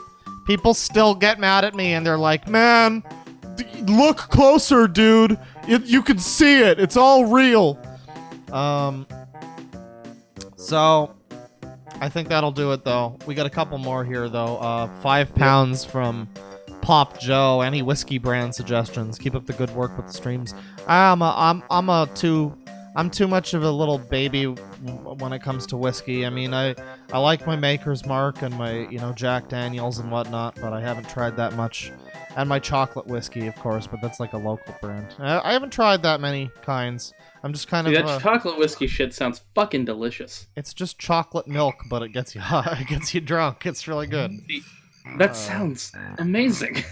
Speaker 1: People still get mad at me and they're like, man, look closer, dude. You can see it. It's all real. So I think that'll do it though. We got a couple more here though. 5 pounds from Pop Joe. Any whiskey brand suggestions? Keep up the good work with the streams. I'm too much of a little baby when it comes to whiskey. I mean, I like my Maker's Mark and my, Jack Daniels and whatnot, but I haven't tried that much. And my chocolate whiskey, of course, but that's like a local brand. I haven't tried that many kinds. I'm just kind of...
Speaker 2: That chocolate whiskey shit sounds fucking delicious.
Speaker 1: It's just chocolate milk, but it gets you hot. It gets you drunk. It's really good.
Speaker 2: That sounds amazing.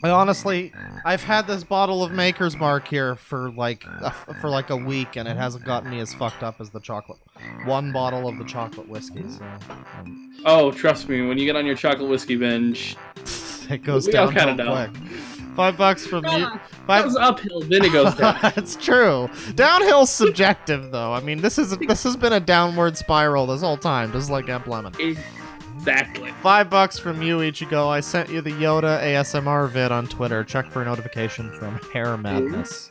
Speaker 1: I've had this bottle of Maker's Mark here for like a week, and it hasn't gotten me as fucked up as the chocolate. One bottle of the chocolate whiskey. So,
Speaker 2: oh, trust me, when you get on your chocolate whiskey binge,
Speaker 1: it goes down quick. $5 from you.
Speaker 2: It goes uphill, then it goes down.
Speaker 1: It's true. Downhill's subjective, though. I mean, this has been a downward spiral this whole time, just like Amp Lemon.
Speaker 2: Exactly.
Speaker 1: $5 from you, Ichigo. I sent you the Yoda ASMR vid on Twitter. Check for a notification from Hair Madness.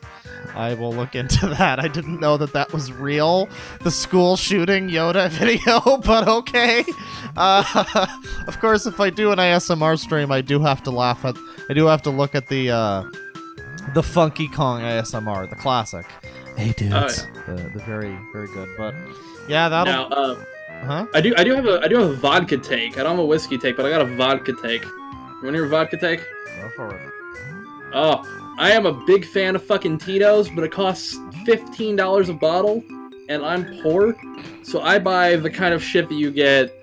Speaker 1: I will look into that. I didn't know that was real. The school shooting Yoda video, but okay. Of course, if I do an ASMR stream, I do have to look at the Funky Kong ASMR, the classic. Hey dudes, the very, very good. But yeah, that'll.
Speaker 2: Now, I do have a vodka take. I don't have a whiskey take, but I got a vodka take. You want to hear a vodka take?
Speaker 1: Go for it.
Speaker 2: Oh, I am a big fan of fucking Tito's, but it costs $15 a bottle, and I'm poor, so I buy the kind of shit that you get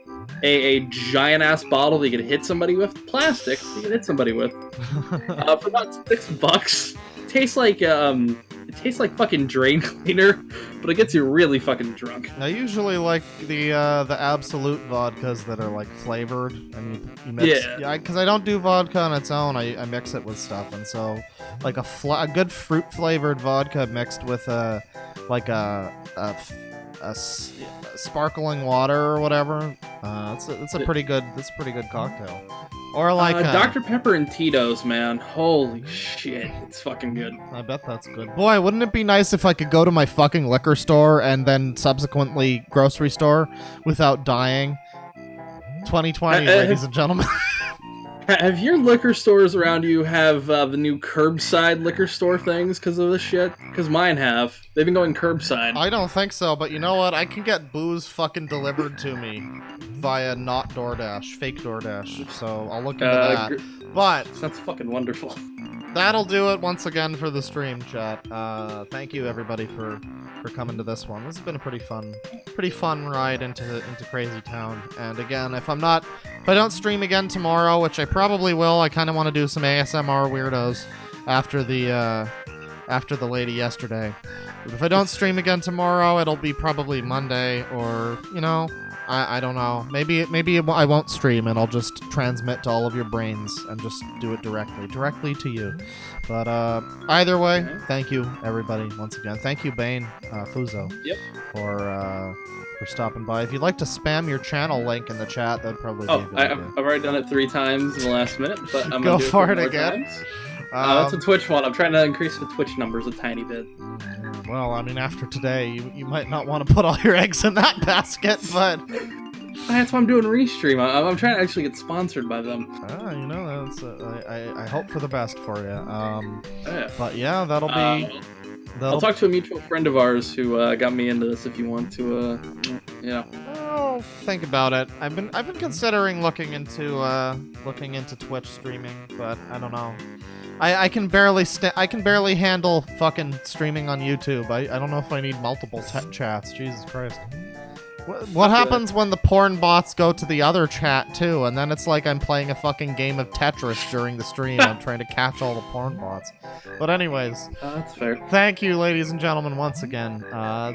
Speaker 2: a giant ass bottle that you can hit somebody with, plastic you can hit somebody with, for about $6. It tastes like fucking drain cleaner, but it gets you really fucking drunk.
Speaker 1: I usually like the Absolute vodkas that are like flavored, and you mix. Yeah, because I don't do vodka on its own. I mix it with stuff, and so like a good fruit flavored vodka mixed with a sparkling water or whatever. It's a pretty good cocktail. Or like
Speaker 2: Dr. Pepper and Tito's, man. Holy shit, it's fucking good.
Speaker 1: I bet that's good. Boy, wouldn't it be nice if I could go to my fucking liquor store and then subsequently grocery store without dying? 2020, ladies and gentlemen.
Speaker 2: Have your liquor stores around you have the new curbside liquor store things because of this shit? Because mine have. They've been going curbside.
Speaker 1: I don't think so, but you know what? I can get booze fucking delivered to me via not DoorDash, fake DoorDash. So I'll look into that. But
Speaker 2: that's fucking wonderful.
Speaker 1: That'll do it once again for the stream, chat. Thank you everybody for coming to this one. This has been a pretty fun ride into Crazy Town. And again, if I don't stream again tomorrow, which I probably will, I kind of want to do some ASMR weirdos after the lady yesterday. But if I don't stream again tomorrow, it'll be probably Monday, or I don't know. Maybe I won't stream and I'll just transmit to all of your brains and just do it directly to you. But either way, thank you everybody once again. Thank you Bane, Fuzhou, for stopping by. If you'd like to spam your channel link in the chat, that'd probably be a good idea.
Speaker 2: I've already done it 3 times in the last minute, but I'm
Speaker 1: go
Speaker 2: gonna do
Speaker 1: for
Speaker 2: it
Speaker 1: it again.
Speaker 2: That's a Twitch one. I'm trying to increase the Twitch numbers a tiny bit.
Speaker 1: Well, I mean, after today, you might not want to put all your eggs in that basket, but
Speaker 2: that's why I'm doing Restream. I'm trying to actually get sponsored by them.
Speaker 1: That's I hope for the best for you. But yeah, that'll be.
Speaker 2: I'll talk to a mutual friend of ours who got me into this. If you want to,
Speaker 1: Oh, think about it. I've been considering looking into Twitch streaming, but I don't know. I can barely handle fucking streaming on YouTube. I don't know if I need multiple chats. Jesus Christ. What happens when the porn bots go to the other chat too, and then it's like I'm playing a fucking game of Tetris during the stream. I'm trying to catch all the porn bots. But anyways,
Speaker 2: that's fair.
Speaker 1: Thank you, ladies and gentlemen, once again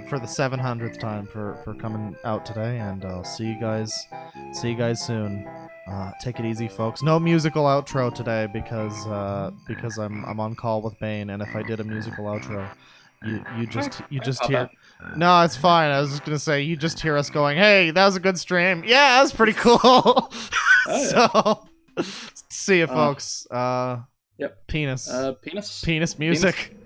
Speaker 1: for the 700th time for coming out today, and I'll see you guys soon. Take it easy, folks. No musical outro today because I'm on call with Bane, and if I did a musical outro, you just hear. No, it's fine. I was just gonna say you just hear us going, "Hey, that was a good stream. Yeah, that was pretty cool." So, see you, folks.
Speaker 2: Yep.
Speaker 1: Penis.
Speaker 2: Penis.
Speaker 1: Penis music.
Speaker 2: Penis.